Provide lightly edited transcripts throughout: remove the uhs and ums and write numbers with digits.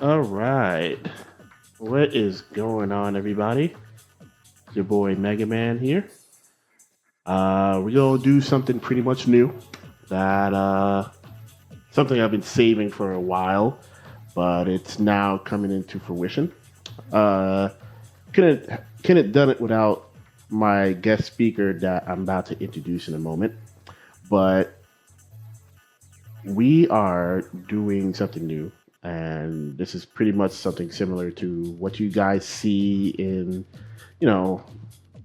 All right. What is going on, everybody? It's your boy Megaman here. We're gonna do something pretty much new. That something I've been saving for a while, but it's now coming into fruition. Uh, couldn't done it without my guest speaker that I'm about to introduce in a moment. But we are doing something new, and this is pretty much something similar to what you guys see in, you know,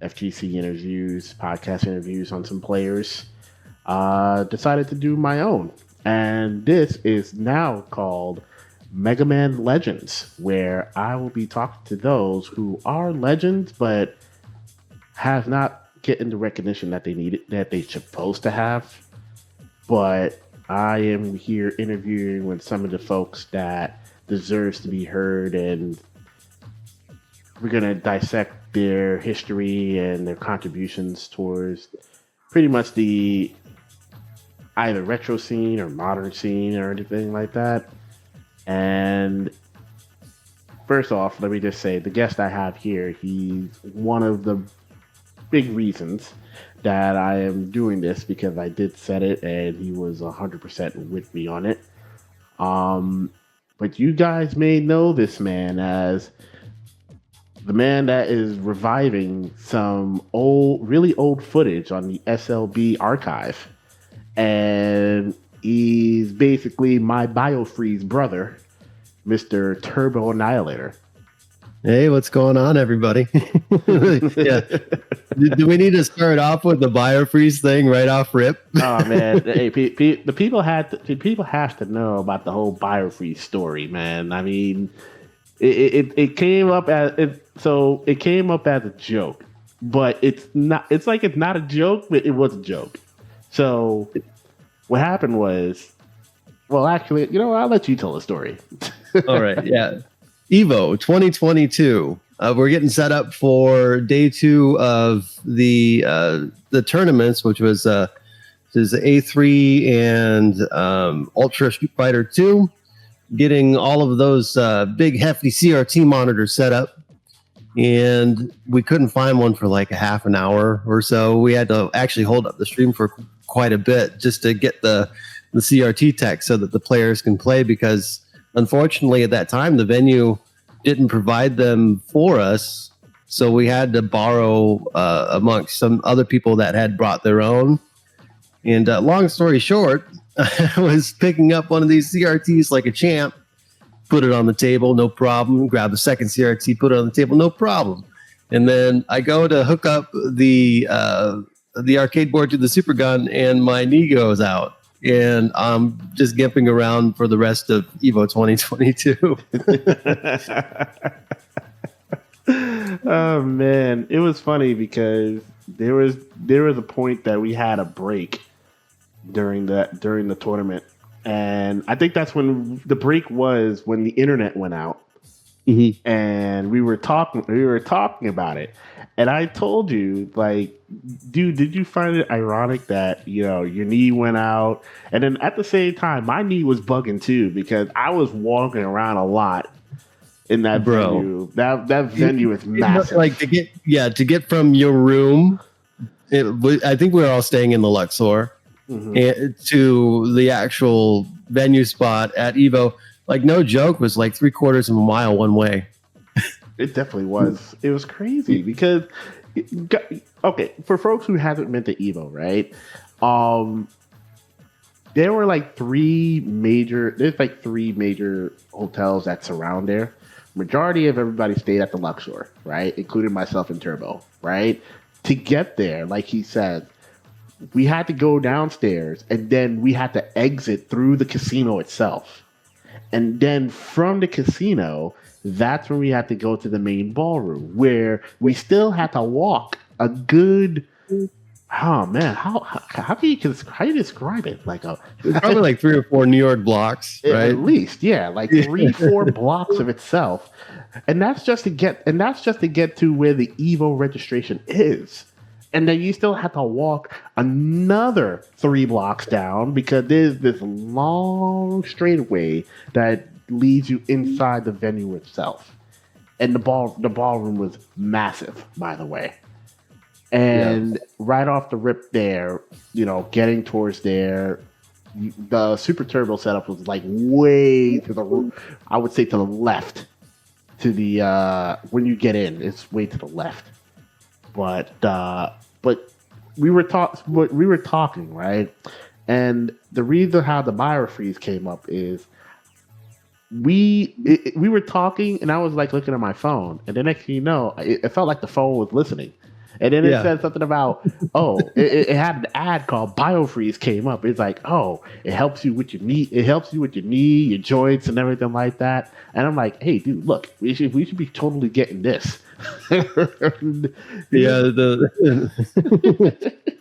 FGC interviews, podcast interviews on some players. Decided to do my own, and this is now called Megaman Legends, where I will be talking to those who are legends but have not getting the recognition that they need, that they supposed to have. But I am here interviewing with some of the folks that deserves to be heard, and we're gonna dissect their history and their contributions towards pretty much the either retro scene or modern scene or anything like that. And first off, let me just say the guest I have here, he's one of the big reasons that I am doing this, because I did set it and he was 100% with me on it. But you guys may know this man as the man that is reviving some really old footage on the SLB archive. And he's basically my Biofreeze brother, Mr. Turbo Annihilator. Hey, what's going on, everybody? Yeah. Do we need to start off with the biofreeze thing right off rip? Oh man, hey, the people have to know about the whole biofreeze story, man. I mean, it came up as it came up as a joke, but it's not. It's like it's not a joke, but it was a joke. So what happened was, well, actually, you know, I'll let you tell the story. All right, yeah. Evo 2022. We're getting set up for day 2 of the tournaments, which was A3 and Ultra Street Fighter 2. Getting all of those big hefty CRT monitors set up, and we couldn't find one for like a half an hour or so. We had to actually hold up the stream for quite a bit just to get the CRT tech so that the players can play, because unfortunately at that time the venue didn't provide them for us, so we had to borrow amongst some other people that had brought their own. And long story short, I was picking up one of these CRTs like a champ, put it on the table, no problem. Grab the second CRT, put it on the table, no problem. And then I go to hook up the arcade board to the super gun, and my knee goes out. And I'm just gimping around for the rest of Evo 2022. Oh man, it was funny because there was a point that we had a break during the tournament, and I think that's when the break was, when the internet went out. Mm-hmm. And we were talking about it, and I told you, like, dude, did you find it ironic that, you know, your knee went out, and then at the same time my knee was bugging too, because I was walking around a lot in that venue. That venue is massive. Like to get from your room, I think we were all staying in the Luxor, mm-hmm, to the actual venue spot at Evo. Like, no joke, was like 3/4 of a mile one way. It definitely was. It was crazy because, okay, for folks who haven't been to Evo, right? There were like three major hotels that surround there. Majority of everybody stayed at the Luxor, right? Including myself and Turbo, right? To get there, like he said, we had to go downstairs, and then we had to exit through the casino itself. And then from the casino, that's when we had to go to the main ballroom, where we still had to walk a good, Oh man, how can how do you describe it? Like a It's probably like 3 or 4 New York blocks, at right? least, yeah, like Yeah. 3 4 blocks of itself, and that's just to get to where the Evo registration is, and then you still have to walk another 3 blocks down because there's this long straightaway that leads you inside the venue itself, and the ballroom was massive, by the way. Yeah. And right off the rip there, getting towards there, the Super Turbo setup was like way to the, I would say to the left, to the when you get in, it's way to the left. But we were talking, right? And the reason how the biofreeze came up is we were talking, and I was like looking at my phone, and the next thing you know, it felt like the phone was listening. And then it Yeah. said something about, oh, it had an ad called Biofreeze came up. It's like, oh, it helps you with your knee, your joints, and everything like that. And I'm like, hey, dude, look, we should be totally getting this. Yeah,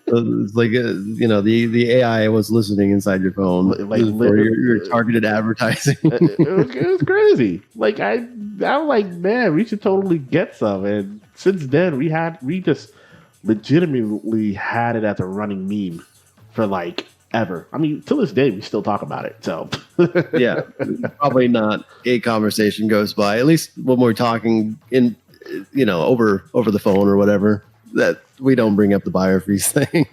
it's like the AI was listening inside your phone, Like, for your targeted advertising. it was crazy. Like I'm like, man, we should totally get some. And since then, we just legitimately had it as a running meme for like ever. I mean, to this day, we still talk about it. So Yeah, probably not a conversation goes by, at least when we're talking in over the phone or whatever, that we don't bring up the biofreeze thing.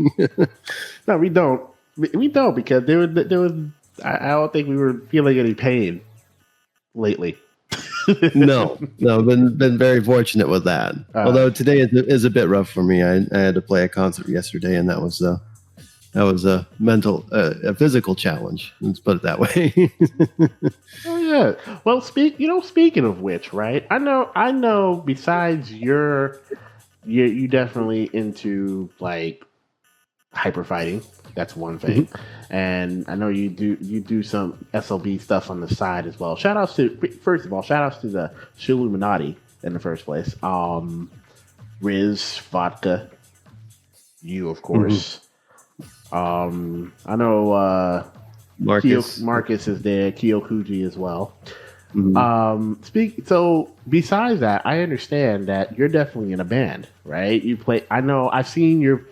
no, we don't. We don't because there was. I don't think we were feeling any pain lately. No, been very fortunate with that. Although today is a bit rough for me. I had to play a concert yesterday, and that was a a physical challenge. Let's put it that way. Oh yeah. Well, speaking of which, right? I know. Besides you definitely into like hyper fighting. That's one thing, and I know you do some SLB stuff on the side as well. First of all, shout outs to the Shilluminati in the first place. Riz, Vodka, you of course. I know Marcus is there, Kyokuji as well. So besides that, I understand that you're definitely in a band, right? You play. I know. I've seen your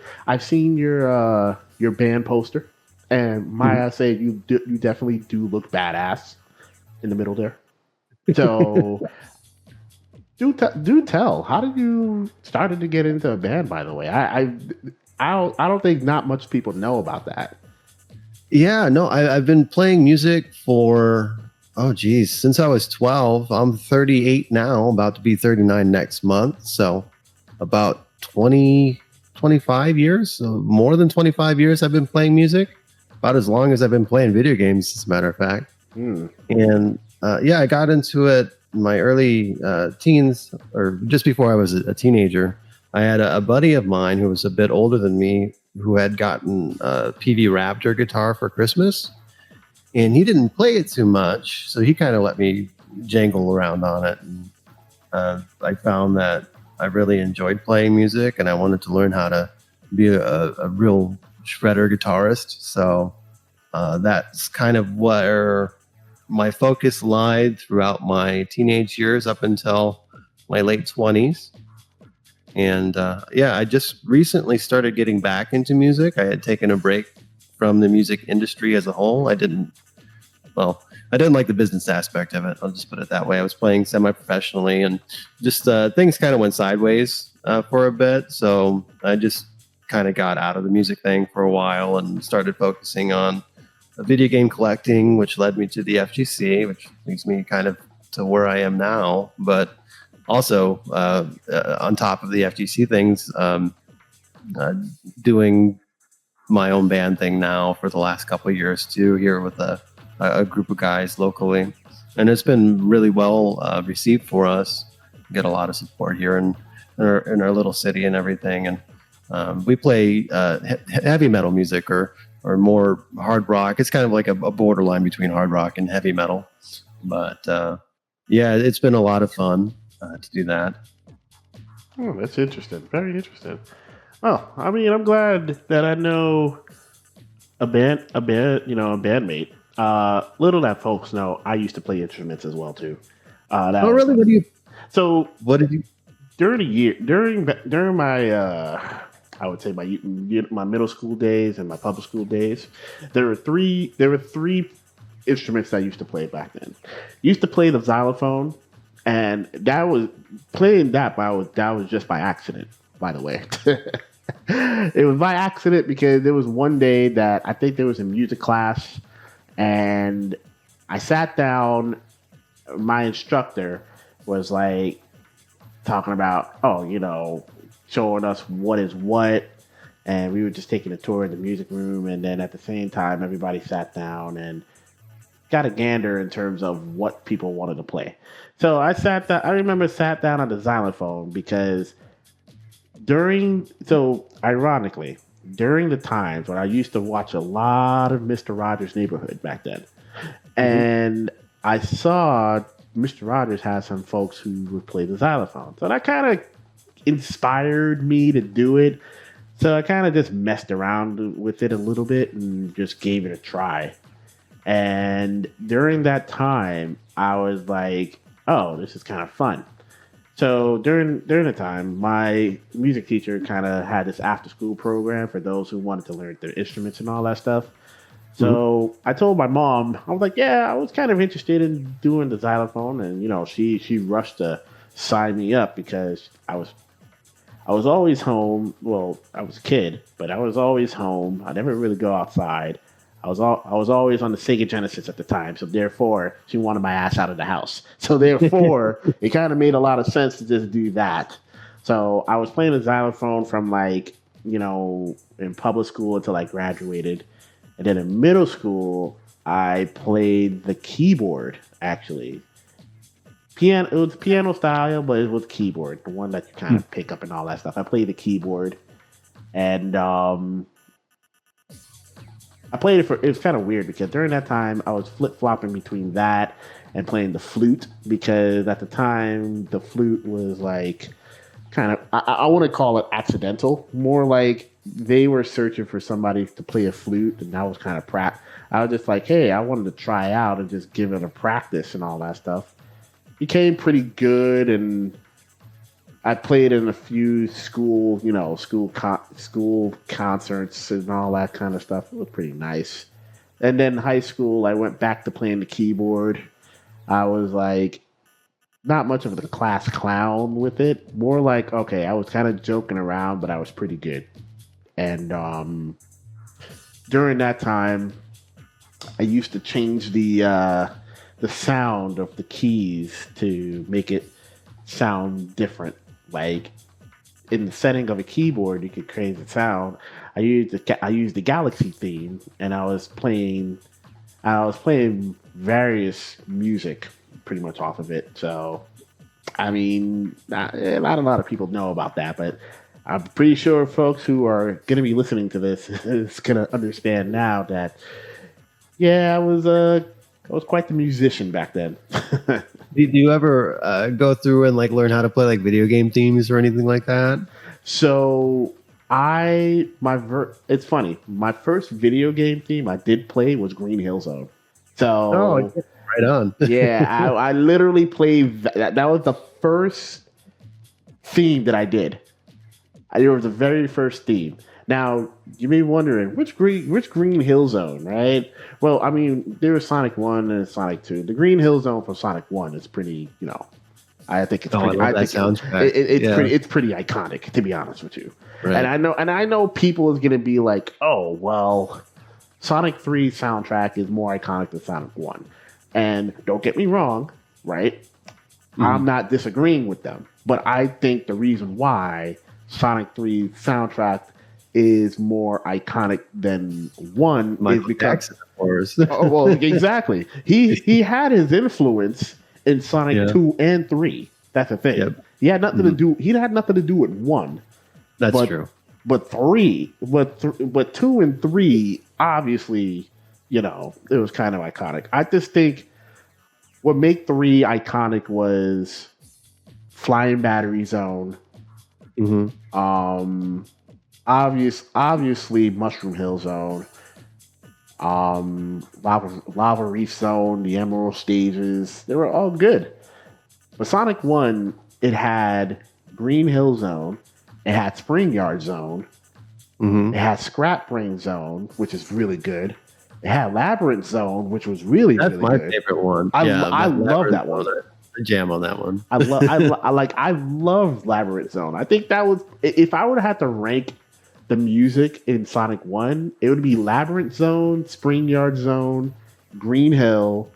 band poster, and Maya said you definitely do look badass in the middle there. So do tell, how did you started to get into a band? By the way, I don't think not much people know about that. Yeah, no, I've been playing music for, oh geez, since I was 12. I'm 38 now, about to be 39 next month. So about 25 years, so more than 25 years I've been playing music, about as long as I've been playing video games, as a matter of fact. And I got into it in my early teens, or just before I was a teenager. I had a buddy of mine who was a bit older than me who had gotten a PV Raptor guitar for Christmas, and he didn't play it too much, so he kind of let me jangle around on it. And I found that I really enjoyed playing music, and I wanted to learn how to be a real shredder guitarist. So that's kind of where my focus lied throughout my teenage years up until my late 20s. And I just recently started getting back into music. I had taken a break from the music industry as a whole. I didn't like the business aspect of it. I'll just put it that way. I was playing semi-professionally, and just things kind of went sideways for a bit. So I just kind of got out of the music thing for a while and started focusing on video game collecting, which led me to the FGC, which leads me kind of to where I am now. But also, on top of the FGC things, doing my own band thing now for the last couple of years too, here with a group of guys locally, and it's been really well received for us. We get a lot of support here in our little city and everything, and we play heavy metal music or more hard rock. It's kind of like a borderline between hard rock and heavy metal, but it's been a lot of fun to do that. Oh, that's interesting. Very interesting. Oh, I mean, I'm glad that I know a bandmate. Little that folks know, I used to play instruments as well too. That Oh, was really? fun. So What did you? during the year, during my, I would say my middle school days and my public school days, there were three instruments that I used to play back then. Used to play the xylophone, and that was playing that. That was just by accident, by the way. It was by accident because there was one day that I think there was a music class, and I sat down. My instructor was like talking about, oh, showing us what is what, and we were just taking a tour of the music room, and then at the same time, everybody sat down and got a gander in terms of what people wanted to play. So I remember sat down on the xylophone because ironically, during the times when I used to watch a lot of Mr. Rogers' Neighborhood back then, Mhm. and I saw Mr. Rogers had some folks who would play the xylophone. So that kind of inspired me to do it. So I kind of just messed around with it a little bit and just gave it a try. And during that time, I was like, "Oh, this is kind of fun." So during the time, my music teacher kind of had this after school program for those who wanted to learn their instruments and all that stuff. Mhm. So I told my mom, I was like, "Yeah, I was kind of interested in doing the xylophone," and she rushed to sign me up because I was always home. Well, I was a kid, but I was always home. I never really go outside. I was always on the Sega Genesis at the time, so therefore she wanted my ass out of the house. So therefore, it kind of made a lot of sense to just do that. So I was playing the xylophone from in public school until I graduated, and then in middle school I played the keyboard actually. Piano, it was piano style, but it was keyboard, the one that you kind Hmm. of pick up and all that stuff. I played the keyboard, and I played it for. It was kind of weird because during that time I was flip flopping between that and playing the flute because at the time the flute was like kind of I want to call it accidental, more like they were searching for somebody to play a flute, and that was kind of I was just like, hey, I wanted to try out and just give it a practice and all that stuff. Became pretty good, and I played in a few school concerts and all that kind of stuff. It was pretty nice. And then high school, I went back to playing the keyboard. I was like not much of a class clown with it. More like okay, I was kind of joking around, but I was pretty good. And during that time, I used to change the sound of the keys to make it sound different. Like in the setting of a keyboard, you could create the sound. I used the Galaxy theme, and I was playing various music pretty much off of it. So I mean, not a lot of people know about that, but I'm pretty sure folks who are going to be listening to this is going to understand now that yeah, I was quite the musician back then. Did you ever go through and like learn how to play like video game themes or anything like that? So it's funny. My first video game theme I did play was Green Hill Zone. Oh, So right on. yeah, I literally played that was the first theme that I did. It was the very first theme. Now you may be wondering which Green Hill Zone, right? Well, I mean there was Sonic One and Sonic Two. The Green Hill Zone from Sonic One is pretty, I think it's Oh, I pretty. love I that think soundtrack. it's Yeah, pretty. It's pretty iconic, to be honest with you. And right. I know people is gonna be like, oh well, Sonic 3 soundtrack is more iconic than Sonic 1. And don't get me wrong, right? Mhm. I'm not disagreeing with them, but I think the reason why Sonic 3 soundtrack is more iconic than 1 is Michael because Jackson, of course. oh well, exactly. He had his influence in Sonic Yeah. 2 and 3. That's the thing. Yep. He had nothing to Mhm. do. He had nothing to do with 1, That's but true. but 2 and 3 obviously, it was kind of iconic. I just think what made 3 iconic was Flying Battery Zone, Hmm. um, obviously Mushroom Hill Zone, Lava Reef Zone, the Emerald stages. They were all good. But Sonic One, it had Green Hill Zone, it had Spring Yard Zone, Mm-hmm. it had Scrap Brain Zone, which is really good. It had Labyrinth Zone, which was really That's really my good. favorite one. I love that one. I jam on that one. I love Labyrinth Zone. I think that was, if I would have had to rank the music in Sonic One, it would be Labyrinth Zone, Spring Yard Zone, Green Hill,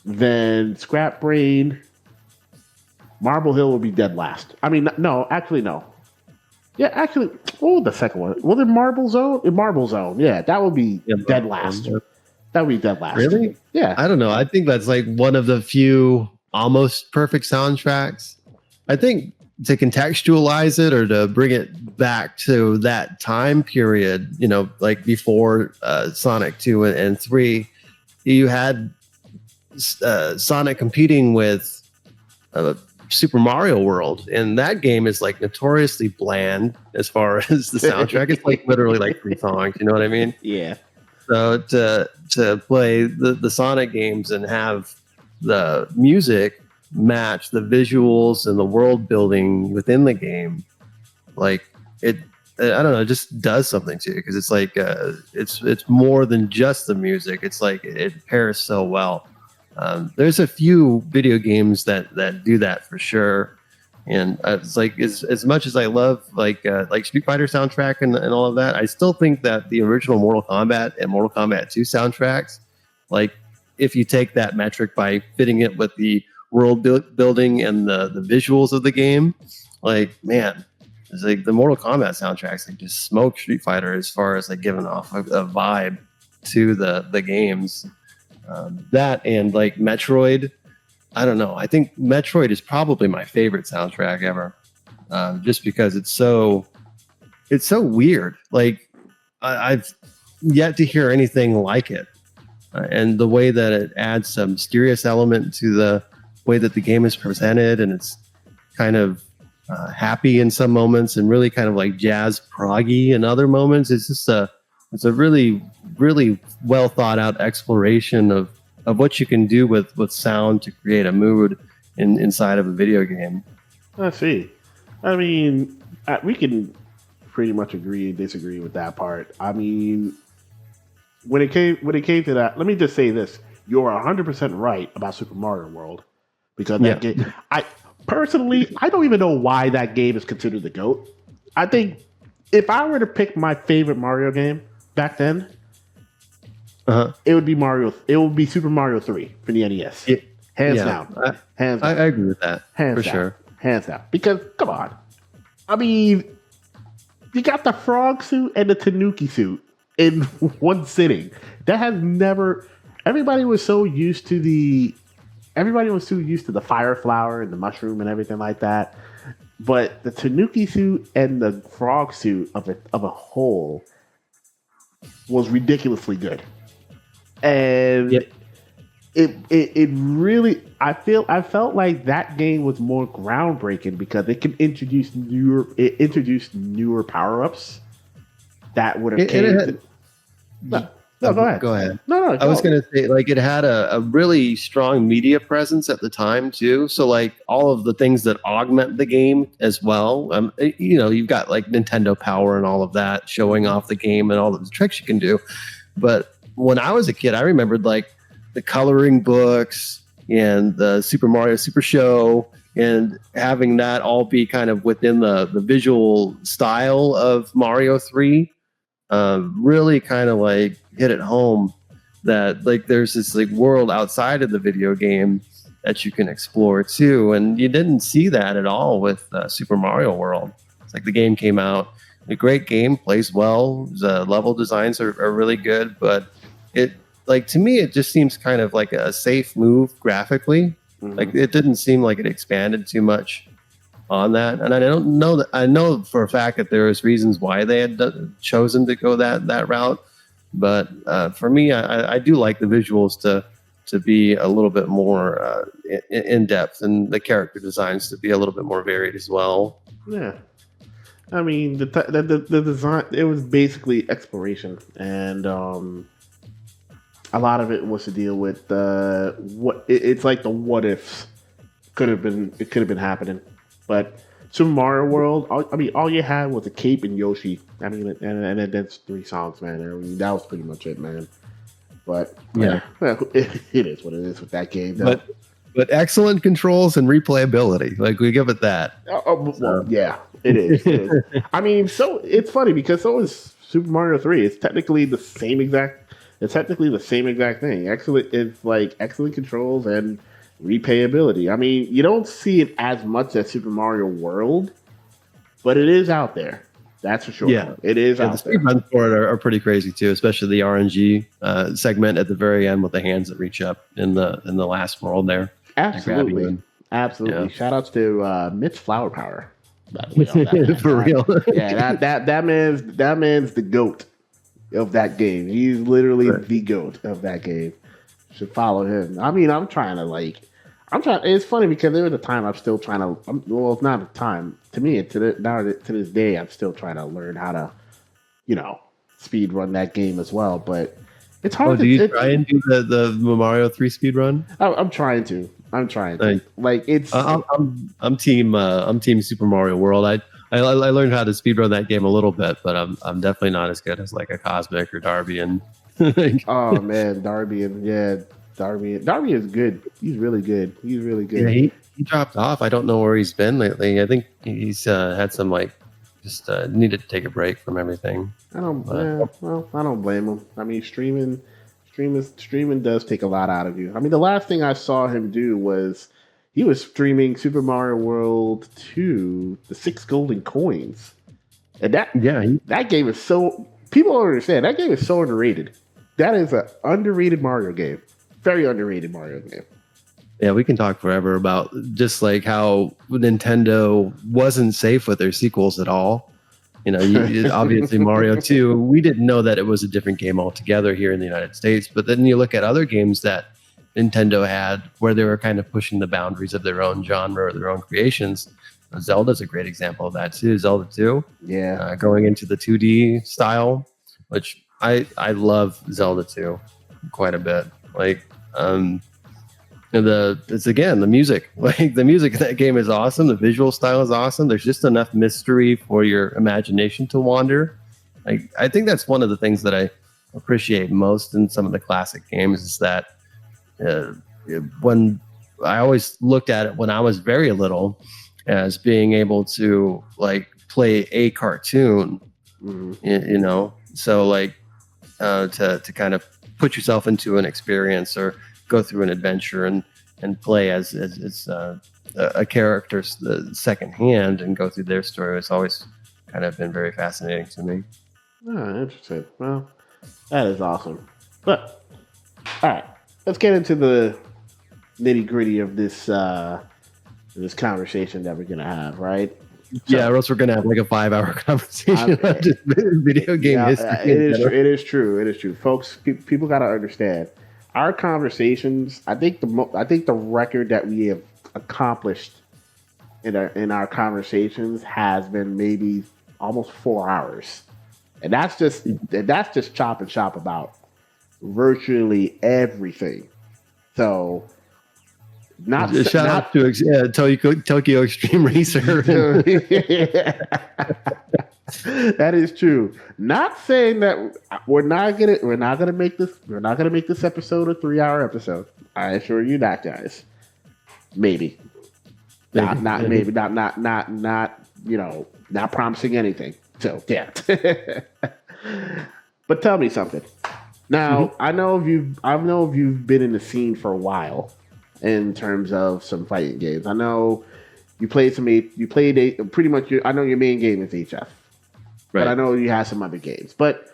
then Scrap Brain. Marble Hill would be dead last. I mean, no, actually no. Yeah, actually, the second one? Was it Marble Zone? Marble Zone. Yeah, that would be dead last. That would be dead last. Really? Yeah. I don't know. I think that's like one of the few almost perfect soundtracks. I think to contextualize it or to bring it back to that time period, like before Sonic 2 and 3, you had Sonic competing with Super Mario World, and that game is like notoriously bland as far as the soundtrack. It's like literally like 3 songs. You know what I mean? Yeah. So to play the Sonic games and have the music match the visuals and the world building within the game, like it, I don't know, it just does something to you, because it's like it's more than just the music. It's like it pairs so well. There's a few video games that do that for sure, and it's like as much as I love like Street Fighter soundtrack and all of that, I still think that the original Mortal Kombat and Mortal Kombat 2 soundtracks, like if you take that metric by fitting it with the world building and the visuals of the game, like man, it's like the Mortal Kombat soundtracks like just smoke Street Fighter as far as like giving off a vibe to the games. That and like Metroid, I don't know. I think Metroid is probably my favorite soundtrack ever, just because it's so weird. Like I've yet to hear anything like it, and the way that it adds some mysterious element to the way that the game is presented, and it's kind of happy in some moments and really kind of like jazz proggy in other moments. It's a really, really well thought out exploration of what you can do with sound to create a mood inside of a video game. I see. I mean, we can pretty much agree and disagree with that part. I mean, when it came to that, let me just say this: you're 100% right about Super Mario World, because that game. I don't even know why that game is considered the GOAT. I think if I were to pick my favorite Mario game back then, it would be Mario. It would be Super Mario 3 for the NES. Hands down. Hands down. I agree with that. Hands for down. Sure. Hands down. Because come on, I mean, you got the frog suit and the Tanuki suit in one sitting. That has never. Everybody was so used to the fire flower and the mushroom and everything like that. But the Tanuki suit and the frog suit of a whole was ridiculously good. And it really, I felt like that game was more groundbreaking because it can introduce newer power-ups that would have No, go ahead. Go ahead. No. I was going to say, like, it had a really strong media presence at the time too. So, like, all of the things that augment the game as well. You've got like Nintendo Power and all of that showing off the game and all of the tricks you can do. But when I was a kid, I remembered like the coloring books and the Super Mario Super Show, and having that all be kind of within the visual style of Mario 3. Really kind of like hit it home that like there's this like world outside of the video game that you can explore too, and you didn't see that at all with Super Mario World. It's like the game came out, a great game, plays well, the level designs are really good, but it, like, to me it just seems kind of like a safe move graphically. Like it didn't seem like it expanded too much on that, and I don't know that. I know for a fact that there was reasons why they had chosen to go that route, but for me, I do like the visuals to be a little bit more in depth, and the character designs to be a little bit more varied as well. Yeah, I mean, the design, it was basically exploration, and a lot of it was to deal with it's like the what ifs could have been happening, but Super Mario World. I mean, all you had was a cape and Yoshi. I mean, and that's 3 songs, man. I mean, that was pretty much it, man. But Yeah. well, it is what it is with that game. Though. But excellent controls and replayability. Like, we give it that. Well, yeah, it is. It is. I mean, so it's funny because so is Super Mario 3. It's technically the same exact. It's technically the same exact thing. Excellent. It's like excellent controls and replayability. I mean, you don't see it as much as Super Mario World, but it is out there. That's for sure. Yeah, it is the out there. speedruns for it are pretty crazy too, especially the RNG segment at the very end with the hands that reach up in the last world there. Absolutely, absolutely. Yeah. Shout outs to Mitch Flower Power. By the way, on that, man. For real. Yeah, that man's the GOAT of that game. He's literally the GOAT of that game. Should follow him. I mean, I'm trying. It's funny because there was a time I'm still trying to. Well, it's not a time to me. To this day, I'm still trying to learn how to, speed run that game as well. But it's hard. Do you try and do the Mario 3 speed run? I'm trying to. Like it's. I'm team Super Mario World. I learned how to speed run that game a little bit, but I'm definitely not as good as like a Cosmic or Darby and. Oh man, Darby is good. He's really good. Yeah, he dropped off. I don't know where he's been lately. I think he's had some just needed to take a break from everything. I don't blame him. I mean, streaming does take a lot out of you. I mean, the last thing I saw him do was he was streaming Super Mario World 2, the 6 golden coins, and that game is so people don't understand. That game is so underrated. That is an underrated Mario game. Very underrated Mario game. Yeah, we can talk forever about just like how Nintendo wasn't safe with their sequels at all. Obviously Mario 2, we didn't know that it was a different game altogether here in the United States. But then you look at other games that Nintendo had where they were kind of pushing the boundaries of their own genre or their own creations. Zelda's a great example of that too. Zelda 2. Yeah. Going into the 2D style, which I love Zelda 2 quite a bit. Like, it's again the music. Like, the music in that game is awesome. The visual style is awesome. There's just enough mystery for your imagination to wander. Like, I think that's one of the things that I appreciate most in some of the classic games is that when I always looked at it when I was very little as being able to like play a cartoon, so like to kind of put yourself into an experience or go through an adventure and play as a character's second hand and go through their story. It's always kind of been very fascinating to me. Oh, interesting. Well, that is awesome. But all right, let's get into the nitty gritty of this conversation that we're gonna have, right? Yeah, or else we're gonna have like a 5-hour conversation on just video game history. It is true, folks. People gotta understand our conversations. I think the record that we have accomplished in our conversations has been maybe almost 4 hours, and that's just chop and shop about virtually everything. So. Shout out to Tokyo Extreme Racer. That is true. Not saying that we're not gonna make this episode a 3-hour episode. I assure you that, guys. Maybe. Not promising anything. So yeah. But tell me something. Now, I know if you've been in the scene for a while. In terms of some fighting games, I know you played pretty much. I know your main game is HF, right. But I know you have some other games. But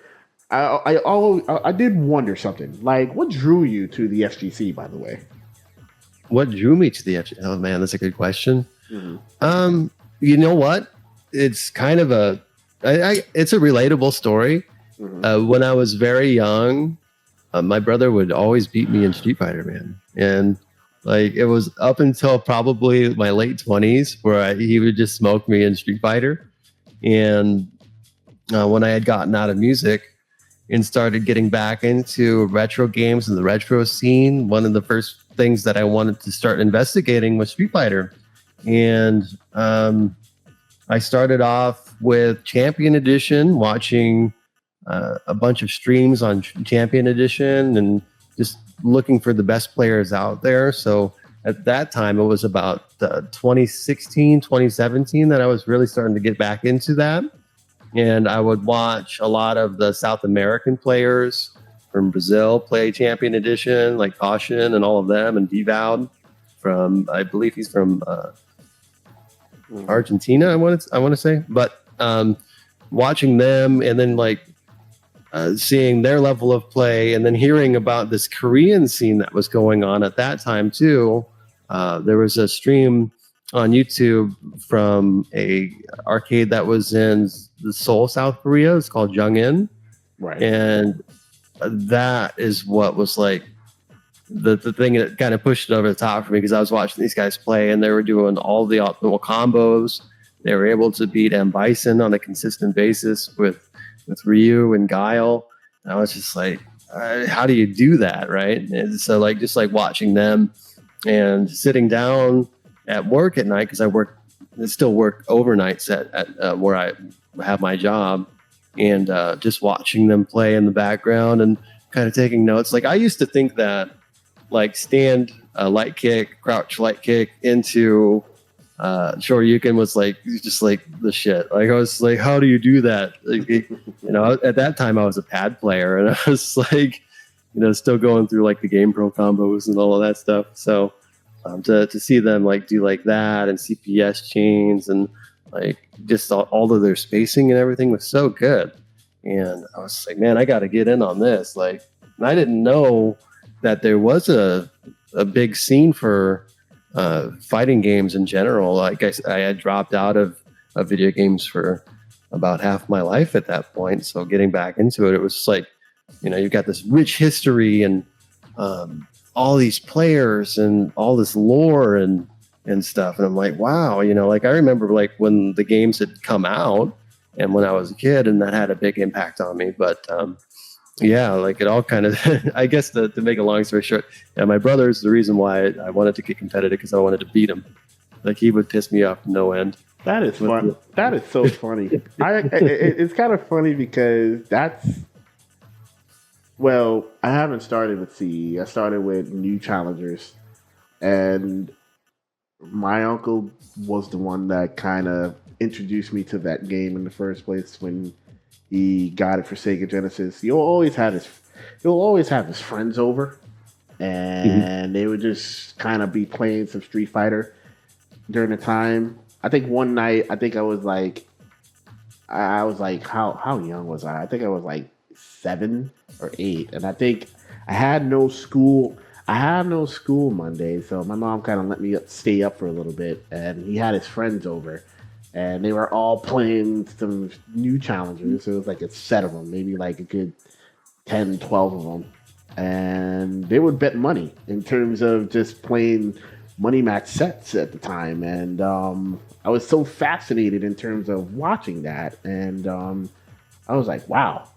I did wonder something. Like, what drew you to the FGC? By the way, what drew me to the FGC? Oh man, that's a good question. Mm-hmm. You know what? It's kind of it's a relatable story. Mm-hmm. When I was very young, my brother would always beat me in Street Fighter, man, and like it was up until probably my late 20s where he would just smoke me in Street Fighter. And when I had gotten out of music and started getting back into retro games and the retro scene, one of the first things that I wanted to start investigating was Street Fighter. And I started off with Champion Edition, watching a bunch of streams on Champion Edition and just looking for the best players out there. So at that time, it was about 2016, 2017 that I was really starting to get back into that. And I would watch a lot of the South American players from Brazil play Champion Edition, like Caution and all of them, and Devowed from, I believe he's from Argentina, I want to say. But watching them and then like seeing their level of play and then hearing about this Korean scene that was going on at that time too. There was a stream on YouTube from a arcade that was in the Seoul, South Korea. It's called Jungin. Right. And that is what was like the thing that kind of pushed it over the top for me, because I was watching these guys play and they were doing all the optimal combos. They were able to beat M. Bison on a consistent basis with Ryu and Guile. And I was just like, how do you do that? Right. And so like, just like watching them and sitting down at work at night, because I still work overnights at where I have my job, and just watching them play in the background and kind of taking notes. Like I used to think that like stand light kick, crouch light kick into Shoryuken was like just like the shit. Like I was like, how do you do that? Like, at that time I was a pad player and I was like, still going through like the Game Pro combos and all of that stuff. So to see them like do like that and CPS chains and like just all of their spacing and everything was so good. And I was like, man, I got to get in on this. Like, and I didn't know that there was a big scene for fighting games in general. Like I had dropped out of video games for about half my life at that point. So getting back into it, it was just like, you've got this rich history and all these players and all this lore and stuff. And I'm like, wow, like I remember like when the games had come out and when I was a kid, and that had a big impact on me. But yeah, like it all kind of, I guess to make a long story short, my brother is the reason why I wanted to get competitive, because I wanted to beat him. Like he would piss me off no end. That is fun. That is so funny. It's kind of funny because well, I haven't started with CE. I started with New Challengers, and my uncle was the one that kind of introduced me to that game in the first place when he got it for Sega Genesis. He'll always have his friends over, and they would just kind of be playing some Street Fighter during the time. I think one night, I was like, how young was I? I think I was like 7 or 8, and I think I had no school. Monday, so my mom kind of let me stay up for a little bit, and he had his friends over, and they were all playing some New Challengers. So it was like a set of them, maybe like a good 10, 12 of them, and they would bet money in terms of just playing money match sets at the time, and I was so fascinated in terms of watching that, and I was like, wow.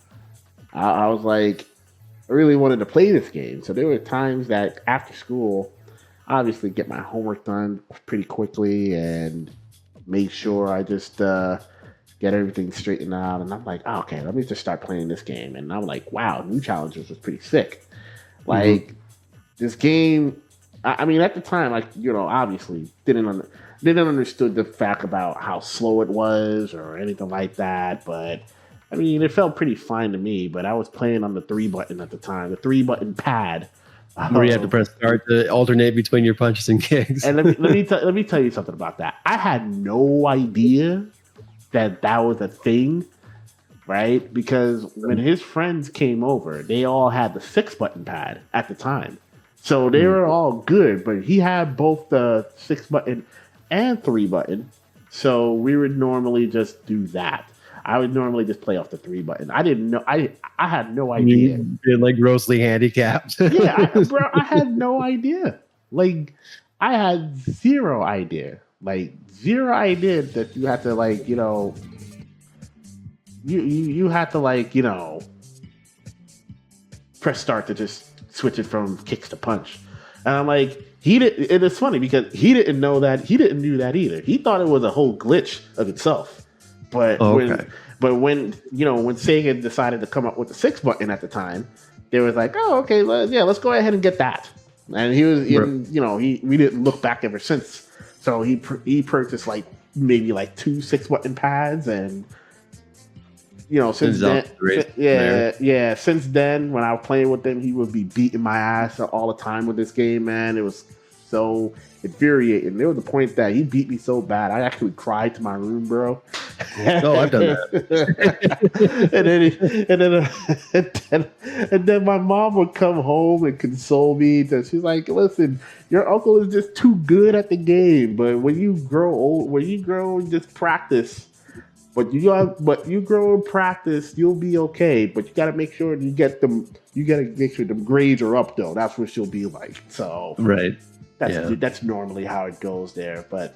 I was like, I really wanted to play this game. So there were times that after school, obviously get my homework done pretty quickly and make sure I just get everything straightened out. And I'm like, oh, okay, let me just start playing this game. And I'm like, wow, New Challengers was pretty sick. Like this game, I mean, at the time, obviously didn't understood the fact about how slow it was or anything like that, but I mean, it felt pretty fine to me, but I was playing on the 3 button at the time, the 3-button pad. Where you had to press start to alternate between your punches and kicks. And let me tell you something about that. I had no idea that was a thing, right? Because when his friends came over, they all had the 6-button pad at the time. So they were all good, but he had both the 6-button and 3-button. So we would normally just do that. I would normally just play off the 3-button. I didn't know. I had no idea. You're like grossly handicapped. Yeah, I had no idea. Like, I had zero idea. Like, zero idea that you had to, you had to like, you know, press start to just switch it from kicks to punch. And I'm like, he did. And it's funny because he didn't know that. He didn't do that either. He thought it was a whole glitch of itself. But when you know, when Sega decided to come up with the 6 button at the time, they was like, oh, okay, let's go ahead and get that. And he was, you know, we didn't look back ever since. So he purchased like maybe like 2 6 button pads, and you know, since then, since then, when I was playing with him, he would be beating my ass all the time with this game, man. It was so infuriating. There was a point that he beat me so bad, I actually cried to my room, bro. No, I've done that. and then my mom would come home and console me. She's like, listen, your uncle is just too good at the game. But when you grow old, just practice. But you grow and practice, you'll be okay. But you got to make sure you get them. You got to make sure the grades are up, though. That's what she'll be like. So that's normally how it goes there. But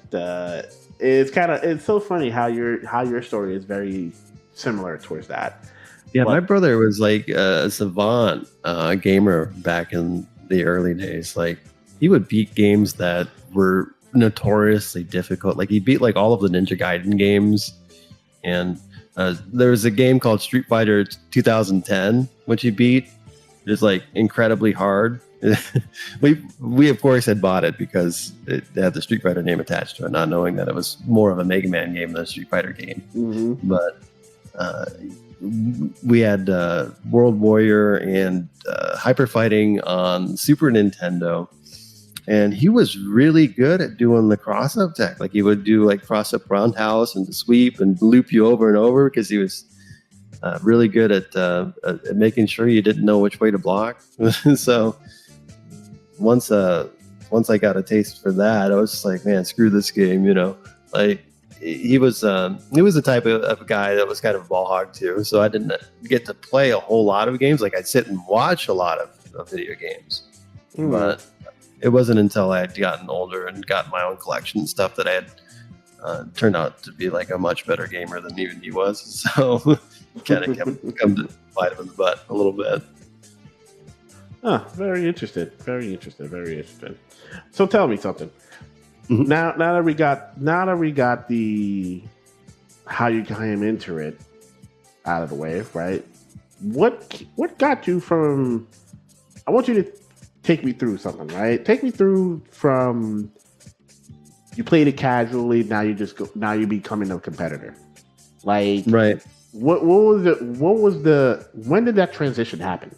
it's so funny how your story is very similar towards that. Yeah, my brother was like a savant gamer back in the early days. Like he would beat games that were notoriously difficult. Like he beat like all of the Ninja Gaiden games. And there was a game called Street Fighter 2010, which he beat. It was like incredibly hard. we of course had bought it because it had the Street Fighter name attached to it, not knowing that it was more of a Mega Man game than a Street Fighter game. Mm-hmm. But we had World Warrior and Hyper Fighting on Super Nintendo. And he was really good at doing the cross-up tech. Like he would do like cross-up roundhouse and the sweep and loop you over and over because he was really good at making sure you didn't know which way to block. So once I got a taste for that, I was just like, man, screw this game, you know. Like he was the type of guy that was kind of a ball hog too. So I didn't get to play a whole lot of games. Like I'd sit and watch a lot of video games, but it wasn't until I had gotten older and got my own collection and stuff that I had turned out to be like a much better gamer than even he was. So kind of come to bite him in the butt a little bit. Very interested. Very interested. So tell me something. Mm-hmm. Now that we got the how you came into it out of the way, right? What got you from? I want you to take me through something, right? Take me through from you played it casually. Now you're becoming a competitor. Like, right? What was it? When did that transition happen?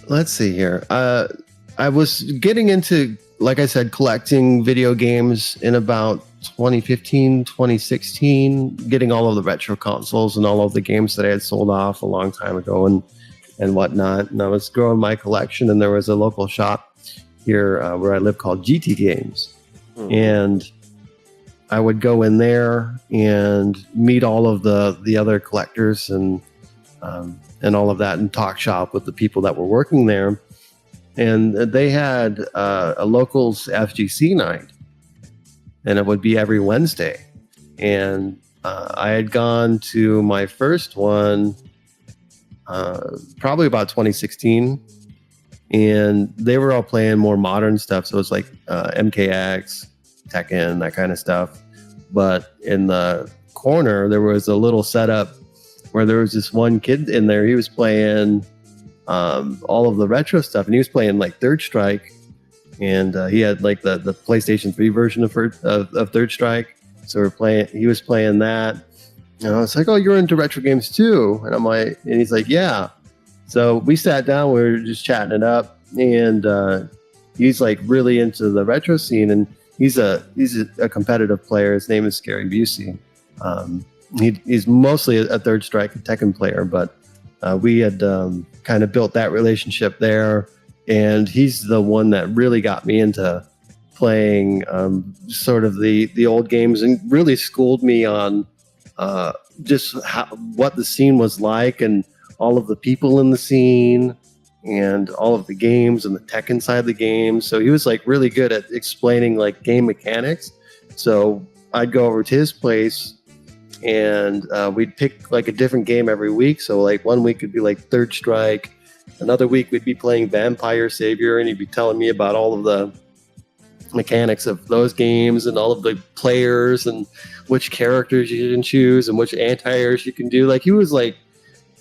Let's see here. I was getting into, like I said, collecting video games in about 2015, 2016, getting all of the retro consoles and all of the games that I had sold off a long time ago and whatnot. And I was growing my collection, and there was a local shop here where I live called GT Games. Mm-hmm. And I would go in there and meet all of the other collectors and all of that, and talk shop with the people that were working there. And they had a locals FGC night, and it would be every Wednesday. And I had gone to my first one probably about 2016, and they were all playing more modern stuff. So it was like MKX, Tekken, that kind of stuff. But in the corner, there was a little setup where there was this one kid in there. He was playing all of the retro stuff, and he was playing like Third Strike, and he had like the PlayStation 3 version of Third Strike. So he was playing that, and I was like, "Oh, you're into retro games too?" And I'm like, and he's like, "Yeah." So we sat down, we were just chatting it up, and he's like really into the retro scene, and he's a competitive player. His name is Scary Busey. He's mostly a Third Strike Tekken player, but we had kind of built that relationship there, and he's the one that really got me into playing sort of the old games, and really schooled me on just what the scene was like, and all of the people in the scene, and all of the games, and the Tekken side of the game. So he was like really good at explaining like game mechanics. So I'd go over to his place, and we'd pick like a different game every week. So like one week would be like Third Strike, another week we'd be playing Vampire Savior, and he'd be telling me about all of the mechanics of those games and all of the players and which characters you can choose and which anti-airs you can do. Like he was like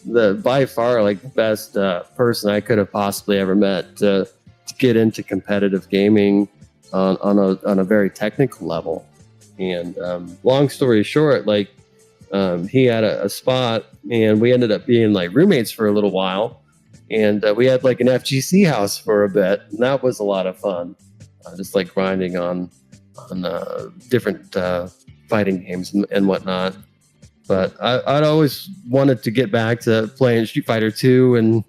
the by far like the best person I could have possibly ever met to get into competitive gaming on a very technical level. And long story short, like he had a spot, and we ended up being like roommates for a little while, and we had like an FGC house for a bit, and that was a lot of fun, just like grinding on different fighting games and whatnot. But I'd always wanted to get back to playing Street Fighter 2, and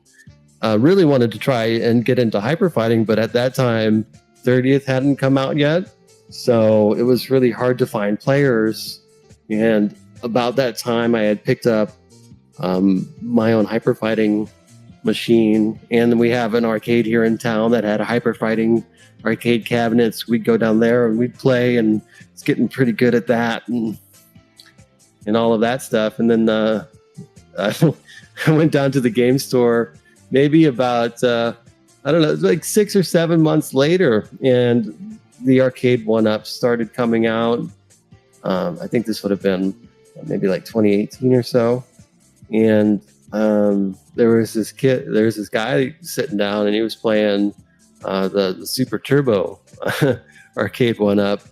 really wanted to try and get into hyper fighting, but at that time 30th hadn't come out yet, so it was really hard to find players. And about that time I had picked up my own hyper fighting machine, and we have an arcade here in town that had a hyper fighting arcade cabinets. We'd go down there and we'd play, and it's getting pretty good at that and all of that stuff. And then I went down to the game store maybe about I don't know, like 6 or 7 months later, and the arcade 1-up started coming out. I think this would have been maybe like 2018 or so. And there was this guy sitting down, and he was playing the Super Turbo arcade 1-up.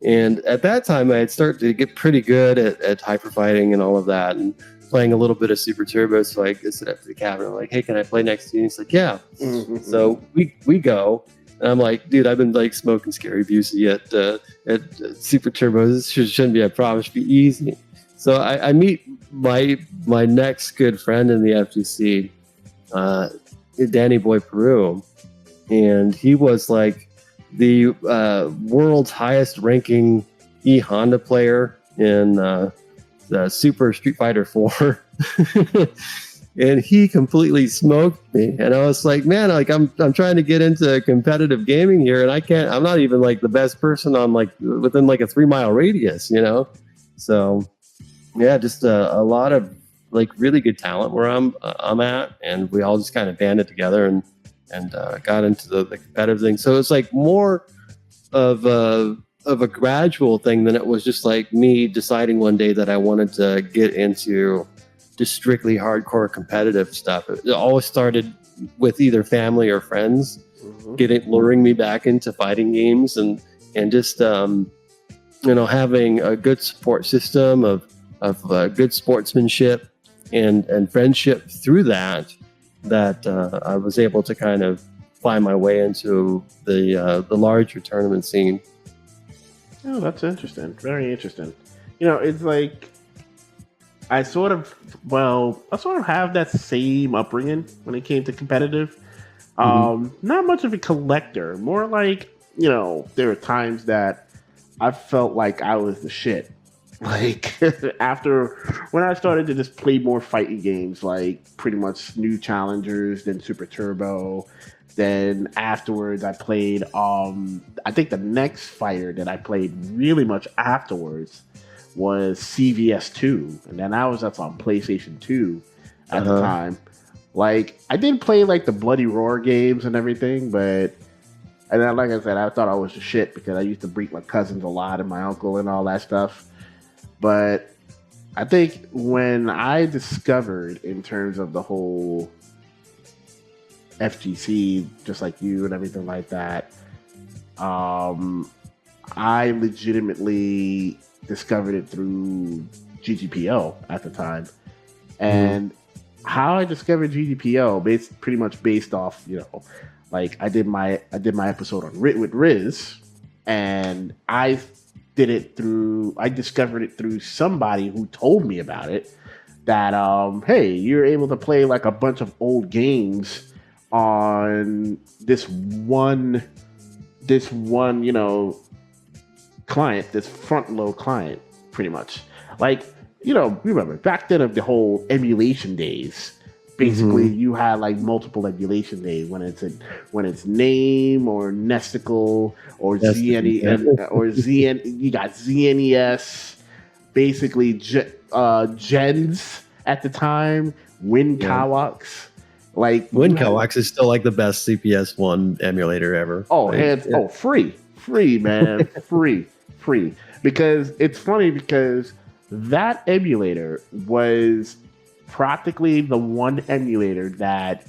And at that time, I had started to get pretty good at hyper fighting and all of that, and playing a little bit of Super Turbo. So I sit up to the cabinet. I'm like, hey, can I play next to you? And he's like, yeah. Mm-hmm. So we go. And I'm like, dude, I've been like smoking Scary Busey at Super Turbo. This shouldn't be a problem. It should be easy. So I meet my next good friend in the FGC, Danny Boy Peru, and he was like the world's highest ranking E-Honda player in the Super Street Fighter 4. And he completely smoked me. And I was like, man, like I'm trying to get into competitive gaming here, and I'm not even like the best person on like within like a 3-mile radius, you know? So yeah, just a lot of like really good talent where I'm at, and we all just kind of banded together and got into the competitive thing. So it's like more of a gradual thing than it was just like me deciding one day that I wanted to get into just strictly hardcore competitive stuff. It always started with either family or friends luring me back into fighting games, and just having a good support system of good sportsmanship and friendship through that I was able to kind of find my way into the larger tournament scene. Oh, that's interesting. Very interesting. It's like I sort of have that same upbringing when it came to competitive. Not much of a collector, more like, there are times that I felt like I was the shit. Like after when I started to just play more fighting games, like pretty much New Challengers, then Super Turbo, then afterwards I played I think the next fighter that I played really much afterwards was CVS2, and then that's on PlayStation 2 at the time. Like I did play like the Bloody Roar games and everything, and then, like I said, I thought I was the shit because I used to beat my cousins a lot and my uncle and all that stuff. But I think when I discovered in terms of the whole FGC, just like you and everything like that, I legitimately discovered it through GGPO at the time. And how I discovered GGPO, pretty much based off, like I did my episode on with Riz, and I discovered it through somebody who told me about it, that hey, you're able to play like a bunch of old games on this one client, this front load client, pretty much. Like, remember back then of the whole emulation days, basically you had like multiple emulation names when it's name or Nesticle or ZN or ZN. You got ZNES, basically Gens at the time. WinCowax. Like WinCowax is still like the best CPS1 emulator ever. Oh, like, free, man, free. Because it's funny because that emulator was practically the one emulator that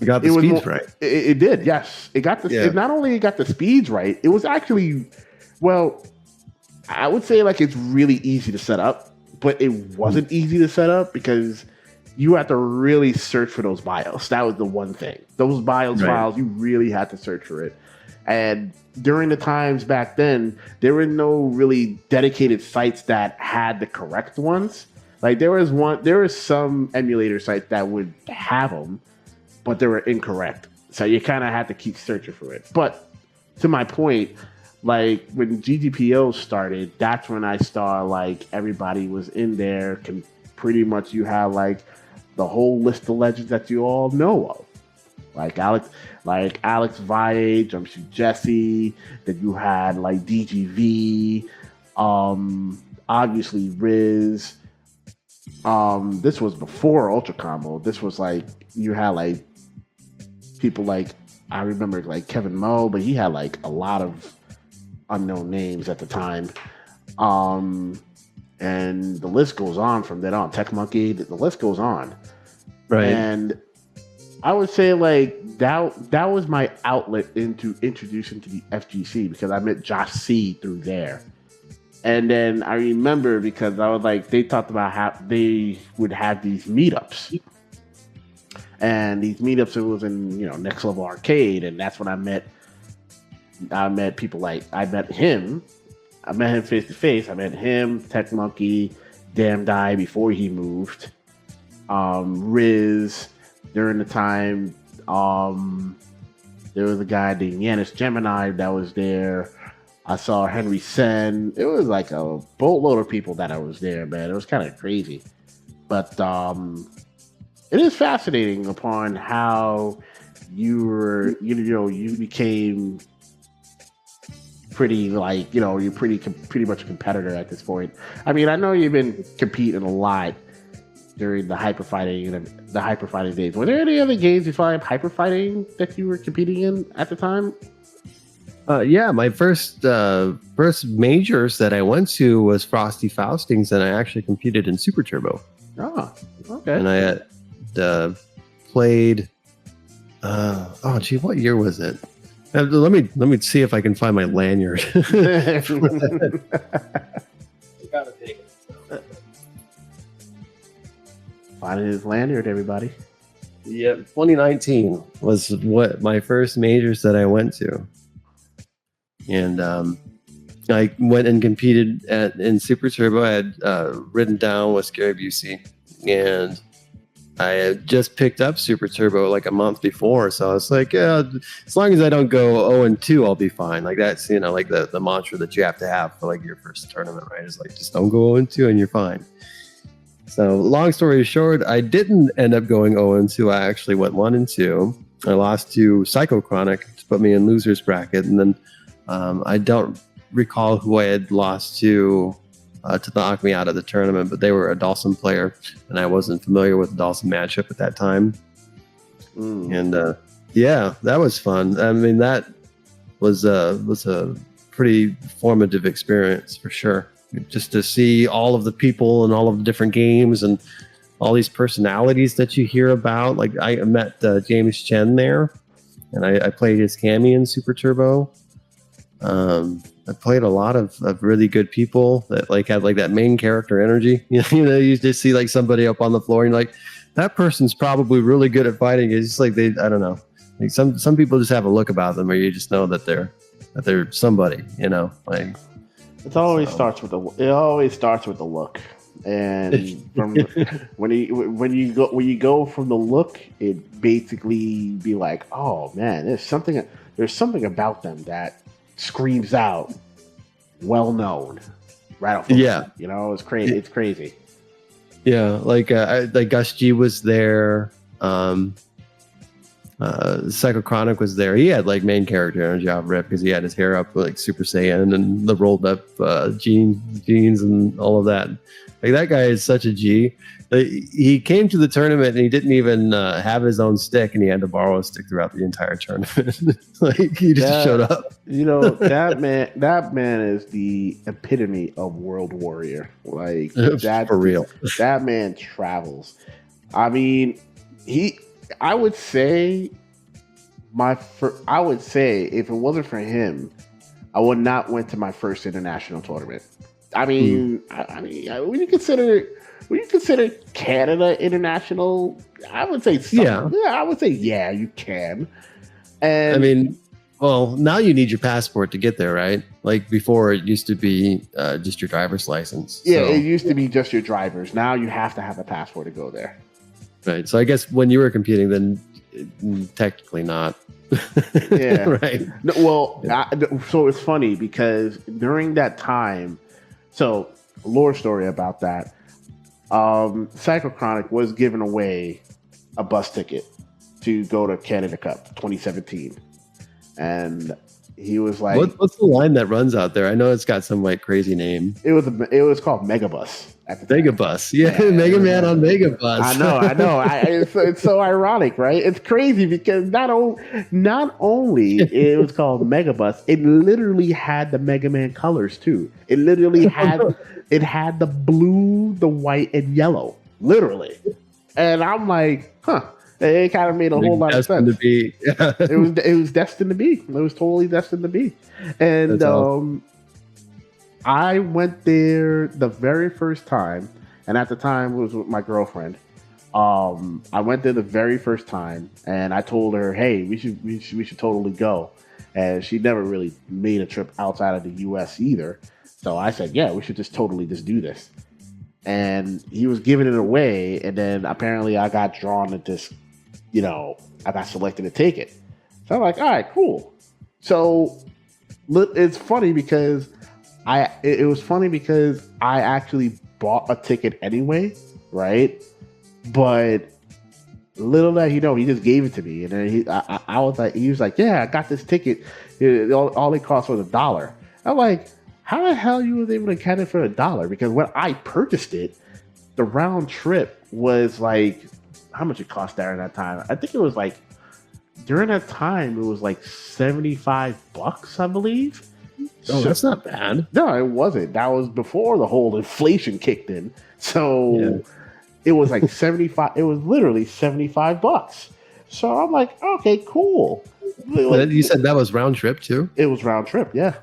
got the speeds right. It did, yes. It got the. It not only got the speeds right, it was actually, well, I would say like it's really easy to set up, but it wasn't easy to set up because you had to really search for those BIOS. That was the one thing. Those BIOS files, you really had to search for it. And during the times back then, there were no really dedicated sites that had the correct ones. Like there was some emulator sites that would have them, but they were incorrect. So you kind of had to keep searching for it. But to my point, like when GGPO started, that's when I saw like everybody was in there. Pretty much you had like the whole list of legends that you all know of. Like Alex Valle, Jumpsuit Jesse, then you had like DGV, obviously Riz. This was before Ultra Combo. This was like you had like people like I remember like Kevin Moe, but he had like a lot of unknown names at the time. And the list goes on from then on. Tech Monkey, the list goes on. Right. And I would say like that was my outlet into introducing to the FGC because I met Josh C through there. And then I remember because I was like, they talked about how they would have these meetups. And these meetups, it was in, Next Level Arcade. And that's when I met people like, I met him face to face. I met him, Tech Monkey, Damn Die before he moved. Riz, during the time, there was a guy named Yanis Gemini that was there. I saw Henry Sen. It was like a boatload of people that I was there, man. It was kind of crazy. But it is fascinating upon how you became pretty like, you're pretty much a competitor at this point. I mean, I know you've been competing a lot during the hyper fighting days. Were there any other games besides hyper fighting that you were competing in at the time? Yeah, my first majors that I went to was Frosty Faustings, and I actually competed in Super Turbo. Oh, okay. And I had played. What year was it? Let me see if I can find my lanyard. Finding his lanyard, everybody. Yeah, 2019 was what my first majors that I went to. And I went and competed in Super Turbo. I had ridden down with Scary Busey, and I had just picked up Super Turbo like a month before. So I was like, yeah, as long as I don't go 0-2, I'll be fine. Like that's, like the mantra that you have to have for like your first tournament, right? It's like, just don't go 0-2 and you're fine. So long story short, I didn't end up going 0-2. I actually went 1-2. I lost to Psycho Chronic to put me in loser's bracket. And then I don't recall who I had lost to knock me out of the tournament, but they were a Dawson player, and I wasn't familiar with the Dawson matchup at that time. And yeah, that was fun. I mean, that was a pretty formative experience for sure. Just to see all of the people and all of the different games and all these personalities that you hear about. Like I met James Chen there, and I played his Cammy in Super Turbo. I played a lot of really good people that like had like that main character energy. You just see like somebody up on the floor and you're like, that person's probably really good at fighting. It's just like I don't know. Like some people just have a look about them, or you just know that they're somebody. Like it always starts with the look, and from when you go from the look, it basically be like, oh man, there's something about them that screams out well known right off. It's crazy. It's crazy. Yeah, like Gus G was there. Psycho Chronic was there. He had like main character energy off rip because he had his hair up like Super Saiyan and the rolled up jeans and all of that. Like that guy is such a G. Like, he came to the tournament and he didn't even have his own stick, and he had to borrow a stick throughout the entire tournament. Like he just showed up. That man is the epitome of World Warrior. Like that for real. That man travels. I mean, I would say if it wasn't for him, I would not went to my first international tournament. I mean, when you consider Canada international, I would say yeah, you can. And I mean, well, now you need your passport to get there, right? Like before, it used to be just your driver's license. Yeah, it used to be just your driver's. Now you have to have a passport to go there. Right. So I guess when you were competing, then technically not. Yeah. Right. No, well, so it's funny because during that time, so lore story about that, Psycho Chronic was giving away a bus ticket to go to Canada Cup 2017, and he was like, "What's the line that runs out there? I know it's got some like crazy name. It was called Megabus. Megabus, yeah, Mega Man on Megabus. I know. It's so ironic, right? It's crazy because not only it was called Megabus, it literally had the Mega Man colors too. It literally had the blue, the white, and yellow, literally. And I'm like, huh. It kind of made a whole lot of sense. It was destined to be. It was totally destined to be. And I went there the very first time, and at the time it was with my girlfriend. I went there the very first time, and I told her, "Hey, we should totally go." And she never really made a trip outside of the U.S. either, so I said, "Yeah, we should just do this." And he was giving it away, and then apparently I got drawn at this. I got selected to take it. So I'm like, all right, cool. So it's funny because it was funny because I actually bought a ticket anyway, right? But little that he just gave it to me, and then he was like, yeah, I got this ticket. All it cost was $1. I'm like, how the hell you was able to get it for $1? Because when I purchased it, the round trip was like, how much it cost during that time? I think it was like during that time it was like $75, I believe. Oh, that's not bad. No, it wasn't. That was before the whole inflation kicked in. So it was like 75. It was literally $75. So I'm like, okay, cool. Like, you said that was round trip too? It was round trip, yeah.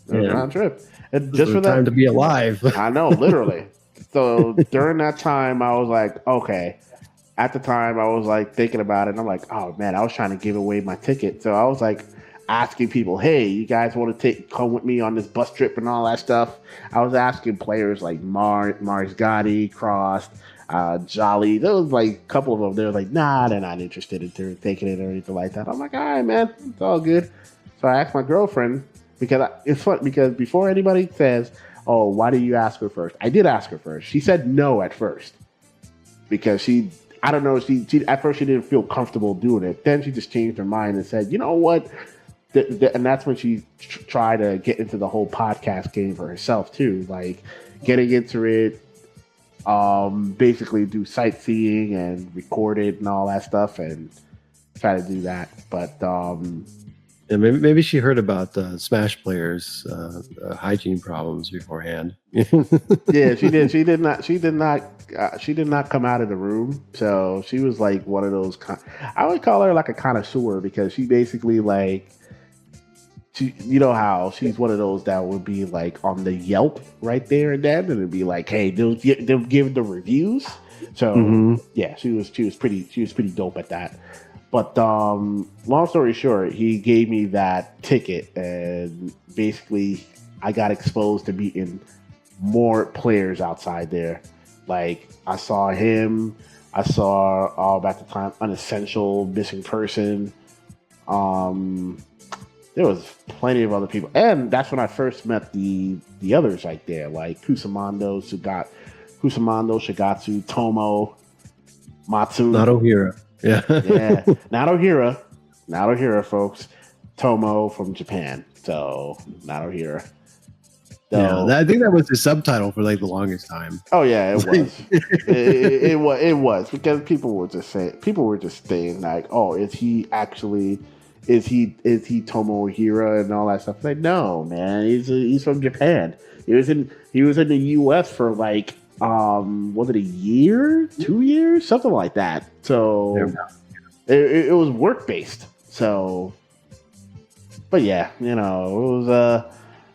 It was round trip. And just for that time to be alive. I know, literally. So during that time, I was like, okay. At the time, I was like thinking about it, and I'm like, oh man, I was trying to give away my ticket. So I was like asking people, hey, you guys want to come with me on this bus trip and all that stuff? I was asking players like Mars Gotti, Cross, Jolly. There was like a couple of them. They were like, nah, they're not interested in taking it or anything like that. I'm like, all right, man, it's all good. So I asked my girlfriend, because it's fun, because before anybody says, oh, why did you ask her first? I did ask her first. She said no at first because I don't know. She at first she didn't feel comfortable doing it. Then she just changed her mind and said, you know what? And that's when she tried to get into the whole podcast game for herself too, like getting into it, basically do sightseeing and record it and all that stuff and try to do that. But yeah, maybe she heard about Smash players' hygiene problems beforehand. Yeah, she did. She did not come out of the room. So she was like one of those. I would call her like a connoisseur because she basically like. You know how she's one of those that would be like on the Yelp right there and then, and it'd be like, hey, they'll give the reviews. So yeah, she was pretty dope at that. But long story short, he gave me that ticket, and basically I got exposed to meeting more players outside there. Like I saw him, I saw at the time Unessential, Missing Person. There was plenty of other people, and that's when I first met the others right there, like Kusamando, Kusamando, Shigatsu, Tomo, Matsu. Naohira. Yeah. Yeah. Naohira, folks. Tomo from Japan. So, Naohira. So, I think that was the subtitle for like the longest time. Oh yeah, it was. it was because people were just saying like, oh, is he Tomohira and all that stuff? Like, no, man, he's from Japan. He was in the U.S. for like was it a year, 2 years, something like that. So it was work based. So, but yeah, it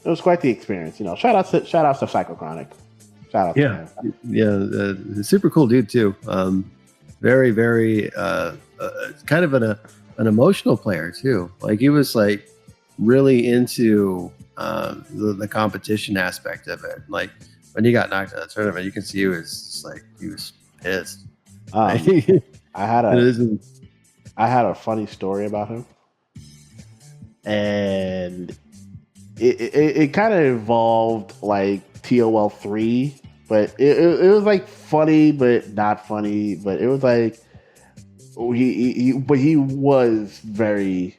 was quite the experience. Shout out to Psychochronic. Shout out to him. Super cool dude too. Very, very kind of an emotional player too. Like he was like really into the competition aspect of it. Like when he got knocked out of the tournament, you can see he was pissed. I had a funny story about him, and it kind of involved like TOL3, but it was like funny but not funny. But it was like he was very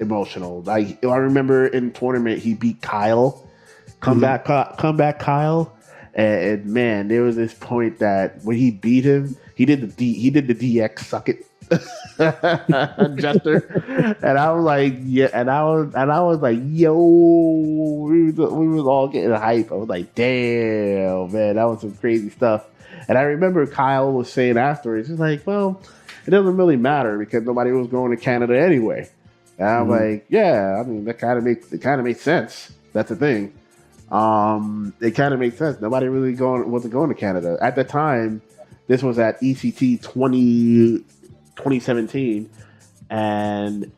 emotional. Like I remember in tournament he beat Kyle, comeback Kyle, and man, there was this point that when he beat him, he did the DX suck it. Jester, and I was like, yeah, and I was like, yo, we was all getting hype. I was like, damn, man, that was some crazy stuff. And I remember Kyle was saying afterwards, he's like, well, it doesn't really matter because nobody was going to Canada anyway. And I'm like, yeah, I mean, that kind of makes sense. That's the thing. It kind of makes sense. Nobody really wasn't going to Canada at the time. This was at ECT 2017, and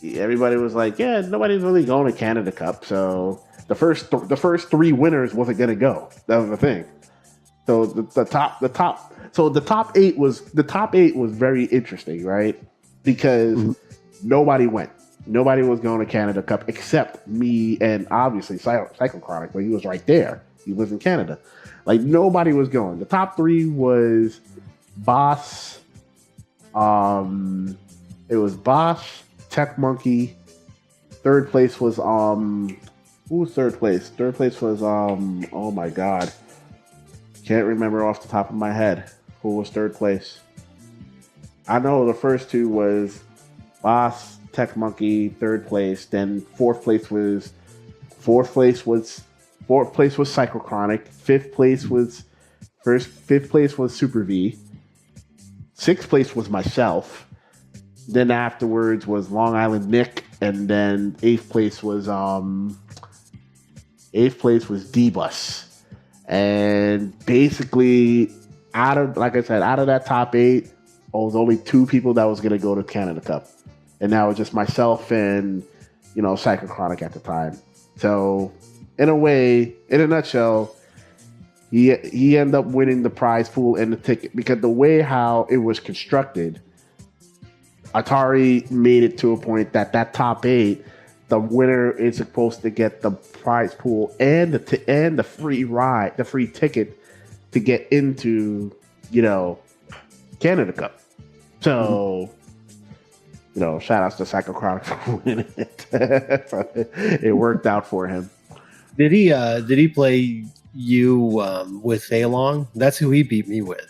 everybody was like, yeah, nobody's really going to Canada Cup. So the first three winners wasn't going to go. That was the thing. So the top eight was very interesting, right? Because nobody went. Nobody was going to Canada Cup except me and obviously Psychochronic, but he was right there. He was in Canada. Like nobody was going. The top three was Boss. It was Bosch, Tech Monkey. Third place was who was third place? Third place was oh my god, can't remember off the top of my head who was third place. I know the first two was Boss, Tech Monkey, third place. Then fourth place was Psychochronic. Fifth place was Super V. Sixth place was myself. Then afterwards was Long Island Nick, and then eighth place was D-Bus. And basically, out of that top eight, there was only two people that was going to go to Canada Cup, and that was just myself and Psychochronic at the time. So, in a nutshell, he ended up winning the prize pool and the ticket because the way how it was constructed, Atari made it to a point that top eight, the winner is supposed to get the prize pool and the free ride, the free ticket to get into Canada Cup. So shout outs to Psychochronic for winning it. So it worked out for him. Did he play you with Fei Long? That's who he beat me with.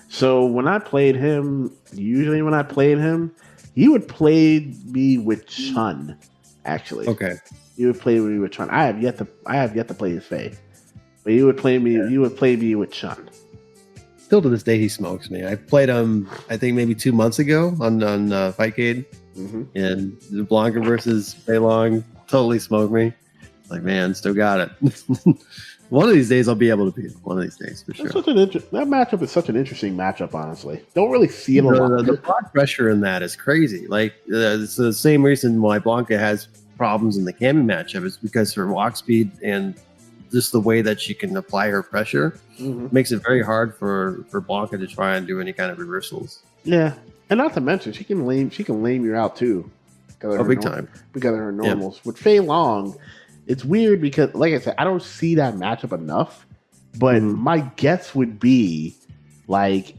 So when I played him, he would play me with Chun. Actually, okay, he would play me with Chun. I have yet to play his Fei, but he would play me. He would play me with Chun. Still to this day, he smokes me. I played him, I think maybe 2 months ago on Fightcade, and the Blanca versus Fei Long totally smoked me. Like, man, still got it. One of these days, I'll be able to beat him. One of these days, for sure. That matchup is such an interesting matchup, honestly. Don't really see it a lot. The block pressure in that is crazy. Like, it's the same reason why Blanca has problems in the Cammy matchup is because her walk speed and just the way that she can apply her pressure makes it very hard for Blanca to try and do any kind of reversals. Yeah, and not to mention, she can lame you out, too. Big time. Because of her normals. Yeah. With Fei Long, it's weird because, like I said, I don't see that matchup enough But my guess would be, like,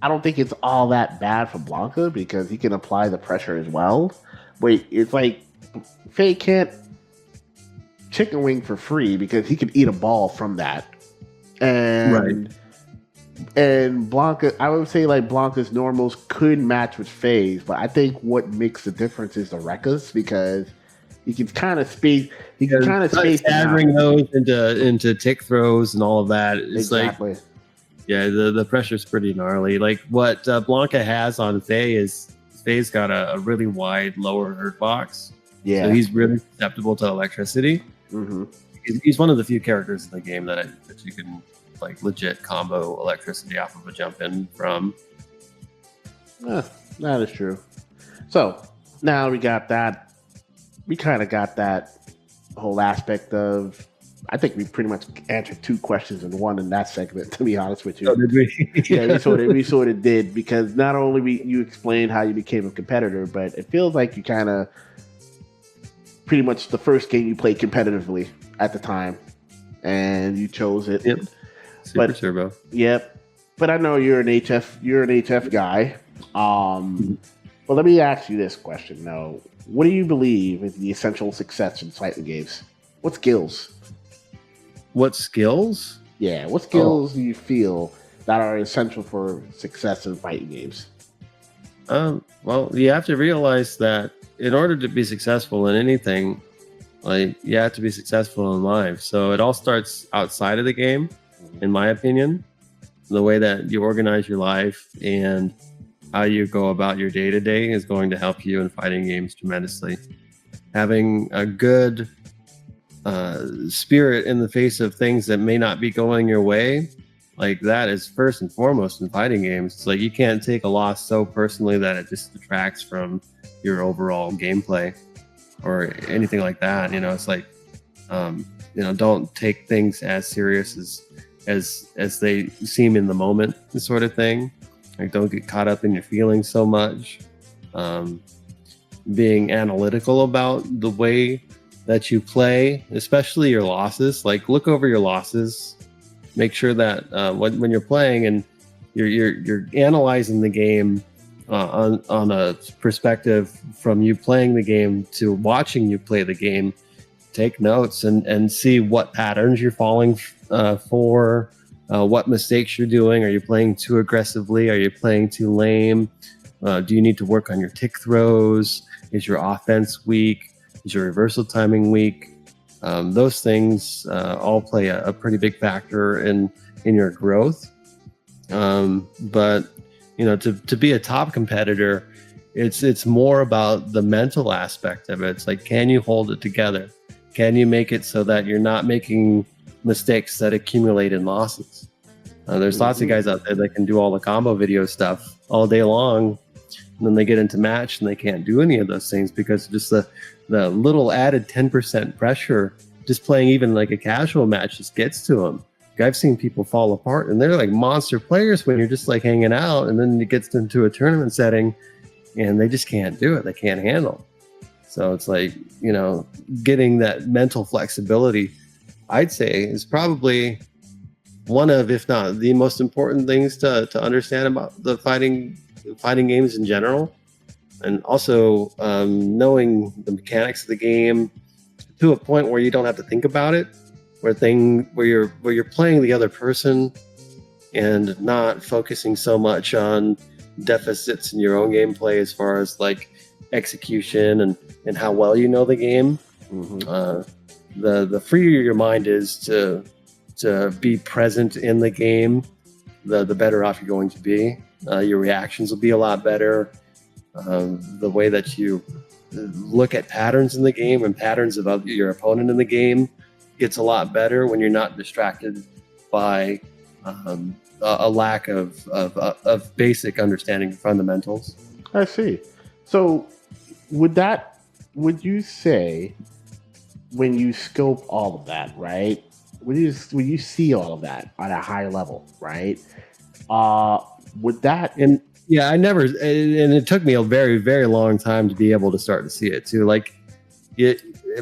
I don't think it's all that bad for Blanca because he can apply the pressure as well. But it's like Faye can't chicken wing for free because he could eat a ball from that. And and Blanca, I would say like Blanca's normals could match with Faye's, but I think what makes the difference is the Rekkas because he can kind of space. He can kind of space staggering those into tick throws and all of that. It's exactly. Like, yeah, the pressure's pretty gnarly. Like what Blanca has on Faye is Faye's got a really wide lower hurt box. Yeah, so he's really susceptible to electricity. Mm-hmm. He's one of the few characters in the game that you can like legit combo electricity off of a jump in from. That is true. So now we got that. We kind of got that whole aspect of. I think we pretty much answered 2 questions in one in that segment. To be honest with you, oh, did we? Yeah, we sort of did because not only you explained how you became a competitor, but it feels like you kind of pretty much the first game you played competitively at the time, and you chose it. Yep. Super Turbo. Yep. But I know you're an HF guy. But let me ask you this question now. What do you believe is the essential success in fighting games? What skills? What skills? Yeah, what skills do you feel that are essential for success in fighting games? Well, you have to realize that in order to be successful in anything, like you have to be successful in life. So it all starts outside of the game. In my opinion, the way that you organize your life and how you go about your day-to-day is going to help you in fighting games tremendously. Having a good spirit in the face of things that may not be going your way, like that is first and foremost in fighting games. It's like you can't take a loss so personally that it just detracts from your overall gameplay or anything like that. It's like, don't take things as serious as they seem in the moment, sort of thing. Like, don't get caught up in your feelings so much. Being analytical about the way that you play, especially your losses. Like, look over your losses. Make sure that when you're playing and you're analyzing the game on a perspective from you playing the game to watching you play the game. Take notes and see what patterns you're falling for, what mistakes you're doing. Are you playing too aggressively? Are you playing too lame? Do you need to work on your tick throws? Is your offense weak? Is your reversal timing weak? Those things all play a pretty big factor in your growth. But to be a top competitor, it's more about the mental aspect of it. It's like, can you hold it together? Can you make it so that you're not making mistakes that accumulate in losses? There's lots of guys out there that can do all the combo video stuff all day long, and then they get into match and they can't do any of those things because just the little added 10% pressure, just playing even like a casual match just gets to them. I've seen people fall apart, and they're like monster players when you're just like hanging out, and then it gets into a tournament setting, and they just can't do it. They can't handle. So it's like, getting that mental flexibility, I'd say, is probably one of, if not the most important things to understand about the fighting games in general. And also knowing the mechanics of the game to a point where you don't have to think about it, where you're playing the other person and not focusing so much on deficits in your own gameplay as far as like execution and how well you know the game. The freer your mind is to be present in the game, the better off you're going to be. Your reactions will be a lot better. The way that you look at patterns in the game and patterns of your opponent in the game gets a lot better when you're not distracted by a lack of basic understanding of fundamentals. I see. So would you say when you scope all of that, right? When you see all of that on a high level, right? Would that and yeah, I never, and it took me a very, very long time to be able to start to see it too. Like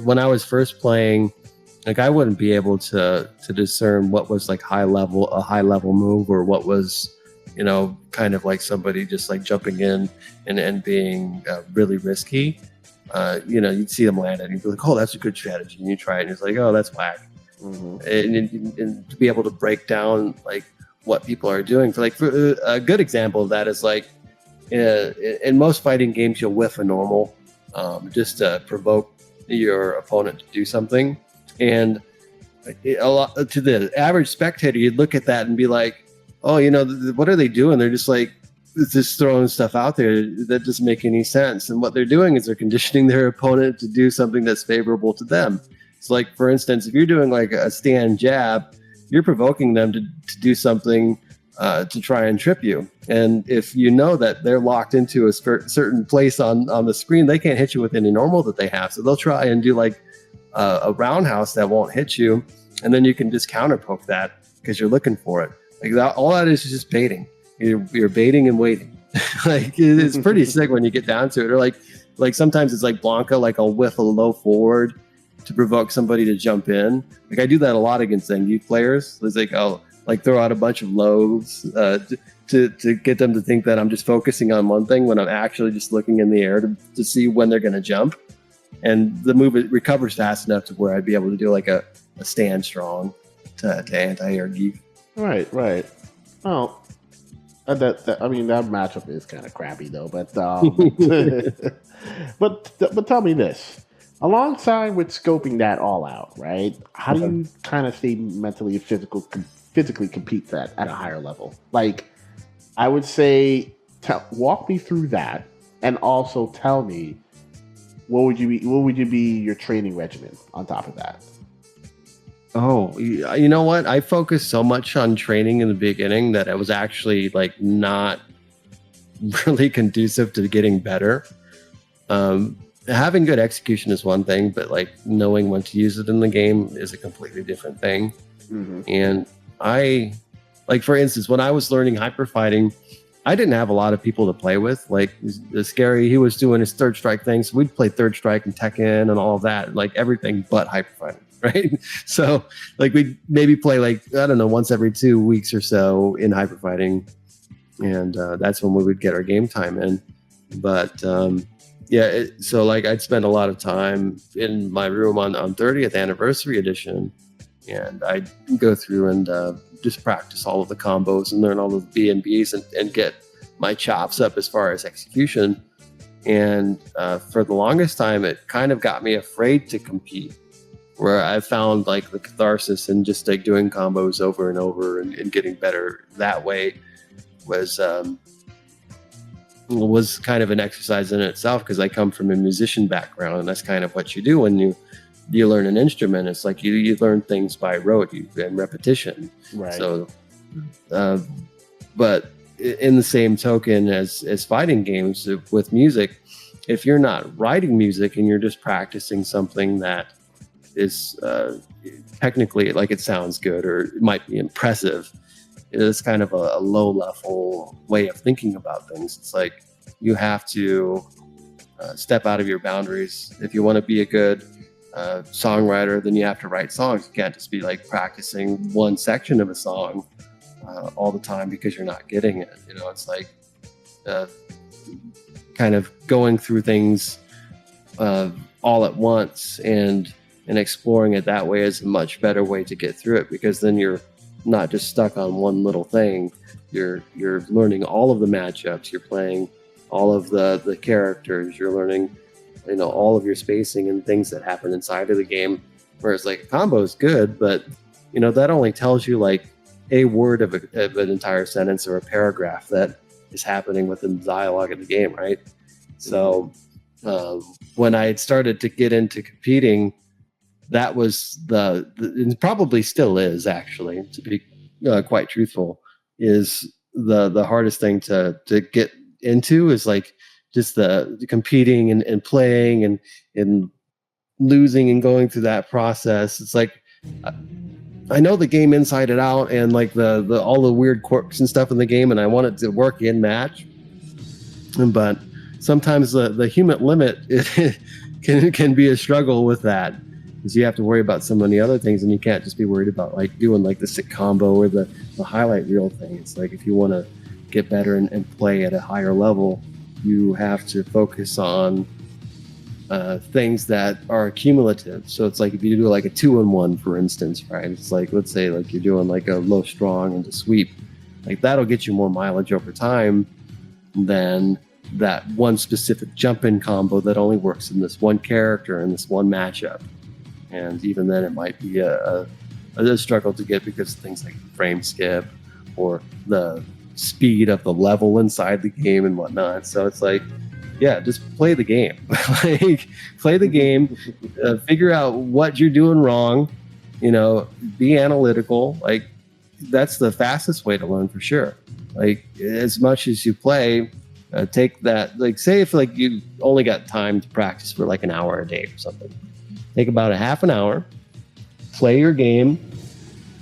when I was first playing, Like I wouldn't be able to discern what was like a high level move, or what was, kind of like somebody just like jumping in and being really risky. You'd see them land it and you'd be like, oh, that's a good strategy. And you try it and it's like, oh, that's whack. Mm-hmm. And to be able to break down like what people are doing, for a good example of that is like in most fighting games, you'll whiff a normal just to provoke your opponent to do something. And a lot to the average spectator, you'd look at that and be like, oh, what are they doing? They're just like, just throwing stuff out there that doesn't make any sense. And what they're doing is they're conditioning their opponent to do something that's favorable to them. So like, for instance, if you're doing like a stand jab, you're provoking them to do something to try and trip you. And if you know that they're locked into a certain place on the screen, they can't hit you with any normal that they have. So they'll try and do like a roundhouse that won't hit you. And then you can just counter poke that because you're looking for it. Like that, all that is just baiting. You're baiting and waiting. Like it's pretty sick when you get down to it. Or like sometimes it's like Blanca, like I'll whiff a low forward to provoke somebody to jump in. Like I do that a lot against youth players. It's like I'll like throw out a bunch of lows to get them to think that I'm just focusing on one thing when I'm actually just looking in the air to see when they're going to jump. And the move recovers fast enough to where I'd be able to do like a stand strong to anti-air geek. Right. Well, that matchup is kind of crappy though. But but tell me this: alongside with scoping that all out, right? How do you kind of stay mentally and physically compete that at a higher level? Like, I would say, walk me through that, and also tell me what would you be your training regimen on top of that? Oh, you know what? I focused so much on training in the beginning that it was actually like not really conducive to getting better. Having good execution is one thing, but like knowing when to use it in the game is a completely different thing. Mm-hmm. And like for instance, when I was learning hyper fighting, I didn't have a lot of people to play with. Like Scary, he was doing his third strike thing, so we'd play third strike and Tekken and all of that, like everything but hyper fighting. Right. So like we'd maybe play like, I don't know, once every 2 weeks or so in hyper fighting. And that's when we would get our game time in. But so like I'd spend a lot of time in my room on 30th anniversary edition. And I'd go through and just practice all of the combos and learn all of the B&Bs and get my chops up as far as execution. And for the longest time, it kind of got me afraid to compete, where I found like the catharsis and just like doing combos over and over and getting better that way was kind of an exercise in itself, because I come from a musician background, and that's kind of what you do when you learn an instrument. It's like you learn things by rote and repetition. Right. So, but in the same token as fighting games with music, if you're not writing music and you're just practicing something that is technically like it sounds good or it might be impressive, it's kind of a low level way of thinking about things. It's like you have to step out of your boundaries. If you want to be a good songwriter, then you have to write songs. You can't just be like practicing one section of a song all the time because you're not getting it. It's like kind of going through things all at once and exploring it that way is a much better way to get through it, because then you're not just stuck on one little thing. You're learning all of the matchups. You're playing all of the characters. You're learning all of your spacing and things that happen inside of the game. Whereas like combo is good, but that only tells you like a word of an entire sentence or a paragraph that is happening within the dialogue of the game, right? So when I had started to get into competing, that was and probably still is, actually, to be quite truthful, is the hardest thing to get into is like just the competing and playing and losing and going through that process. It's like I know the game inside and out, and like the all the weird quirks and stuff in the game, and I want it to work in match. But sometimes the human limit can be a struggle with that. because you have to worry about so many other things, and you can't just be worried about like doing like the sick combo or the highlight reel thing. It's like if you want to get better and play at a higher level, you have to focus on things that are cumulative. So it's like if you do like a 2-in-1, for instance, right? It's like, let's say like you're doing like a low strong and a sweep, like that'll get you more mileage over time than that one specific jump-in combo that only works in this one character and this one matchup. And even then, it might be a struggle to get because of things like frame skip or the speed of the level inside the game and whatnot. So it's like, yeah, just play the game. Like, play the game, figure out what you're doing wrong, be analytical. Like, that's the fastest way to learn for sure. Like, as much as you play, take that, like, say if like you only got time to practice for like an hour a day or something, take about a half an hour, play your game,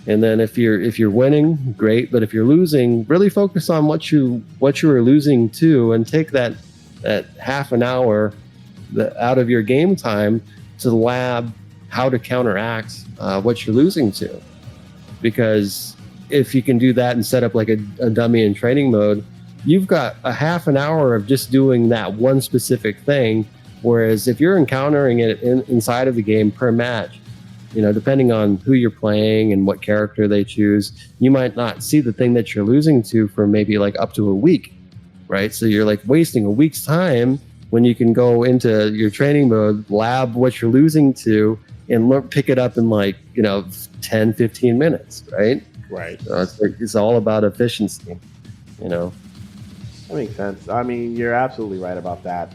and then if you're winning, great. But if you're losing, really focus on what you were losing to, and take that half an hour out of your game time to lab how to counteract what you're losing to. Because if you can do that and set up like a dummy in training mode, you've got a half an hour of just doing that one specific thing. Whereas if you're encountering it inside of the game per match, depending on who you're playing and what character they choose, you might not see the thing that you're losing to for maybe like up to a week, right? So you're like wasting a week's time when you can go into your training mode, lab what you're losing to, and pick it up in like, 10, 15 minutes, right? Right. So it's all about efficiency, That makes sense. I mean, you're absolutely right about that.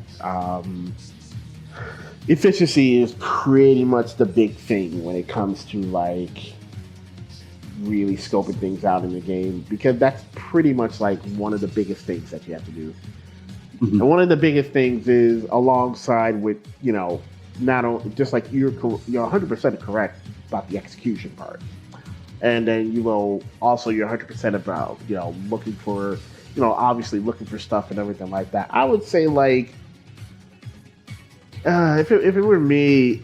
Efficiency is pretty much the big thing when it comes to like really scoping things out in the game, because that's pretty much like one of the biggest things that you have to do. Mm-hmm. And one of the biggest things is alongside with, not only just like you're 100% correct about the execution part. And then, also you're 100% about, looking for, obviously looking for stuff and everything like that. I would say like, if it were me,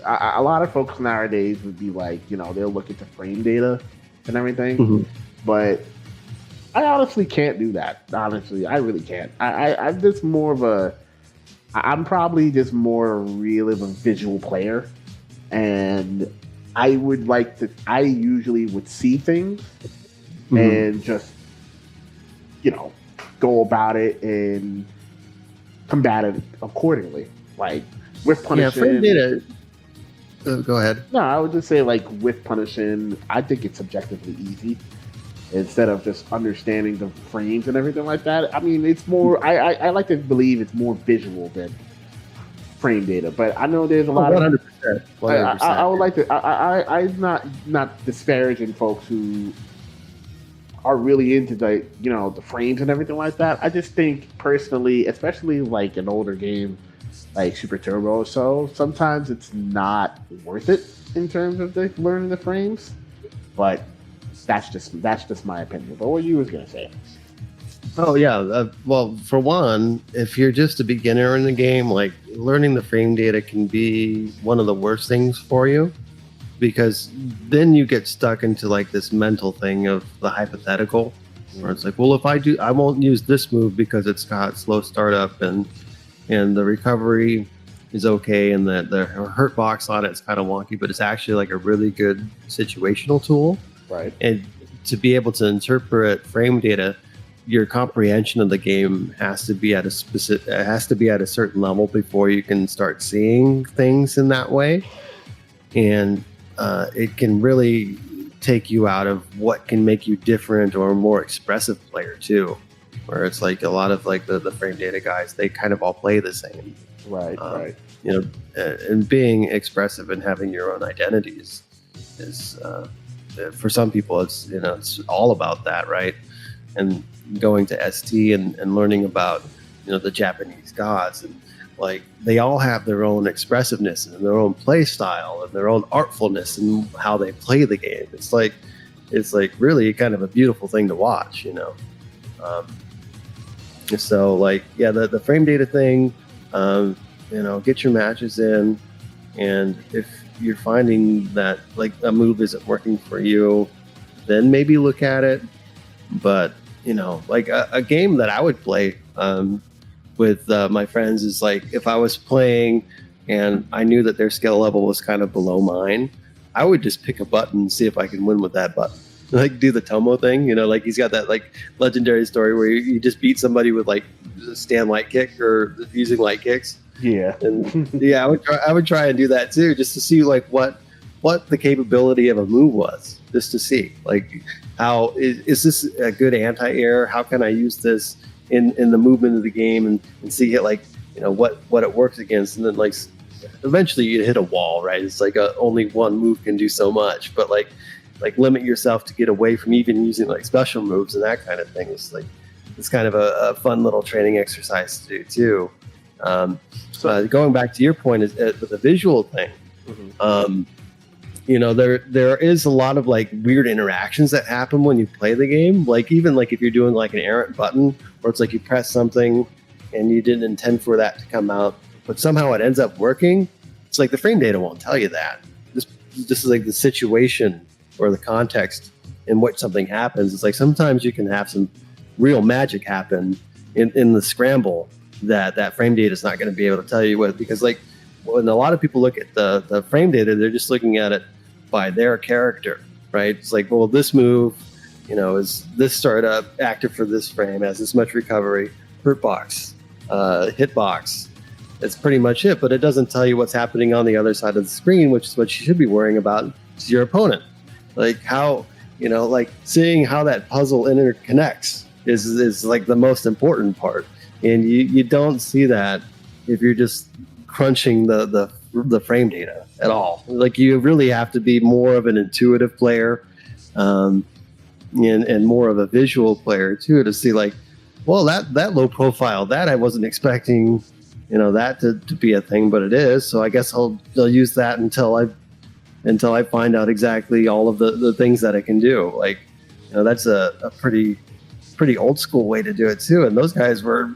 a lot of folks nowadays would be like, they're looking to frame data and everything. Mm-hmm. But I honestly can't do that. Honestly, I really can't. I'm just more of I'm probably just more real of a visual player. And I usually would see things mm-hmm. and just, go about it and combat it accordingly. Like with punishing. Yeah, frame data. Go ahead. No, I would just say like with punishing, I think it's subjectively easy instead of just understanding the frames and everything like that. I mean, it's more. I like to believe it's more visual than frame data, but I know there's a lot 100%. 100%. I would like to. I'm not disparaging folks who are really into the frames and everything like that. I just think personally, especially like an older game like Super Turbo or so, sometimes it's not worth it in terms of learning the frames. But that's just my opinion. But what you was gonna say? Oh yeah, well, for one, if you're just a beginner in the game, like learning the frame data can be one of the worst things for you, because then you get stuck into like this mental thing of the hypothetical, where it's like, well, if I won't use this move because it's got slow startup and the recovery is okay, and the hurt box on it is kind of wonky, but it's actually like a really good situational tool. Right. And to be able to interpret frame data, your comprehension of the game has to be at a certain level before you can start seeing things in that way. And it can really take you out of what can make you different or a more expressive player too. Where it's like a lot of like the frame data guys, they kind of all play the same. Right, right. And being expressive and having your own identities is for some people, it's all about that, right? And going to ST and learning about the Japanese gods, and like they all have their own expressiveness and their own play style and their own artfulness in how they play the game. It's like really kind of a beautiful thing to watch, So like, yeah, the frame data thing, get your matches in And if you're finding that like a move isn't working for you, then maybe look at it. But like a game that I would play with my friends is like if I was playing and I knew that their skill level was kind of below mine, I would just pick a button and see if I can win with that button. Like do the Tomo thing, like he's got that like legendary story where you just beat somebody with like stand light kick or using light kicks. Yeah, and yeah, I would try and do that too, just to see like what the capability of a move was, just to see like how is this a good anti-air? How can I use this in the movement of the game and see it like what it works against, and then like eventually you hit a wall, right? It's like only one move can do so much, but like limit yourself to get away from even using like special moves and that kind of thing. It's kind of a fun little training exercise to do too. So going back to your point is with the visual thing, there is a lot of like weird interactions that happen when you play the game. Like even like if you're doing like an errant button, or it's like you press something and you didn't intend for that to come out, but somehow it ends up working. It's like the frame data won't tell you that. This is like the situation or the context in which something happens. It's like sometimes you can have some real magic happen in the scramble that frame data is not going to be able to tell you what, because like when a lot of people look at the frame data, they're just looking at it by their character, right? It's like, well, this move, is this startup active for this frame, has this much recovery, hurt box, hit box. That's pretty much it, but it doesn't tell you what's happening on the other side of the screen, which is what you should be worrying about, is your opponent. Like how, like seeing how that puzzle interconnects is like the most important part. And you don't see that if you're just crunching the frame data at all. Like you really have to be more of an intuitive player, and more of a visual player too, to see like, well, that low profile, that I wasn't expecting, that to be a thing, but it is. So I guess I'll use that until I find out exactly all of the things that it can do. Like, that's a pretty old school way to do it too. And those guys were,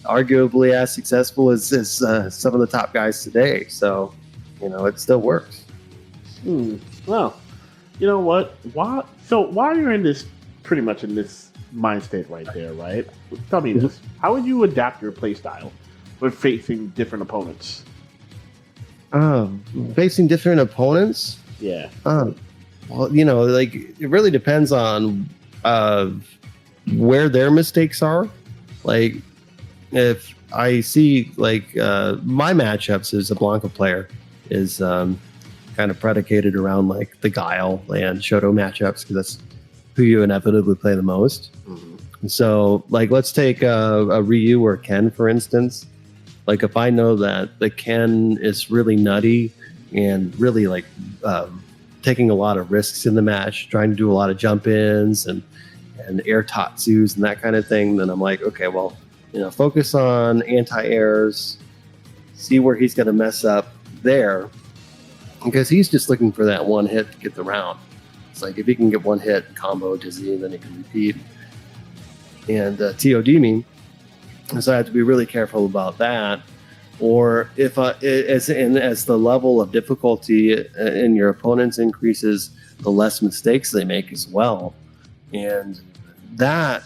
arguably as successful as some of the top guys today. So, it still works. Well, you know what? While you're in this, pretty much in this mind state right there, right? Tell me this: how would you adapt your play style when facing different opponents? Facing different opponents? Yeah. Well, like it really depends on where their mistakes are. Like if I see like my matchups as a Blanca player is kind of predicated around like the Guile and Shoto matchups, because that's who you inevitably play the most. So like let's take a Ryu or Ken for instance. Like if I know that the Ken is really nutty and really like taking a lot of risks in the match, trying to do a lot of jump ins and air tatsus and that kind of thing, then I'm like, okay, well, focus on anti-airs, see where he's going to mess up there, because he's just looking for that one hit to get the round. It's like if he can get one hit, combo Dizzy, and then he can repeat and TOD me. So I have to be really careful about that. Or if as the level of difficulty in your opponents increases, the less mistakes they make as well. And that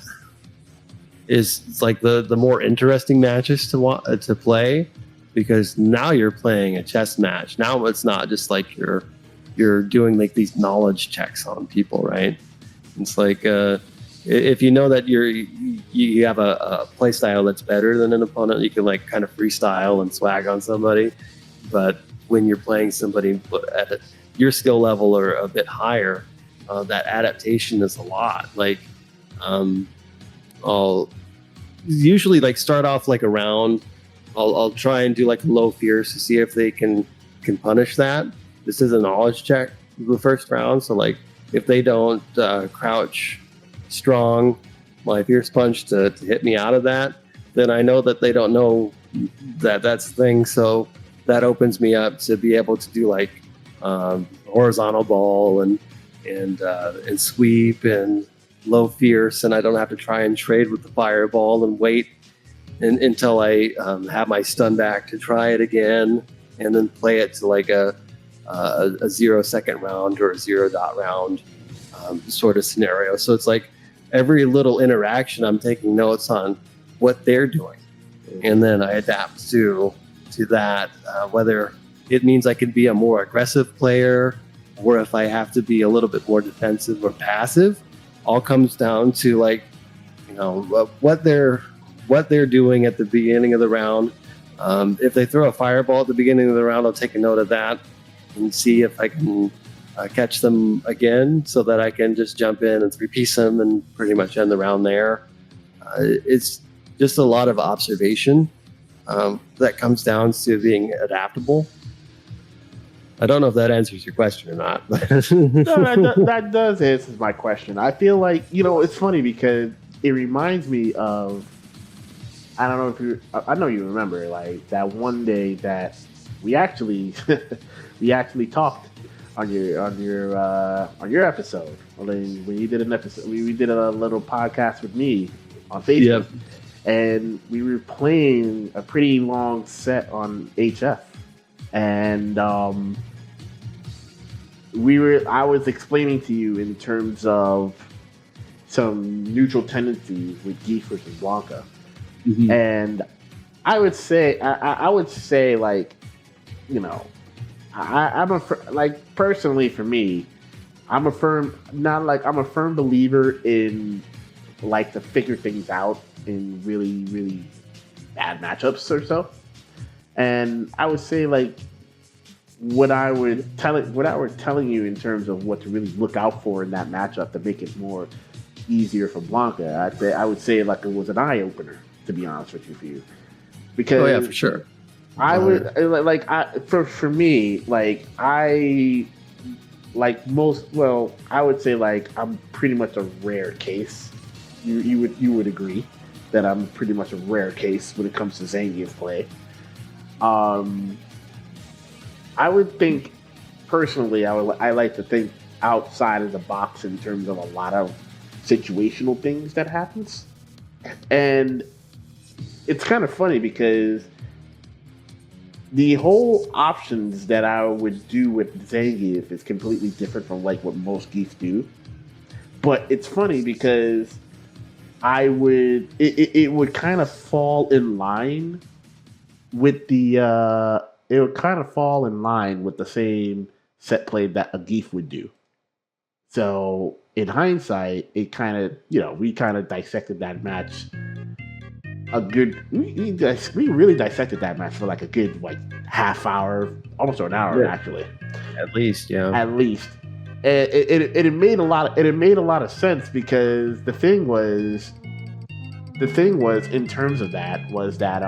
is like the more interesting matches to play, because now you're playing a chess match. Now it's not just like you're doing like these knowledge checks on people, right? It's like if you know that you have a play style that's better than an opponent, you can like kind of freestyle and swag on somebody. But when you're playing somebody at your skill level or a bit higher, that adaptation is a lot. Like I'll usually like start off like a round. I'll try and do like low fears to see if they can punish that. This is a knowledge check the first round. So like if they don't crouch strong my fierce punch to hit me out of that, then I know that they don't know that that's the thing. So that opens me up to be able to do like horizontal ball and sweep and low fierce, and I don't have to try and trade with the fireball and wait until I have my stun back to try it again. and then play it to like a 0 second round or a 0 dot round sort of scenario. So it's like every little interaction, I'm taking notes on what they're doing, and then I adapt to that. Whether it means I can be a more aggressive player, or if I have to be a little bit more defensive or passive, all comes down to like, what they're doing at the beginning of the round. If they throw a fireball at the beginning of the round, I'll take a note of that and see if I can catch them again, so that I can just jump in and 3-piece them and pretty much end the round there. It's just a lot of observation that comes down to being adaptable. I don't know if that answers your question or not. But No, that does answer my question. I feel like, it's funny because it reminds me of, I don't know I know you remember, like that one day that we actually talked on your episode when you did an episode. We did a little podcast with me on Facebook, and we were playing a pretty long set on HF, and I was explaining to you in terms of some neutral tendencies with Geef versus Blanca. Mm-hmm. And I would say, like, personally for me, I'm a firm believer in like to figure things out in really, really bad matchups or so. And I would say like what I were telling you in terms of what to really look out for in that matchup to make it more easier for Blanca, I would say like it was an eye opener, to be honest with you, because for sure. I would for me, like I would say like I'm pretty much a rare case. You would agree that I'm pretty much a rare case when it comes to Zangief play. I would think personally, I like to think outside of the box in terms of a lot of situational things that happens, and it's kind of funny because the whole options that I would do with Zangief is completely different from like what most Geefs do. But it's funny because it would kind of fall in line with the same set play that a Geef would do. So in hindsight, it kind of, we kind of dissected that match we really dissected that match for like a good half hour, almost an hour actually. At least. And it made a lot of sense because the thing was in terms of that was that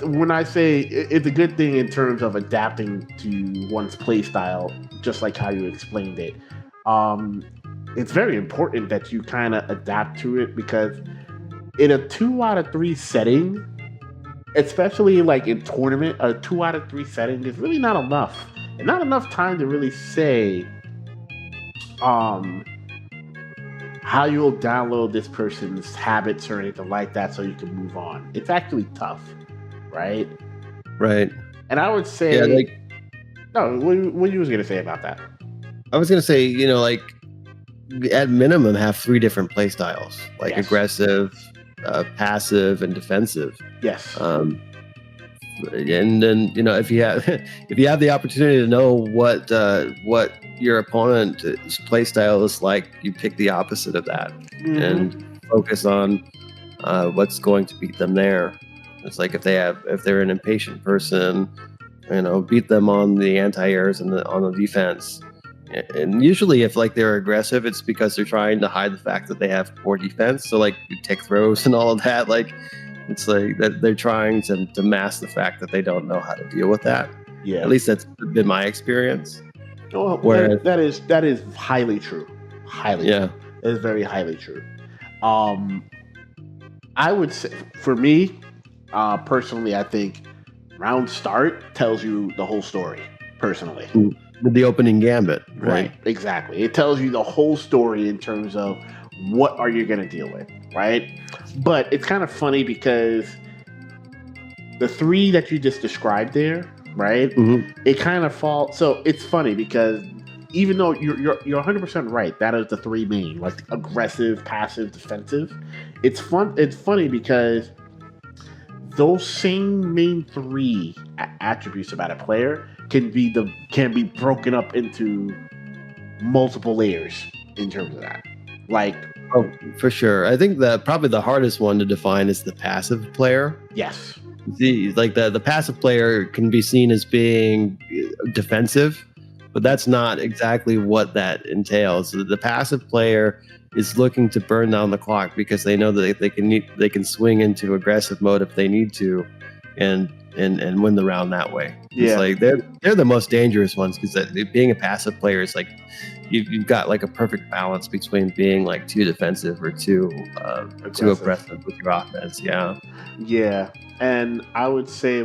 when I say it's a good thing in terms of adapting to one's play style, just like how you explained it. It's very important that you kind of adapt to it because in a 2 out of 3 setting, especially like in tournament, a 2 out of 3 setting is really not enough. And not enough time to really say how you'll download this person's habits or anything like that so you can move on. It's actually tough, right? Right. And I would say... No, what you was going to say about that? I was going to say, at minimum have 3 different play styles, like aggressive, passive, and defensive. Yes. And then if you have the opportunity to know what your opponent's play style is like, you pick the opposite of that and focus on what's going to beat them there. It's like if they're an impatient person, beat them on the anti-airs and on the defense. And usually if they're aggressive, it's because they're trying to hide the fact that they have poor defense. So you take throws and all of that. It's like that they're trying to mask the fact that they don't know how to deal with that. Yeah. At least that's been my experience. Well, that is highly true. Highly true. It is very highly true. I would say for me, personally, I think round start tells you the whole story, personally. The opening gambit, right? Exactly. It tells you the whole story in terms of what are you going to deal with, right? But it's kind of funny because the three that you just described there, right? It kind of falls. So it's funny because even though you're 100% right, that is the three main, like aggressive, passive, defensive. It's fun. It's funny because those same main three attributes about a player can be broken up into multiple layers in terms of that. Like, oh, for sure. I think that probably the hardest one to define is the passive player. yes, The passive player can be seen as being defensive, but that's not exactly what that entails. The passive player is looking to burn down the clock because they know that they can swing into aggressive mode if they need to, and win the round that way. Yeah. It's like they're the most dangerous ones because being a passive player is like you've got like a perfect balance between being like too defensive or too aggressive with your offense. Yeah, and I would say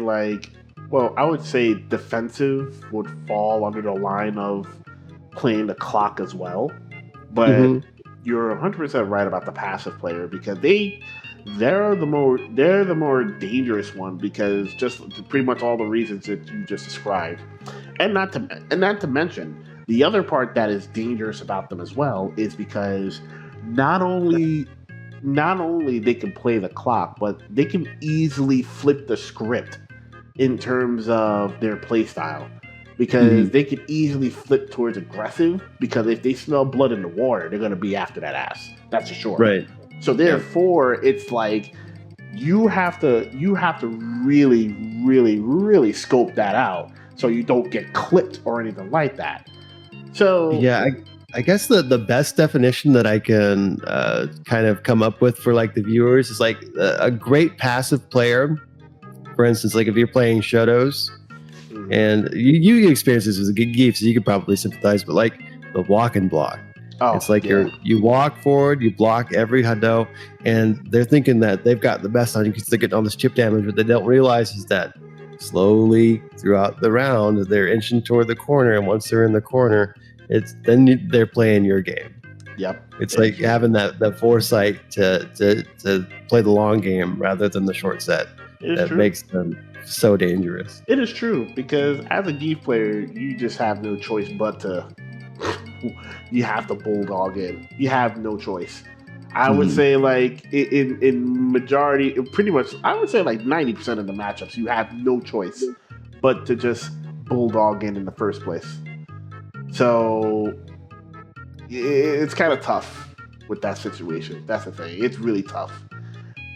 defensive would fall under the line of playing the clock as well, but you're 100% right about the passive player because they're the more dangerous one because just pretty much all the reasons that you just described, and not to mention the other part that is dangerous about them as well is because not only they can play the clock, but they can easily flip the script in terms of their play style. Because they can easily flip towards aggressive, because if they smell blood in the water, they're going to be after that ass. That's for sure. Right. So therefore, it's like you have to really, really, really scope that out so you don't get clipped or anything like that. So yeah, I guess the best definition that I can kind of come up with for like the viewers is like a great passive player. For instance, like if you're playing Shotos, and you experience this as a geek, so you could probably sympathize, but like the walk and block. It's like you walk forward, you block every hundo, and they're thinking that they've got the best on you because they're getting all this chip damage. What they don't realize is that slowly throughout the round, they're inching toward the corner, and once they're in the corner, they're playing your game. Yep. It's like having that foresight to play the long game rather than the short set. That makes them so dangerous. It is true because as a geek player, you just have no choice but to. You have to bulldog in. You have no choice. I would say like in majority, pretty much, I would say like 90% of the matchups, you have no choice but to just bulldog in the first place. So it's kind of tough with that situation. That's the thing. It's really tough.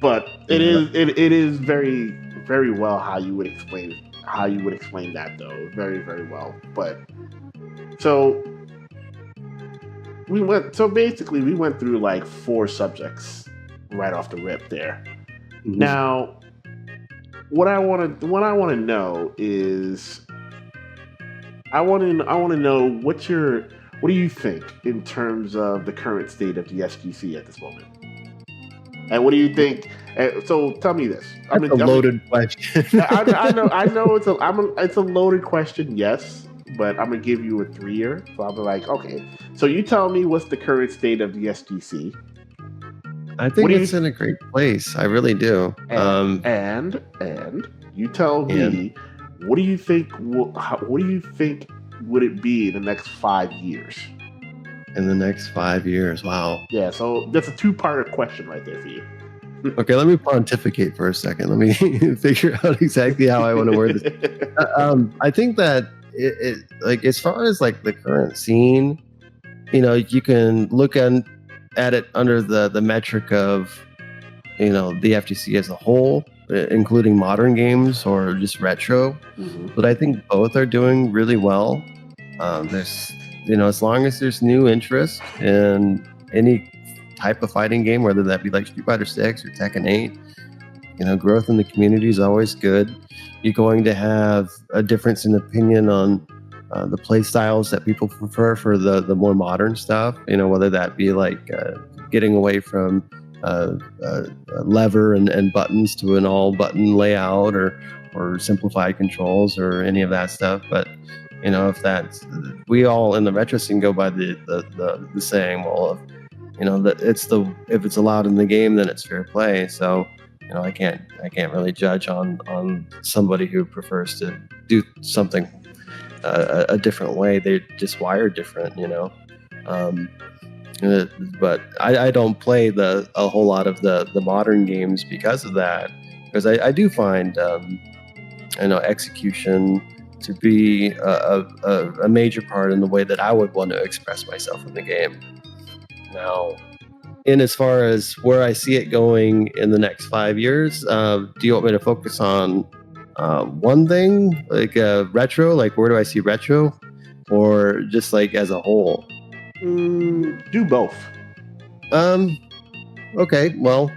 But it is very, very well how you would explain that though. Very, very well. But so we went through like 4 subjects right off the rip there. Now, what I want to know is I want to know what do you think in terms of the current state of the SGC at this moment? And what do you think? So tell me this. That's a loaded question. I know it's a loaded question, yes, but I'm gonna give you a 3-year. So I'll be like, okay. So you tell me what's the current state of the SGC? I think it's in a great place. I really do. And you tell me, what do you think? What do you think would it be in the next 5 years? In the next 5 years, wow. Yeah, so that's a 2-parter question right there for you. Okay, let me pontificate for a second. Let me figure out exactly how I want to word this. I think that it like as far as like the current scene, you can look at it under the metric of, the FGC as a whole, including modern games or just retro. But I think both are doing really well. There's as long as there's new interest in any type of fighting game, whether that be like Street Fighter 6 or Tekken 8, growth in the community is always good. You're going to have a difference in opinion on the play styles that people prefer for the more modern stuff, whether that be like getting away from lever and buttons to an all button layout or simplified controls or any of that stuff. But if that's, we all in the retro scene go by the saying, well, that if it's allowed in the game, then it's fair play. So I can't really judge on somebody who prefers to do something a different way. They're just wired different, Um, but I don't play a whole lot of the modern games because of that, because I do find execution to be a major part in the way that I would want to express myself in the game. Now, in as far as where I see it going in the next 5 years, do you want me to focus on one thing, like retro? Like, where do I see retro, or just like as a whole? Do both. Okay. Well,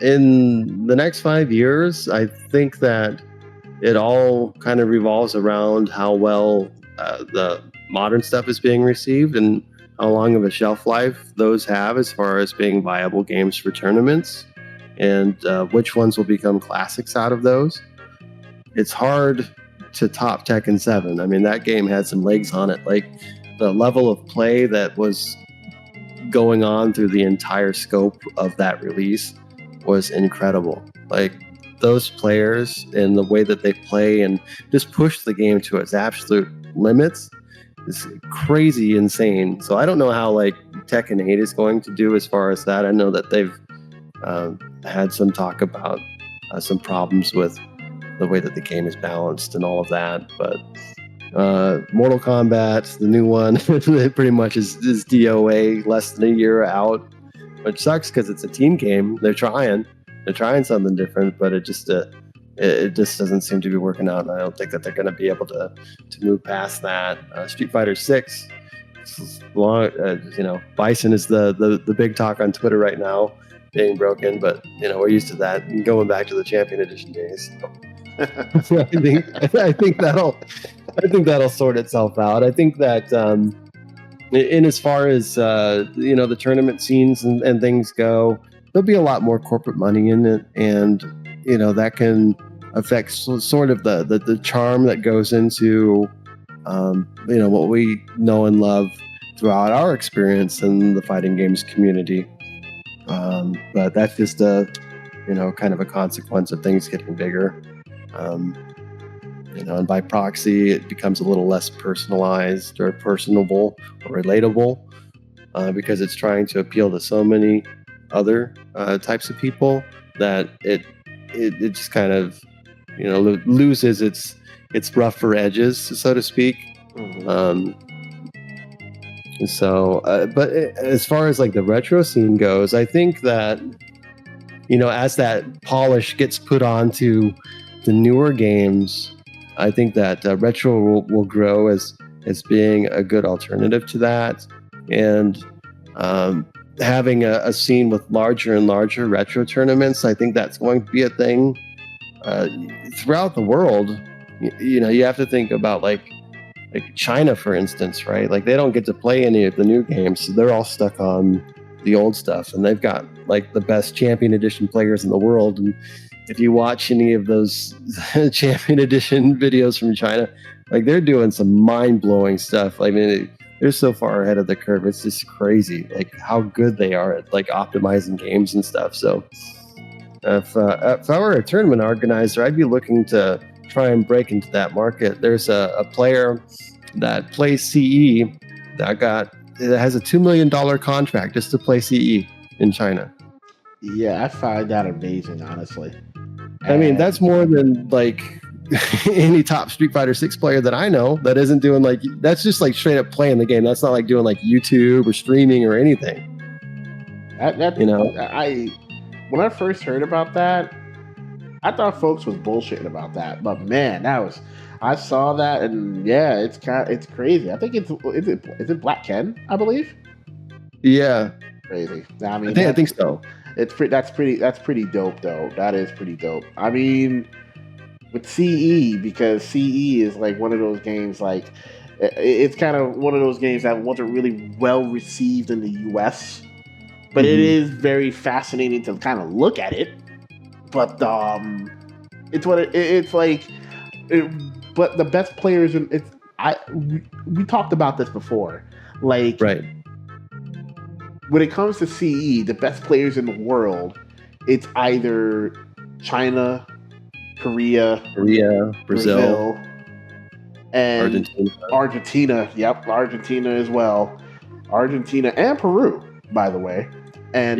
in the next 5 years, I think that it all kind of revolves around how well the modern stuff is being received and how long of a shelf life those have as far as being viable games for tournaments, and which ones will become classics out of those. It's hard to top Tekken 7. I mean, that game had some legs on it. Like, the level of play that was going on through the entire scope of that release was incredible. Like, those players and the way that they play and just push the game to its absolute limits is crazy insane. So I don't know how like Tekken 8 is going to do as far as that. I know that they've had some talk about some problems with the way that the game is balanced and all of that, but Mortal Kombat, the new one, it pretty much is DOA, less than a year out, which sucks because it's a team game. They're trying something different, but it just doesn't seem to be working out. And I don't think that they're going to be able to move past that. Street Fighter 6, long, Bison is the big talk on Twitter right now, being broken, but we're used to that and going back to the Champion Edition days. So I think that'll sort itself out. I think that in as far as the tournament scenes and things go, there'll be a lot more corporate money in it, and that can affect sort of the charm that goes into what we know and love throughout our experience in the fighting games community. But that's just kind of a consequence of things getting bigger. And by proxy, it becomes a little less personalized or personable or relatable, because it's trying to appeal to so many other types of people that it just kind of loses its rougher edges, so to speak. Mm-hmm. But as far as like the retro scene goes, I think that as that polish gets put onto the newer games, I think that retro will grow as being a good alternative to that, and having a scene with larger and larger retro tournaments, I think that's going to be a thing throughout the world. You have to think about like China, for instance, right? Like, they don't get to play any of the new games, so they're all stuck on the old stuff, and they've got like the best Champion Edition players in the world. And if you watch any of those Champion Edition videos from China, like, they're doing some mind-blowing stuff. I mean, they're so far ahead of the curve. It's just crazy, like, how good they are at like optimizing games and stuff. So if I were a tournament organizer, I'd be looking to try and break into that market. There's a player that plays CE that has a $2 million contract just to play CE in China. Yeah, I find that amazing, honestly. I mean, that's more than like any top Street Fighter 6 player that I know that isn't doing like, that's just like straight up playing the game. That's not like doing like YouTube or streaming or anything. When I first heard about that, I thought folks was bullshitting about that, but man, I saw that, and yeah, it's crazy. I think is it Black Ken, I believe. Yeah, crazy. I mean, I think so. That's pretty dope, though. That is pretty dope. I mean, with CE, because CE is like one of those games, like it's kind of one of those games that wasn't really well received in the US, but it is very fascinating to kind of look at it. But it's what it's like. But the best players, we talked about this before. Like, right. When it comes to CE, the best players in the world it's either China, Korea, Brazil, and Argentina. Argentina. Yep, Argentina as well. Argentina and Peru, by the way. And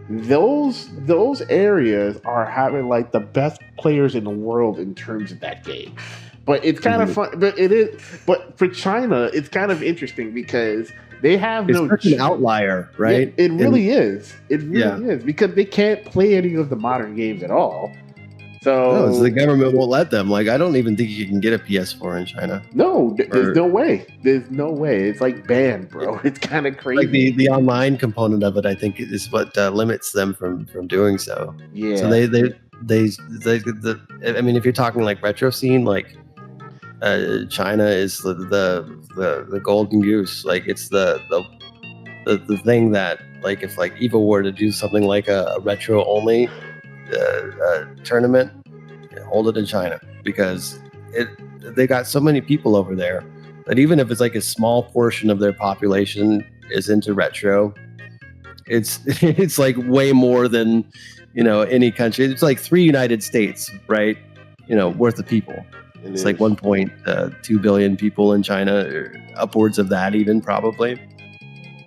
those areas are having like the best players in the world in terms of that game. But it's kind of fun. But it is. But for China, it's kind of interesting because they have it's such an outlier, right? Yeah, it really is. It really is because they can't play any of the modern games at all. So the government won't let them. Like, I don't even think you can get a PS4 in China. No, there's no way. There's no way. It's like banned, bro. It's kind of crazy. Like the online component of it, I think, is what limits them from doing so. Yeah. So they I mean, if you're talking like retro scene, like China is the golden goose. Like, it's the thing that, like, if like EVO were to do something like a retro only tournament, hold it in China, because they got so many people over there that even if it's like a small portion of their population is into retro, it's like way more than any country. It's like 3 United States, right? Worth of people. It's like 1.2 billion people in China, or upwards of that even, probably.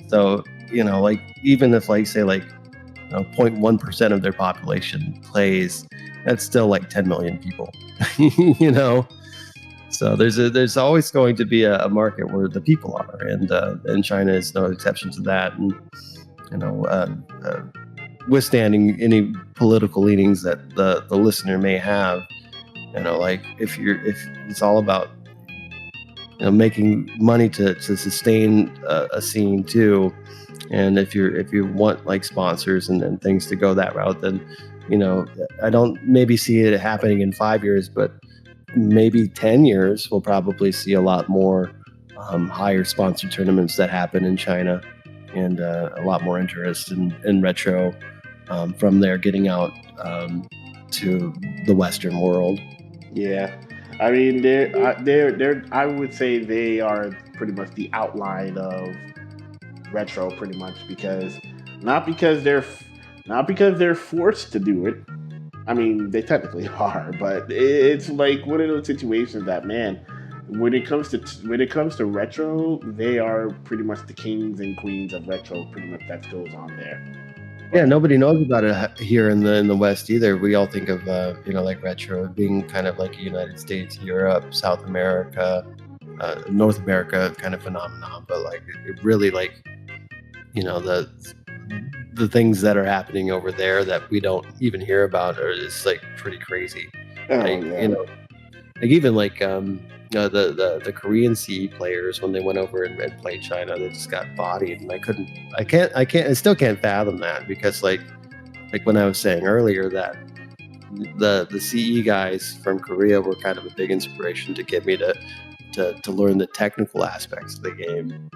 So like, even if like say like 0.1% of their population plays, that's still like 10 million people. So there's always going to be a market where the people are, and China is no exception to that. And withstanding any political leanings that the listener may have, like, if it's all about making money to sustain a scene too. And if you want like sponsors and things to go that route, then I don't maybe see it happening in 5 years, but maybe 10 years we'll probably see a lot more higher sponsored tournaments that happen in China, and a lot more interest in retro from there getting out to the Western world. Yeah, I mean they're I would say they are pretty much the outline of retro, pretty much, because not because they're forced to do it. I mean, they technically are, but it's like one of those situations that, man, when it comes to retro, they are pretty much the kings and queens of retro. Pretty much that goes on there. Yeah, nobody knows about it here in the West either. We all think of like retro being kind of like a United States, Europe, South America, North America kind of phenomenon, but like it really, like, the things that are happening over there that we don't even hear about are just like pretty crazy. Like even like the Korean CE players, when they went over and played China, they just got bodied, and I still can't fathom that, because like when I was saying earlier that the CE guys from Korea were kind of a big inspiration to get me to learn the technical aspects of the game.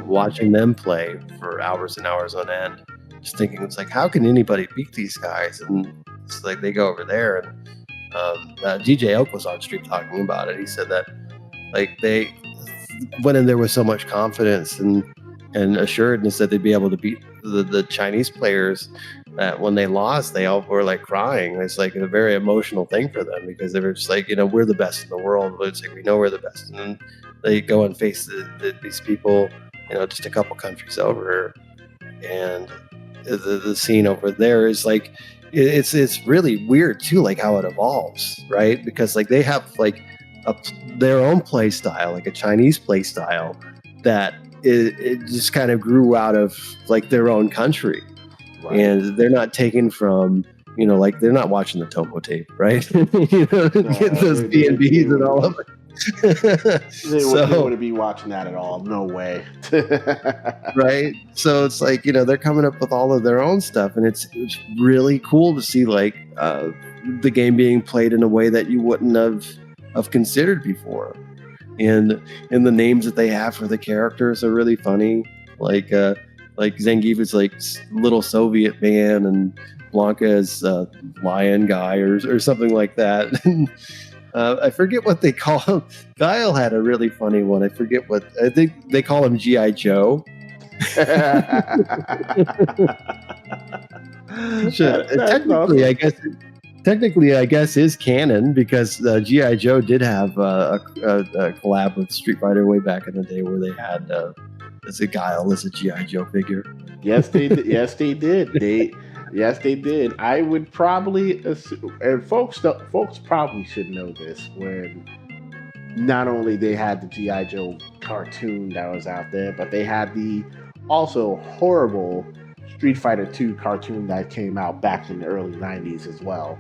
Watching them play for hours and hours on end, just thinking, it's like, how can anybody beat these guys? And it's like they go over there, and DJ Oak was on stream talking about it. He said that like they went in there with so much confidence and assuredness that they'd be able to beat the Chinese players, that when they lost, they all were like crying. It's like a very emotional thing for them, because they were just like, we're the best in the world. But it's like, we know we're the best. And then they go and face these people, just a couple countries over, and the scene over there is like, it's really weird too, like how it evolves, right? Because like they have like their own play style, like a Chinese play style that it just kind of grew out of like their own country. Right. And they're not taken from, like they're not watching the Topo tape, right? Get those B&Bs and all of it. They wouldn't be watching that at all. No way. Right. So it's like, they're coming up with all of their own stuff, and it's really cool to see like the game being played in a way that you wouldn't have considered before. And the names that they have for the characters are really funny. Like Zangief is like Little Soviet Man, and Blanca is Lion Guy or something like that. I forget what they call him. Guile had a really funny one. I think they call him G.I. Joe. Technically, I guess is canon because GI Joe did have a collab with Street Fighter way back in the day where they had as a Guile as a GI Joe figure. Yes, they did. Yes, they did. Yes, they did. I would probably assume, and folks probably should know this, when not only they had the GI Joe cartoon that was out there, but they had the also horrible Street Fighter 2 cartoon that came out back in the early 90s as well.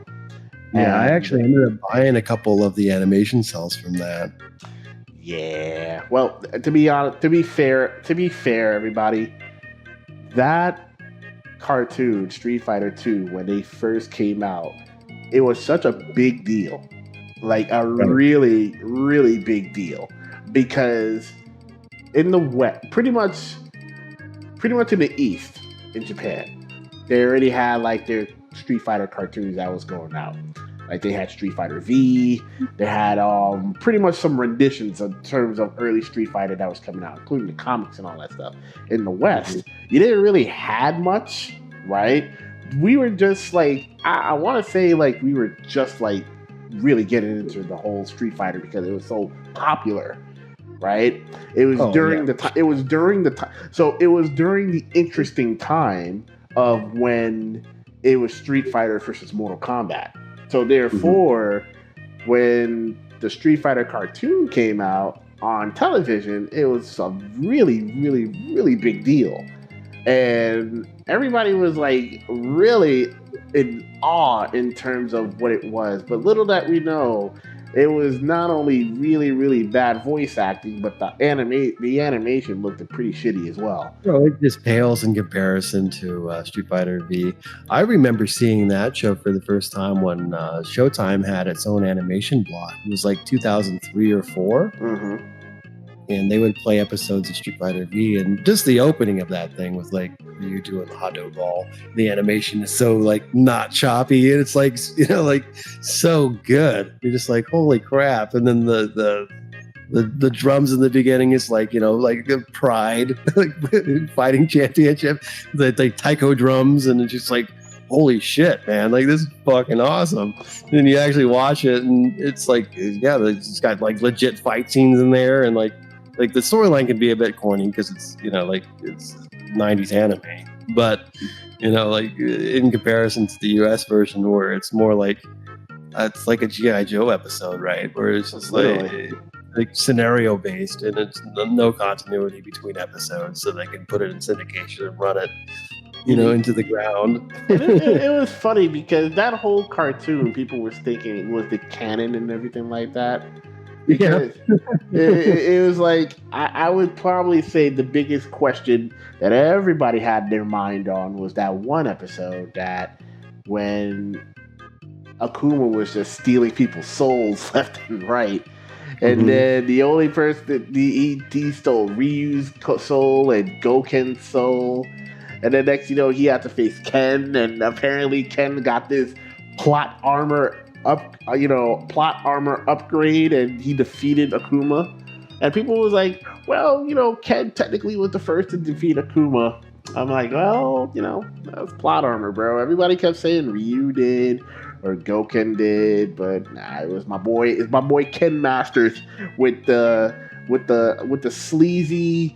Yeah, I actually ended up buying a couple of the animation cells from that. Yeah. Well, to be fair, everybody, that cartoon, Street Fighter 2, when they first came out, it was such a big deal. Like a really, really big deal. Because in the West, pretty much in the East, in Japan, they already had like their Street Fighter cartoons that was going out. Like they had Street Fighter V, they had pretty much some renditions in terms of early Street Fighter that was coming out, including the comics and all that stuff. In the West, you didn't really had much, right? We were just like, I want to say like we were just like really getting into the whole Street Fighter because it was so popular, right? It was during the time. It was during the time. So it was during the interesting time of when it was Street Fighter versus Mortal Kombat. So therefore, when the Street Fighter cartoon came out on television, it was a really, really, really big deal. And everybody was like really in awe in terms of what it was. But little that we know, it was not only really, really bad voice acting, but the animation looked pretty shitty as well. It just pales in comparison to Street Fighter V. I remember seeing that show for the first time when Showtime had its own animation block. It was like 2003 or 4. Mm-hmm. And they would play episodes of Street Fighter V, and just the opening of that thing was like you doing the hot dog ball. The animation is so like not choppy, and it's like, you know, like so good. You're just like, holy crap! And then the drums in the beginning is like, you know, like the Pride like fighting championship, the taiko drums, and it's just like, holy shit, man! Like this is fucking awesome. And then you actually watch it, and it's like, yeah, it's got like legit fight scenes in there, and like the storyline can be a bit corny because it's, you know, like it's 90s anime, but you know, like in comparison to the US version where it's more like it's like a GI Joe episode, right, where it's just like scenario based, and it's no continuity between episodes, so they can put it in syndication and run it, you know, into the ground. it was funny because that whole cartoon, people were thinking was the canon and everything like that. Because it was like, I would probably say the biggest question that everybody had their mind on was that one episode that when Akuma was just stealing people's souls left and right. And then the only person that he stole Ryu's soul and Goken's soul. And then next, you know, he had to face Ken, and apparently Ken got this plot armor upgrade, and he defeated Akuma. And people was like, well, you know, Ken technically was the first to defeat Akuma. I'm like, well, you know, that was plot armor, bro. Everybody kept saying Ryu did or Goken did, but nah, it's my boy Ken Masters with the sleazy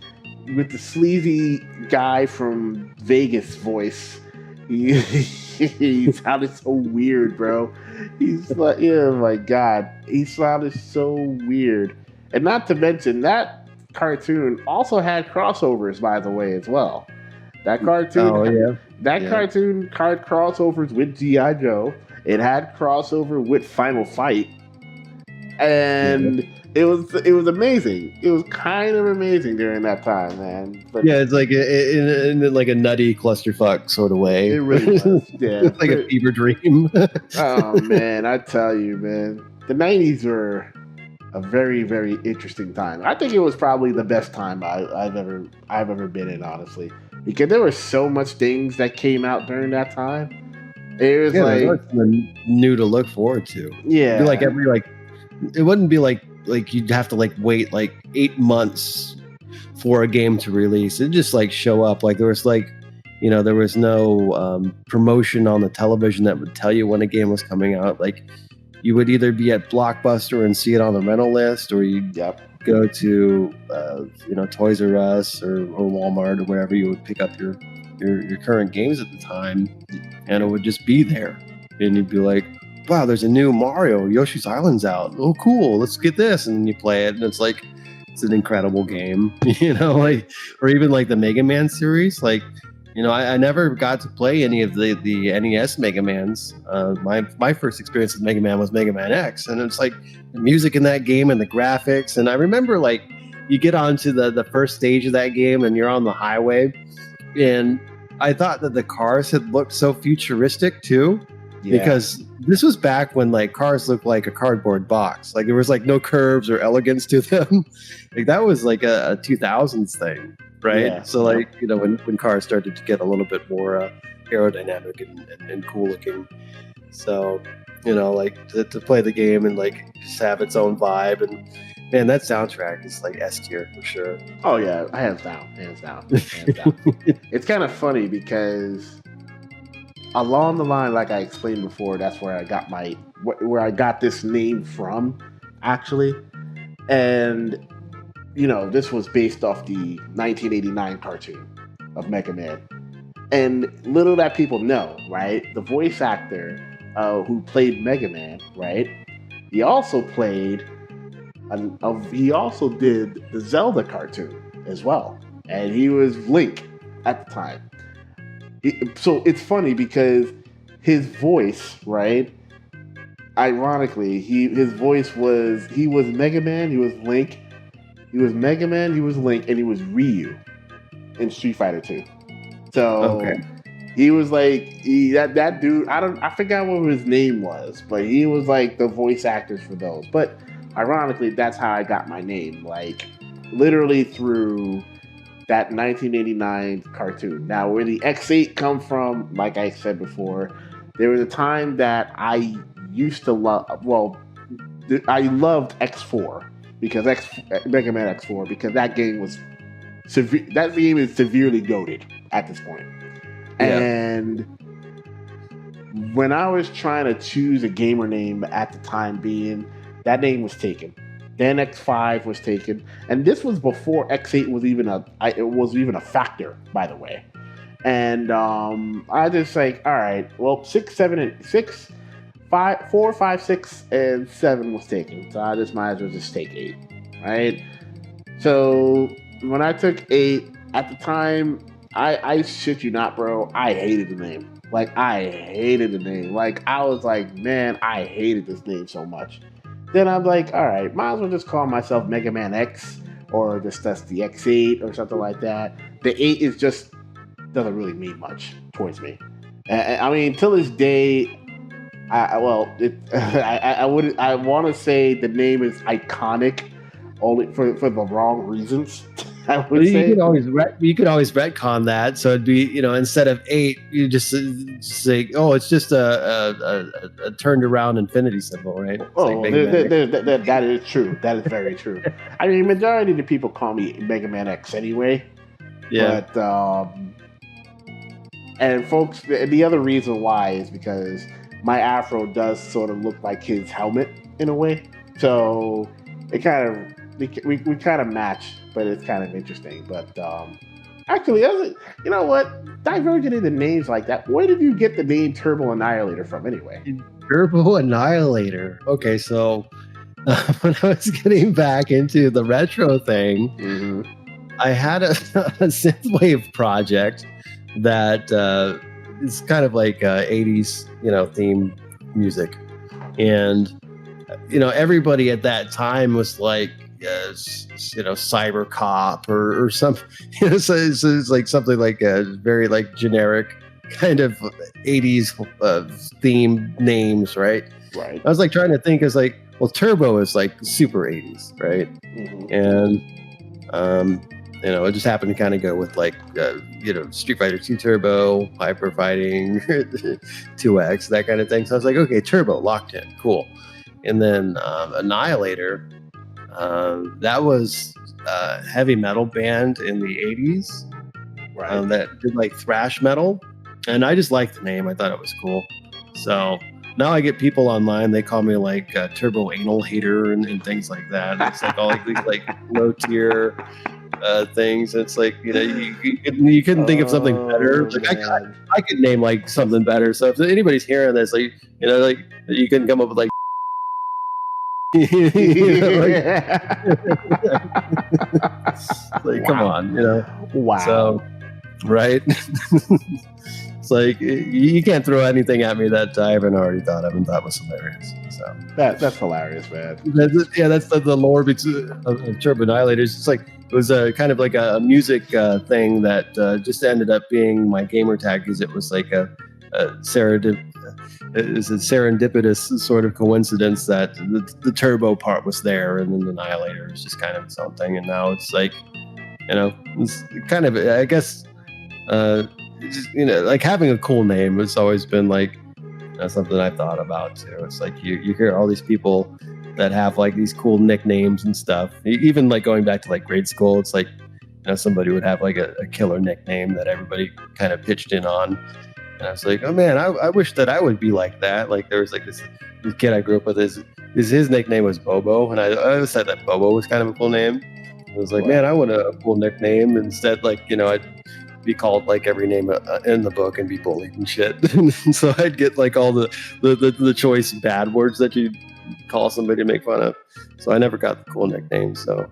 guy from Vegas voice. He sounded so weird, bro. He's like, oh my god, he sounded so weird. And not to mention that cartoon also had crossovers, by the way, as well. That cartoon, cartoon had crossovers with G.I. Joe. It had crossover with Final Fight, and it was amazing. It was kind of amazing during that time, man. But yeah, it's like in like a nutty clusterfuck sort of way. It really was. Yeah, it's like a fever dream. Oh man, I tell you, man, the '90s were a very, very interesting time. I think it was probably the best time I've ever been in, honestly, because there were so much things that came out during that time. It was like new to look forward to. Yeah, it'd be like it wouldn't be like you'd have to like wait like 8 months for a game to release. It'd just like show up. Like there was like there was no promotion on the television that would tell you when a game was coming out. Like, you would either be at Blockbuster and see it on the rental list, or you'd go to Toys R Us or Walmart or wherever you would pick up your current games at the time, and it would just be there, and you'd be like, wow, there's a new Mario, Yoshi's Island's out, oh cool, let's get this, and then you play it, and it's like, it's an incredible game. Like, or even like the Mega Man series. Like, I never got to play any of the NES Mega Mans. My first experience with Mega Man was Mega Man X, and it's like the music in that game and the graphics. And I remember, like, you get onto the first stage of that game and you're on the highway, and I thought that the cars had looked so futuristic too, because this was back when like cars looked like a cardboard box. Like, there was like no curves or elegance to them. Like, that was like a 2000s thing. Right. Yeah. So like, when cars started to get a little bit more aerodynamic and cool looking. So, like to play the game and like just have its own vibe. And man, that soundtrack is like S tier for sure. Oh yeah. Hands down. It's kind of funny because along the line, like I explained before, that's where I got this name from, actually. And this was based off the 1989 cartoon of Mega Man. And little that people know, right? The voice actor who played Mega Man, right? He also did the Zelda cartoon as well. And he was Link at the time. So it's funny because his voice, right? Ironically, he was Mega Man, he was Link. He was Mega Man, he was Link, and he was Ryu in Street Fighter 2. So he was like that dude. I forgot what his name was, but he was like the voice actors for those. But ironically, that's how I got my name, like literally through that 1989 cartoon. Now, where the X8 come from, like I said before, there was a time that I used to love. Well, I loved X4. Because Mega Man X4, because that game was that game is severely goated at this point. Yeah. And when I was trying to choose a gamer name at the time being, that name was taken. Then X5 was taken, and this was before X8 was even a factor, by the way. And I just like, all right, well, 4, 5, 6, and 7 was taken. So I just might as well just take 8, right? So when I took 8, at the time, I shit you not, bro, I hated the name. Like, I hated the name. Like, I was like, man, I hated this name so much. Then I'm like, all right, might as well just call myself Mega Man X, or just that's the X8 or something like that. The 8 is just doesn't really mean much towards me. I mean, till this day, I want to say the name is iconic, only for the wrong reasons. I would say you could always retcon that, so it'd be instead of 8, you just say, oh, it's just a turned around infinity symbol, right? That is true. That is very true. I mean, majority of the people call me Mega Man X anyway. Yeah. But and folks, the other reason why is because my afro does sort of look like his helmet in a way, so it kind of we kind of match, but it's kind of interesting. But actually, you know what? Diverging into names like that, where did you get the name Turbo Annihilator from anyway? Turbo Annihilator. Okay, so when I was getting back into the retro thing, I had a synthwave project that is kind of like 80s, theme music. And, everybody at that time was like, Cyber Cop or something. So it's like something like a very like generic kind of 80s theme names, right? Right. I was like trying to think, as like, well, Turbo is like super 80s, right? And it just happened to kind of go with like Street Fighter 2 Turbo, Hyper Fighting 2X, that kind of thing. So I was like, okay, Turbo locked in, cool. And then Annihilator, that was a heavy metal band in the 80s. Right. that did like thrash metal, and I just liked the name. I thought it was cool. So now I get people online. They call me like Turbo Annihilator and things like that. It's like all like these like low tier things. It's like you couldn't think of something better. Like I could name like something better. So if anybody's hearing this, like like you couldn't come up with like. Like come on, Wow. So right. It's like you can't throw anything at me that I haven't already thought of and thought was hilarious. So that's hilarious, man. That's the lore of Turbo Annihilators. It's like it was a kind of like a music thing that just ended up being my gamer tag because it was like a serendipitous sort of coincidence that the turbo part was there, and then the Annihilator is just kind of its own thing. And now it's like, it's kind of, I guess, like having a cool name has always been like something I've thought about too. It's like you hear all these people that have like these cool nicknames and stuff. Even like going back to like grade school, it's like somebody would have like a killer nickname that everybody kind of pitched in on. And I was like, oh man, I wish that I would be like that. Like there was like this kid I grew up with. His nickname was Bobo, and I always said that Bobo was kind of a cool name. I was like, man, I want a cool nickname. Instead, like I'd be called like every name in the book and be bullied and shit. So I'd get like all the choice bad words that you call somebody to make fun of. So I never got the cool nickname. So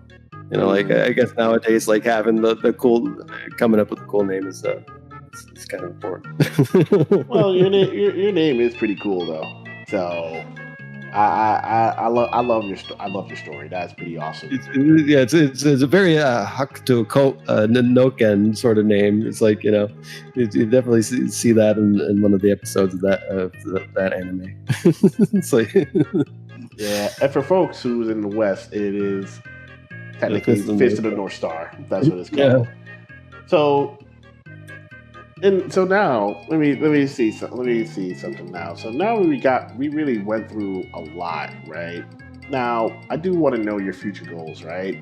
like I guess nowadays, like having the cool, coming up with a cool name is it's kind of important. Well, your name is pretty cool though. So I love your story. That's pretty awesome. It's a very Noken sort of name. It's like you definitely see that in one of the episodes of that anime. It's like yeah, and for folks who's in the West, it is technically Fist of the North Star. That's what it's called. Yeah. So now let me see something now. So now we really went through a lot, right? Now I do want to know your future goals, right?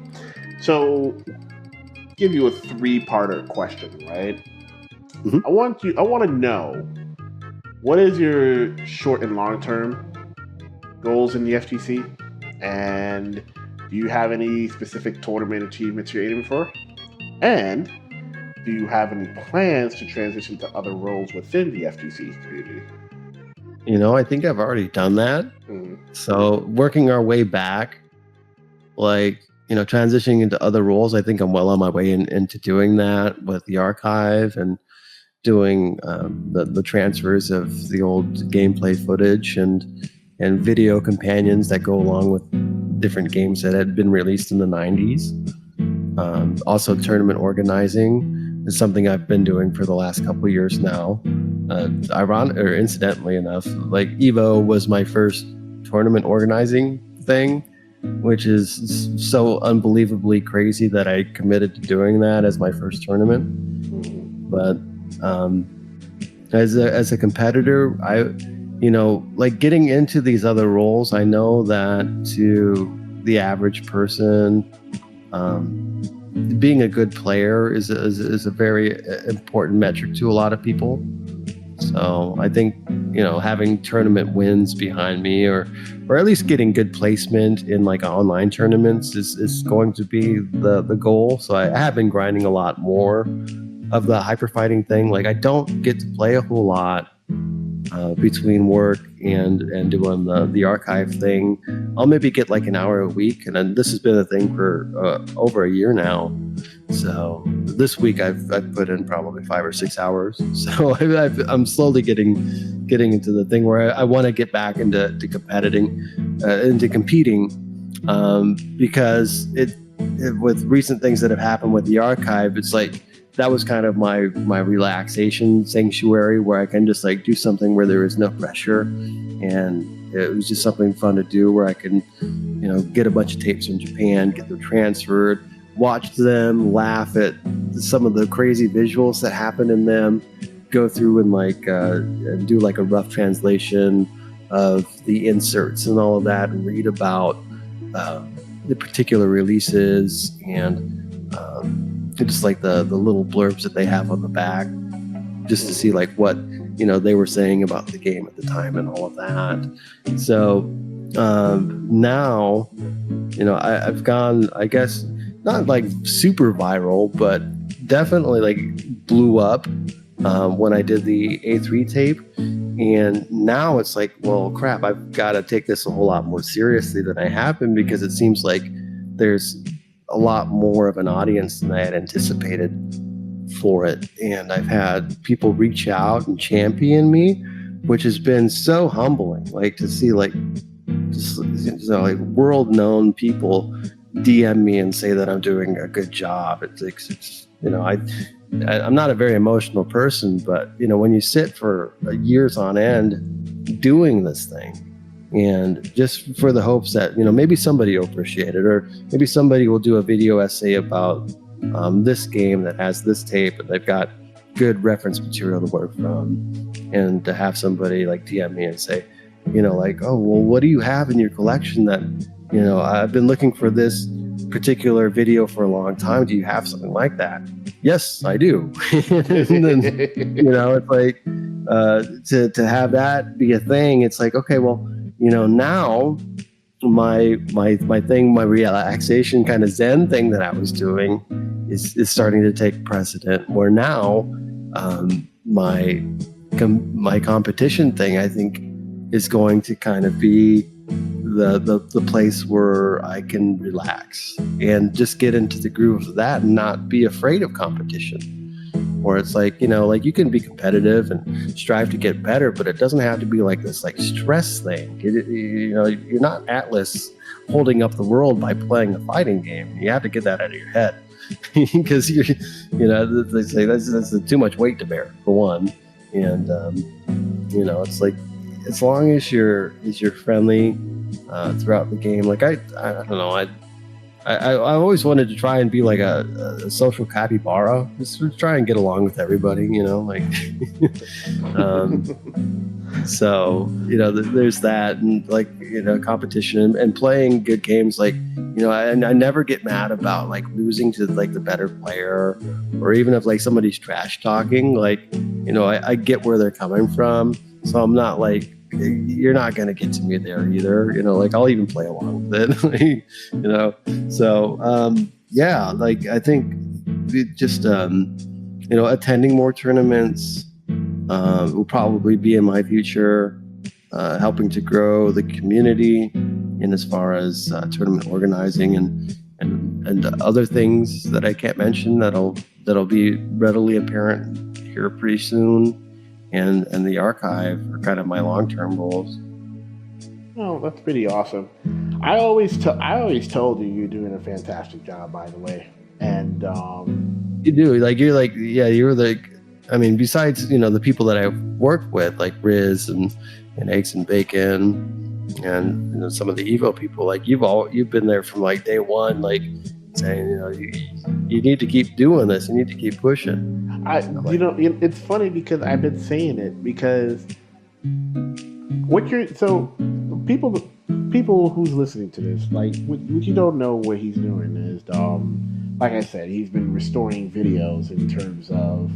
So give you a 3-parter question, right? Mm-hmm. I want to know what is your short and long term goals in the FGC, and do you have any specific tournament achievements you're aiming for? And do you have any plans to transition to other roles within the FGC community? I think I've already done that. Mm-hmm. So working our way back, like, transitioning into other roles, I think I'm well on my way into doing that with the archive and doing the transfers of the old gameplay footage and video companions that go along with different games that had been released in the 90s. Also tournament organizing is something I've been doing for the last couple of years now. Incidentally enough, like Evo was my first tournament organizing thing, which is so unbelievably crazy that I committed to doing that as my first tournament. But as a competitor, I like getting into these other roles, I know that to the average person, being a good player is a very important metric to a lot of people. So I think having tournament wins behind me, or at least getting good placement in like online tournaments is going to be the goal. So I have been grinding a lot more of the hyper fighting thing. Like I don't get to play a whole lot between work and doing the archive thing. I'll maybe get like an hour a week, and then this has been a thing for over a year now. So this week I've put in probably 5 or 6 hours. So I'm slowly getting into the thing where I want to get back into competing, because it with recent things that have happened with the archive, it's like that was kind of my relaxation sanctuary where I can just like do something where there is no pressure, and it was just something fun to do where I can, get a bunch of tapes from Japan, get them transferred, watch them, laugh at some of the crazy visuals that happen in them, go through and like and do like a rough translation of the inserts and all of that, and read about the particular releases and just like the little blurbs that they have on the back, just to see like what they were saying about the game at the time and all of that. So now I've gone, I guess, not like super viral, but definitely like blew up when I did the A3 tape. And now it's like, well, crap, I've got to take this a whole lot more seriously than I have been, because it seems like there's a lot more of an audience than I had anticipated for it. And I've had people reach out and champion me, which has been so humbling, like to see like just like world-known people DM me and say that I'm doing a good job. It's I'm not a very emotional person, but when you sit for years on end doing this thing, and just for the hopes that maybe somebody will appreciate it, or maybe somebody will do a video essay about this game that has this tape, and they've got good reference material to work from, and to have somebody like DM me and say, like, oh, well, what do you have in your collection that I've been looking for this particular video for a long time. Do you have something like that? Yes, I do. And then, it's like to have that be a thing. It's like, okay, well, now my thing, my relaxation kind of Zen thing that I was doing is starting to take precedent. Where now my competition thing, I think, is going to kind of be the place where I can relax and just get into the groove of that and not be afraid of competition. Where it's like, like you can be competitive and strive to get better, but it doesn't have to be like this like stress thing. You're not Atlas holding up the world by playing a fighting game. You have to get that out of your head, because they say that's too much weight to bear, for one. And it's like, as long as you're friendly throughout the game, like I don't know, I always wanted to try and be like a social capybara, just to try and get along with everybody, like so there's that, and like competition and playing good games, like I never get mad about like losing to like the better player, or even if like somebody's trash talking, like I get where they're coming from, so I'm not like, you're not going to get to me there either. Like I'll even play along with it, so yeah, like I think just attending more tournaments will probably be in my future, helping to grow the community in as far as tournament organizing and other things that I can't mention that'll be readily apparent here pretty soon. And the archive are kind of my long-term goals. Oh, that's pretty awesome. I always told you're doing a fantastic job, by the way. And you do, like, you're like, yeah, you're like, I mean, besides the people that I've worked with, like Riz and Eggs and Bacon, and some of the Evo people, like you've been there from like day one, like saying you need to keep doing this, you need to keep pushing. It's funny because I've been saying it, because people who's listening to this, like what you don't know what he's doing is, like I said, he's been restoring videos in terms of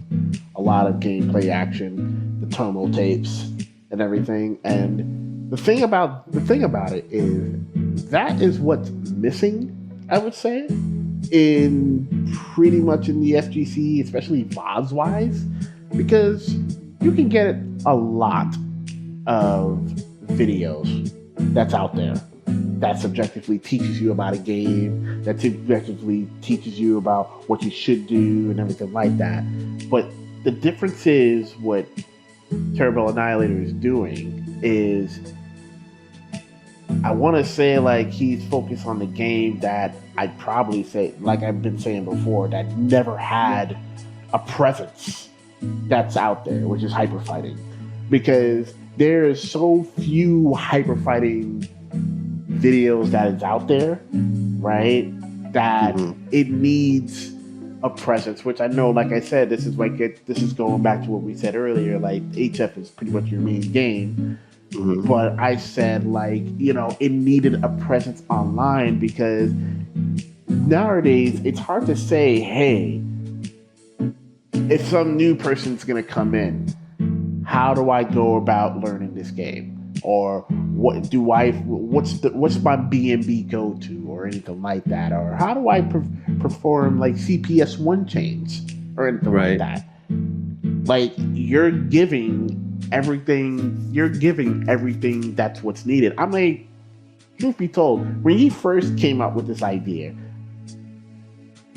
a lot of gameplay action, the Turbo tapes and everything. And the thing about it is that is what's missing, I would say, in pretty much in the FGC, especially VODs wise, because you can get a lot of videos that's out there that subjectively teaches you about a game, that subjectively teaches you about what you should do and everything like that. But the difference is what Turbo Annihilator is doing is, I want to say, like, he's focused on the game that I'd probably say, like I've been saying before, that never had a presence that's out there, which is hyper fighting. Because there's so few hyper fighting videos that is out there, right? That it needs a presence, which I know, like I said, this is going back to what we said earlier, like HF is pretty much your main game. But I said, like, it needed a presence online, because nowadays it's hard to say, hey, if some new person's going to come in, how do I go about learning this game? Or what's my B&B go to, or anything like that? Or how do I perform like CPS1 chains or anything like that? Like, you're giving everything that's what's needed. I mean, truth be told, when he first came up with this idea,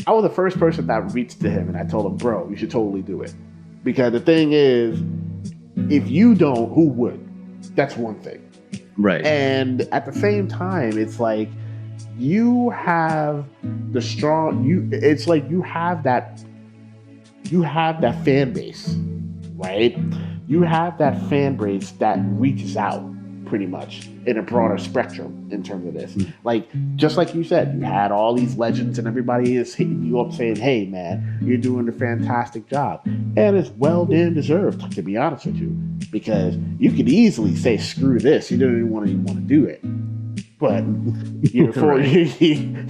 I was the first person that reached to him and I told him, bro, you should totally do it. Because the thing is, if you don't, who would? That's one thing. Right. And at the same time, it's like you have the strong, it's like you have that fan base, right? You have that fan base that reaches out pretty much in a broader spectrum in terms of this. Like, just like you said, you had all these legends and everybody is hitting you up saying, hey man, you're doing a fantastic job. And it's well damn deserved, to be honest with you, because you could easily say, screw this, you don't even want to do it. But you're focusing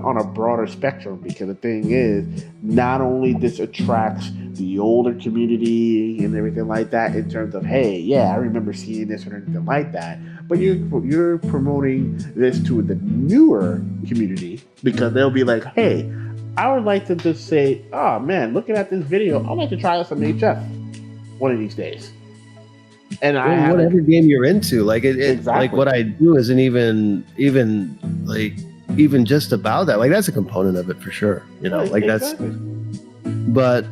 on a broader spectrum, because the thing is, not only this attracts the older community and everything like that in terms of, hey, yeah, I remember seeing this or anything like that, but you're promoting this to the newer community, because they'll be like, hey, I would like to just say, oh man, looking at this video, I'd like to try out some HF one of these days. And whatever game you're into, like exactly. Like what I do isn't even just about that. Like, that's a component of it for sure. You know, like exactly. But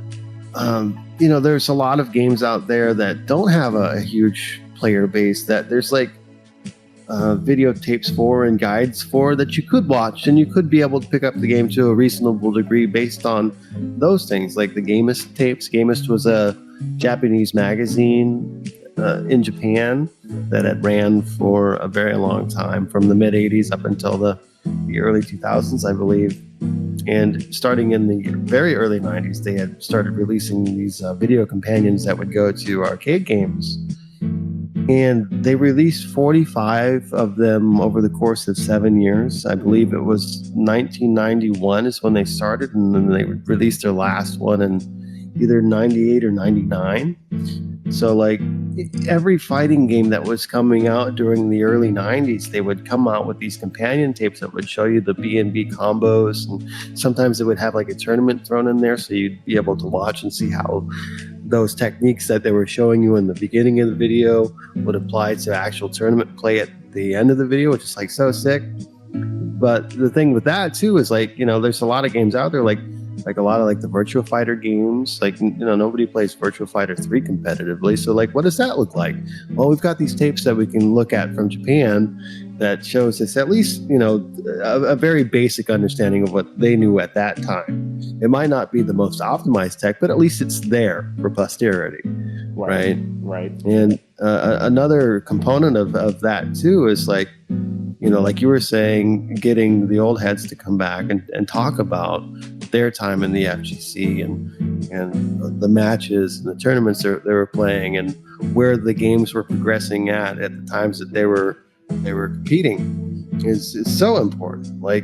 there's a lot of games out there that don't have a huge player base that there's like videotapes for and guides for that you could watch, and you could be able to pick up the game to a reasonable degree based on those things. Like the Gamist tapes. Gamist was a Japanese magazine in Japan that had ran for a very long time, from the mid 80s up until the early 2000s, I believe. And starting in the very early 90s, they had started releasing these video companions that would go to arcade games. And they released 45 of them over the course of 7 years. I believe it was 1991 is when they started, and then they released their last one in either 98 or 99. So like every fighting game that was coming out during the early 90s, they would come out with these companion tapes that would show you the B&B combos, and sometimes they would have like a tournament thrown in there, so you'd be able to watch and see how those techniques that they were showing you in the beginning of the video would apply to actual tournament play at the end of the video, which is like so sick. But the thing with that too is, like, there's a lot of games out there, like a lot of like the Virtua Fighter games, like, nobody plays Virtua Fighter 3 competitively. So like, what does that look like? Well, we've got these tapes that we can look at from Japan that shows us at least, a very basic understanding of what they knew at that time. It might not be the most optimized tech, but at least it's there for posterity. Right. And another component of that too is like, like you were saying, getting the old heads to come back and talk about their time in the FGC and the matches and the tournaments they were playing and where the games were progressing at the times that they were competing is so important. Like,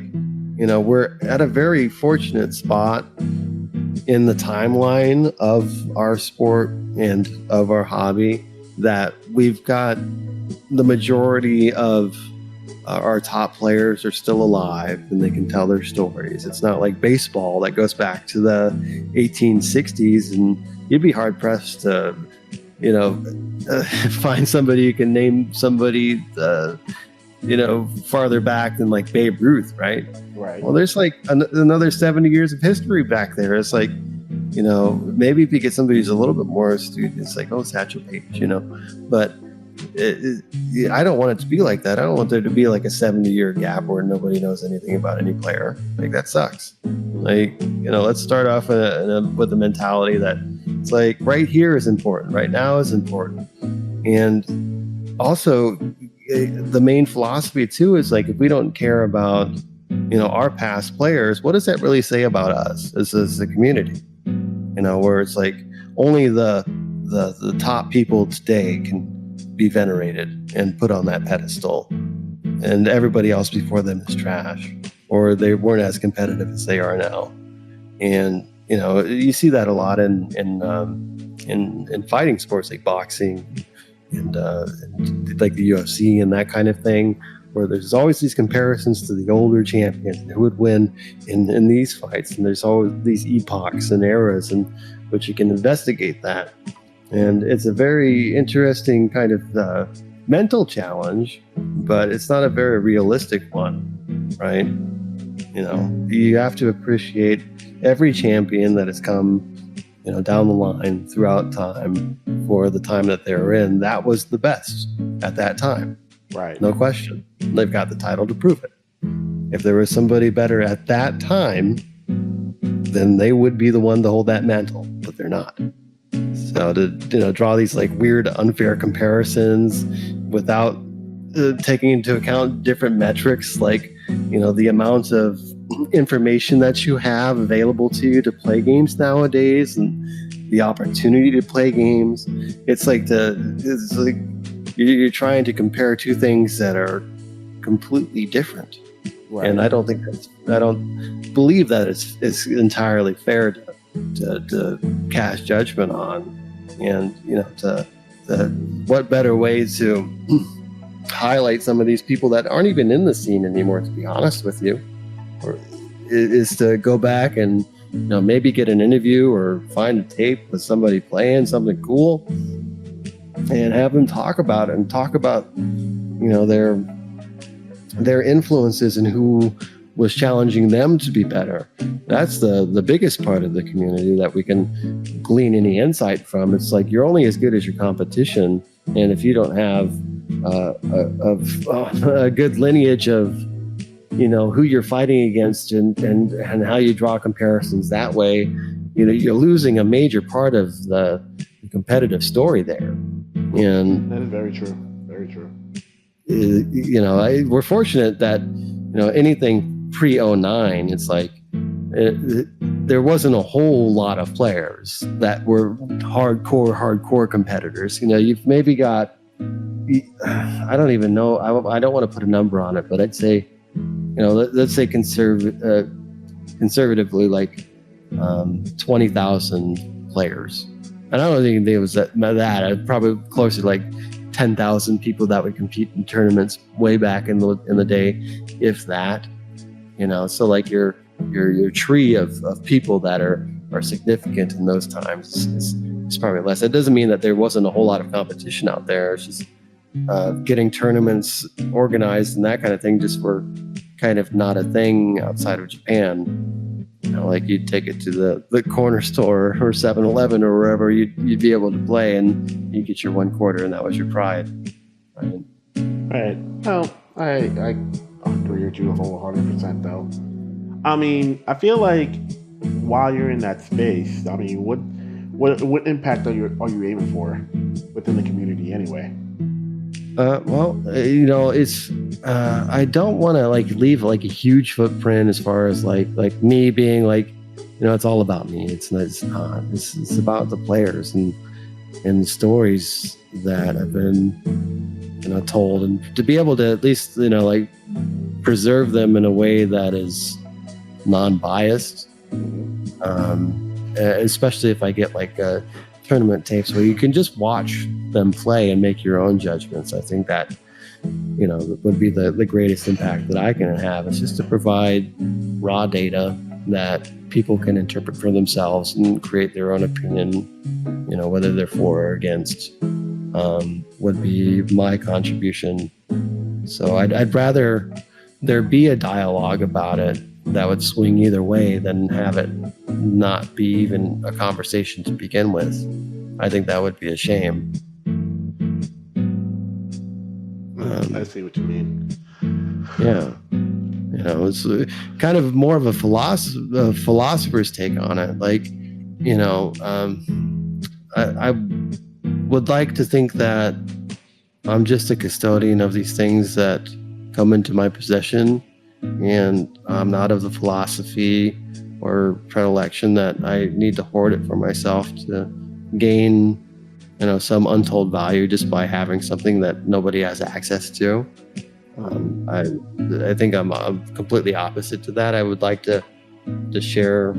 we're at a very fortunate spot in the timeline of our sport and of our hobby that we've got the majority of our top players are still alive and they can tell their stories. It's not like baseball that goes back to the 1860s, and you'd be hard pressed to, find somebody you can name somebody, farther back than like Babe Ruth, right? Right. Well, there's like another 70 years of history back there. It's like, maybe if you get somebody who's a little bit more astute, it's like, oh, Satchel Paige, but I don't want it to be like that. I don't want there to be like a 70-year gap where nobody knows anything about any player. Like, that sucks. Like, let's start off with the mentality that it's like right here is important, right now is important. And also the main philosophy too is like, if we don't care about, our past players, what does that really say about us as a community? Where it's like only the top people today can be venerated and put on that pedestal, and everybody else before them is trash. or they weren't as competitive as they are now. And you see that a lot in fighting sports like boxing and like the UFC and that kind of thing, where there's always these comparisons to the older champions and who would win in these fights. And there's always these epochs and eras in which you can investigate that. And it's a very interesting kind of mental challenge, but it's not a very realistic one, right? You have to appreciate every champion that has come, down the line throughout time for the time that they're in. That was the best at that time. Right. No question. They've got the title to prove it. If there was somebody better at that time, then they would be the one to hold that mantle, but they're not. So to draw these like weird, unfair comparisons without taking into account different metrics, like the amount of information that you have available to you to play games nowadays, and the opportunity to play games, it's like you're trying to compare two things that are completely different. Right. And I don't believe that it's entirely fair to cast judgment on. And what better way to highlight some of these people that aren't even in the scene anymore, to be honest with you, or is to go back and maybe get an interview or find a tape with somebody playing something cool and have them talk about it and talk about their influences and who was challenging them to be better. That's the biggest part of the community that we can glean any insight from. It's like you're only as good as your competition, and if you don't have a good lineage of who you're fighting against and how you draw comparisons that way, you're losing a major part of the competitive story there. And that is very true. Very true. We're fortunate that anything pre-09, it's like there wasn't a whole lot of players that were hardcore competitors. You've maybe got, I don't even know, I don't want to put a number on it, but I'd say, let's say conservatively like 20,000 players. And I don't think it was that. Probably closer to like 10,000 people that would compete in tournaments way back in the day, if that. So like your tree of people that are significant in those times is probably less. It doesn't mean that there wasn't a whole lot of competition out there. It's just getting tournaments organized and that kind of thing just were kind of not a thing outside of Japan. Like you'd take it to the corner store or 7-Eleven or wherever you'd be able to play, and you get your one quarter, and that was your pride. Right. Well, I agree with you 100% though. I mean, I feel like while you're in that space, I mean, what impact are you aiming for within the community anyway? It's I don't want to like leave like a huge footprint as far as like me being like, it's all about me. It's not. It's about the players and the stories that have been told, and to be able to at least like preserve them in a way that is non-biased. Especially if I get like tournament tapes where you can just watch them play and make your own judgments. I think that would be the greatest impact that I can have. It's just to provide raw data that people can interpret for themselves and create their own opinion, whether they're for or against, would be my contribution. So I'd rather there be a dialogue about it that would swing either way than have it not be even a conversation to begin with. I think that would be a shame. I see what you mean. Yeah. It's kind of more of a philosopher's take on it. Like, I would like to think that I'm just a custodian of these things that come into my possession, and I'm not of the philosophy or predilection that I need to hoard it for myself to gain, some untold value just by having something that nobody has access to. I think I'm completely opposite to that. I would like to share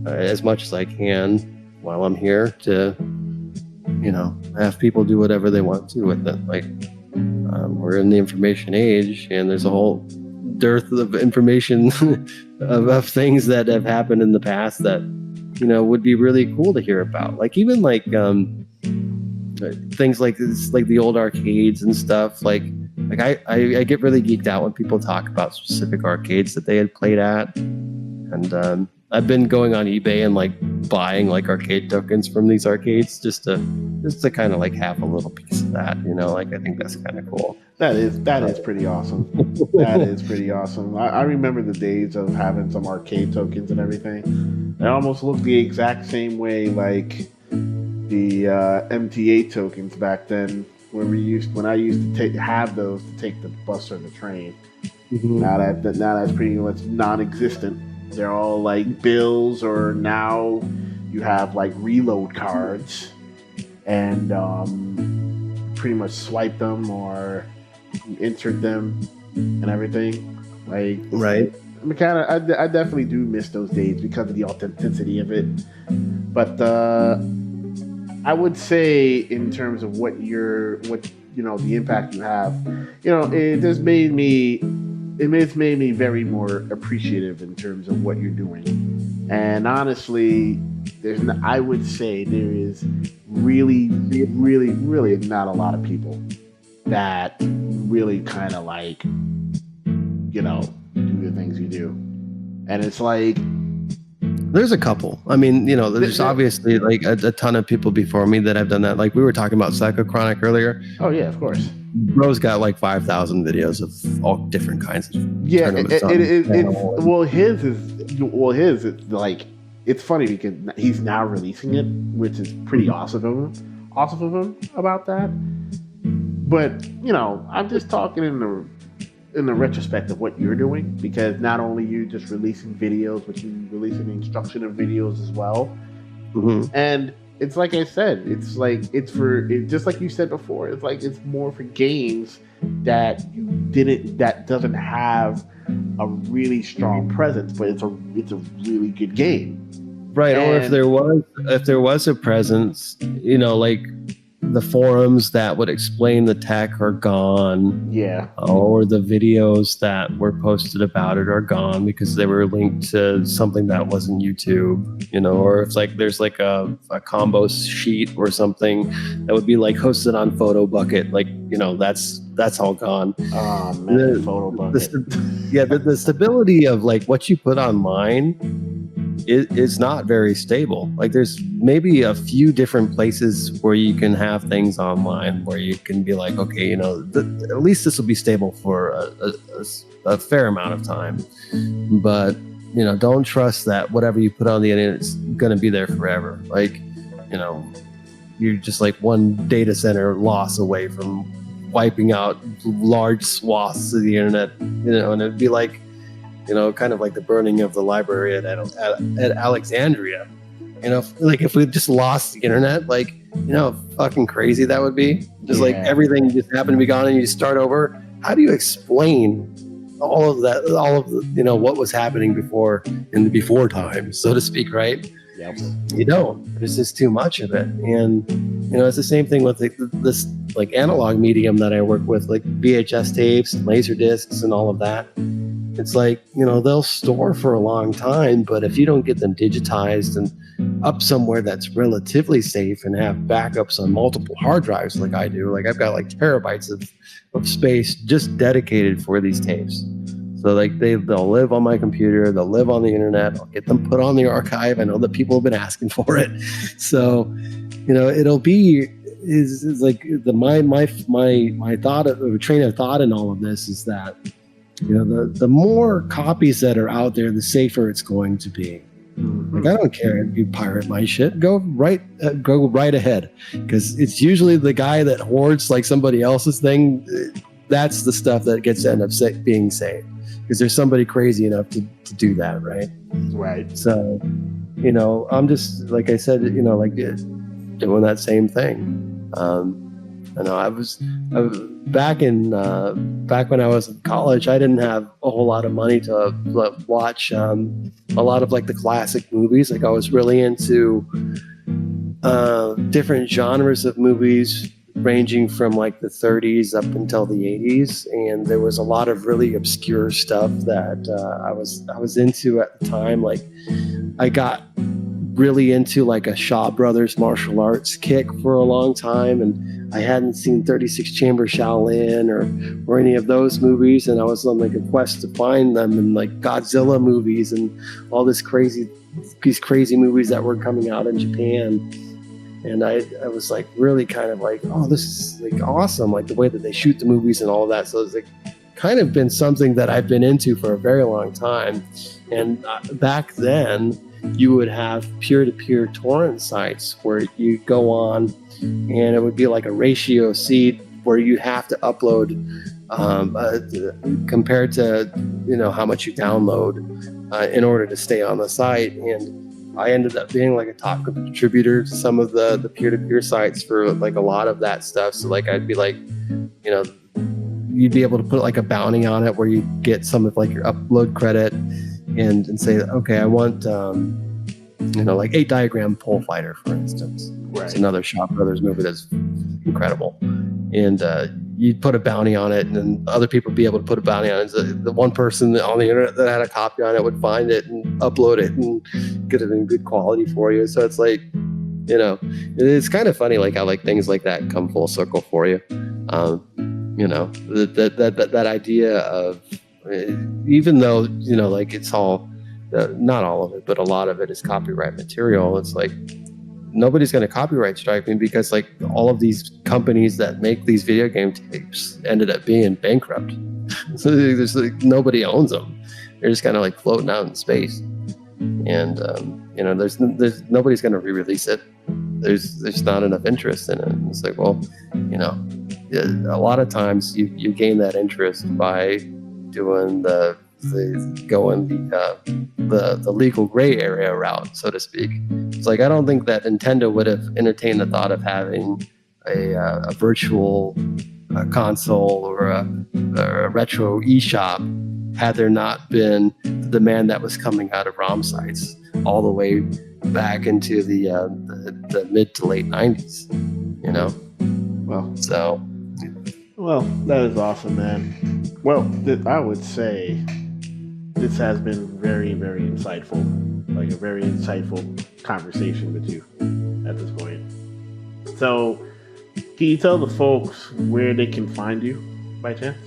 as much as I can while I'm here to, have people do whatever they want to with it. Like, we're in the information age, and there's a whole dearth of information of things that have happened in the past that, would be really cool to hear about. Like, even like things like this, like the old arcades and stuff. Like I get really geeked out when people talk about specific arcades that they had played at, and I've been going on eBay and like buying like arcade tokens from these arcades just to kind of like have a little piece of that. Like, I think that's kind of cool. That is pretty awesome. That is pretty awesome. I remember the days of having some arcade tokens and everything. They almost looked the exact same way like the MTA tokens back then, when I used to have those to take the bus or the train. Mm-hmm. Now that's pretty much non-existent. They're all like bills, or now you have like reload cards, and pretty much swipe them or insert them and everything. Like, right. I definitely do miss those days because of the authenticity of it. But I would say, in terms of the impact you have, it's made me very more appreciative in terms of what you're doing. And honestly, I would say there is really, really, really not a lot of people that really kind of like, do the things you do. And it's like, there's a couple. I mean, there's obviously like a ton of people before me that have done that. Like, we were talking about Psychochronic earlier. Oh yeah, of course. Bro's got like 5,000 videos of all different kinds of tournaments. His is like, it's funny because he's now releasing it, which is pretty awesome of him about that. But I'm just talking in the retrospect of what you're doing, because not only you just releasing videos, but you releasing instructional videos as well. Mm-hmm. And it's like I said, just like you said before, it's like it's more for games that doesn't have a really strong presence, but it's a really good game. Right. Or if there was a presence, like the forums that would explain the tech are gone. Yeah. Or the videos that were posted about it are gone because they were linked to something that wasn't YouTube, or if like there's like a combo sheet or something that would be like hosted on Photo Bucket, like, that's all gone. Oh man, Photo Bucket. The stability of like what you put online is not very stable. Like, there's maybe a few different places where you can have things online where you can be like, okay, at least this will be stable for a fair amount of time. But, don't trust that whatever you put on the internet is going to be there forever. Like, you're just like one data center loss away from wiping out large swaths of the internet, and it'd be like, kind of like the burning of the library at Alexandria. Like, if we just lost the internet, like, fucking crazy that would be. Just like everything just happened to be gone and you start over. How do you explain all of the, what was happening before, in the before times, so to speak, right? Yep. You don't. There's just too much of it. And, it's the same thing with this like analog medium that I work with, like VHS tapes, laser discs, and all of that. It's like, they'll store for a long time, but if you don't get them digitized and up somewhere that's relatively safe and have backups on multiple hard drives like I do, like I've got like terabytes of space just dedicated for these tapes. So like they'll live on my computer, they'll live on the internet, I'll get them put on the archive. I know that people have been asking for it. So, it'll be is like my thought of train of thought in all of this is that, the more copies that are out there, the safer it's going to be. Like, I don't care if you pirate my shit. Go right ahead, because it's usually the guy that hoards like somebody else's thing. That's the stuff that gets end up being saved, because there's somebody crazy enough to do that, right? Right. So, I'm just, like I said, like doing that same thing. I know I was back when I was in college. I didn't have a whole lot of money to watch a lot of like the classic movies. Like I was really into different genres of movies, ranging from like the 30s up until the 80s, and there was a lot of really obscure stuff that I was into at the time. Like I got really into like a Shaw Brothers martial arts kick for a long time, and I hadn't seen 36 Chamber Shaolin or any of those movies, and I was on like a quest to find them, and like Godzilla movies and all these crazy movies that were coming out in Japan. And I was like really kind of like, oh, this is like awesome, like the way that they shoot the movies and all of that. So it's like kind of been something that I've been into for a very long time. And back then, you would have peer-to-peer torrent sites where you go on, and it would be like a ratio seed where you have to upload compared to how much you download in order to stay on the site. And I ended up being like a top contributor to some of the peer-to-peer sites for like a lot of that stuff. So like I'd be like, you'd be able to put like a bounty on it where you get some of like your upload credit and say, okay, I want like 8 Diagram Pole Fighter, for instance. Right. It's another Shaw Brothers movie that's incredible. And you'd put a bounty on it, and then other people would be able to put a bounty on it. So the one person on the internet that had a copy on it would find it and upload it and get it in good quality for you. So it's like, it's kind of funny like how like things like that come full circle for you. That idea of, even though like it's all not all of it, but a lot of it is copyright material. It's like nobody's going to copyright strike me because like all of these companies that make these video game tapes ended up being bankrupt. So there's like nobody owns them. They're just kind of like floating out in space, and there's nobody's going to re-release it. There's not enough interest in it. And it's like, well, a lot of times you gain that interest by doing the legal gray area route, so to speak. It's like I don't think that Nintendo would have entertained the thought of having a virtual console or a retro eShop had there not been the demand that was coming out of ROM sites all the way back into the mid to late 90s. Well, that is awesome, man. Well, I would say this has been very, very insightful. Like a very insightful conversation with you at this point. So, can you tell the folks where they can find you by chance?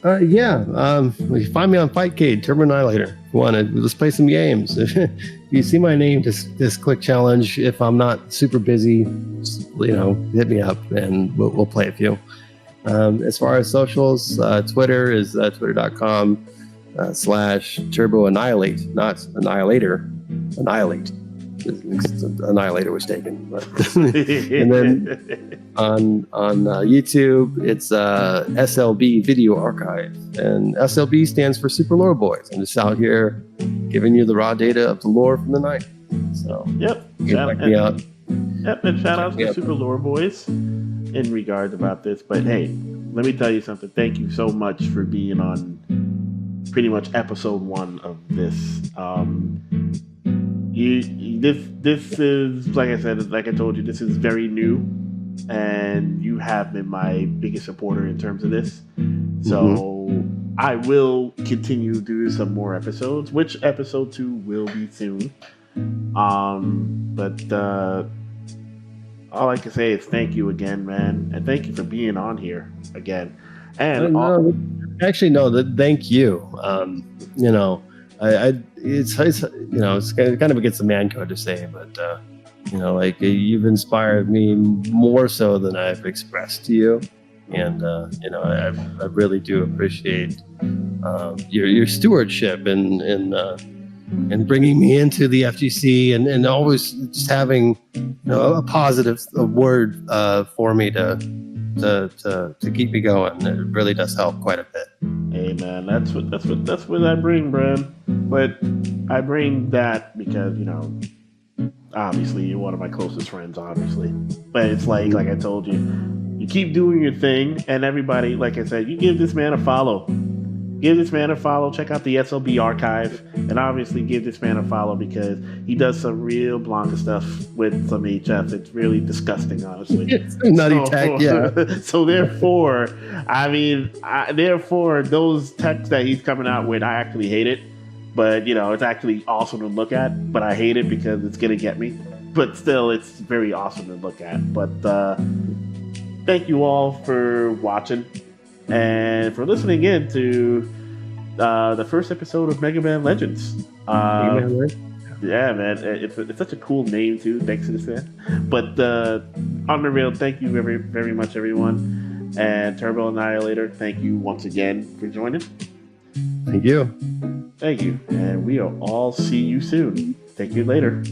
You can find me on Fightcade, Turbo Annihilator. If you want to, let's play some games. If you see my name, just click challenge. If I'm not super busy, hit me up and we'll play a few. As far as socials, Twitter is twitter.com/Turbo Annihilate, not Annihilator, Annihilate. Annihilator was taken. And then on YouTube, it's SLB Video Archive, and SLB stands for Super Lore Boys. I'm just out here giving you the raw data of the lore from the night. So check me out. Yep, and shout out to the Super Lore Boys in regards about this. But hey, let me tell you something. Thank you so much for being on pretty much episode 1 of this. This is, like I said, like I told you, this is very new, and you have been my biggest supporter in terms of this. So I will continue to do some more episodes, which episode 2 will be soon. But all I can say is thank you again, man, and thank you for being on here again. And thank you. It's kind of against the man code to say, but you've inspired me more so than I've expressed to you, and I really do appreciate your stewardship and bringing me into the FGC and always just having a positive word for me to keep me going. It really does help quite a bit. Hey man, that's what I bring, Bram. But I bring that because obviously you're one of my closest friends, obviously. But it's like I told you, keep doing your thing, and everybody, like I said, you give this man a follow. Give this man a follow. Check out the SLB archive, and obviously give this man a follow because he does some real Blanca stuff with some HF. It's really disgusting, honestly. It's nutty tech, yeah. So therefore, therefore, those techs that he's coming out with, I actually hate it. But it's actually awesome to look at. But I hate it because it's gonna get me. But still, it's very awesome to look at. But thank you all for watching. And for listening in to the first episode of Megaman Legends. Yeah, man. It's such a cool name, too. Thanks to this man. But on the real, thank you very, very much, everyone. And Turbo Annihilator, thank you once again for joining. Thank you. Thank you. And we'll all see you soon. Thank you later.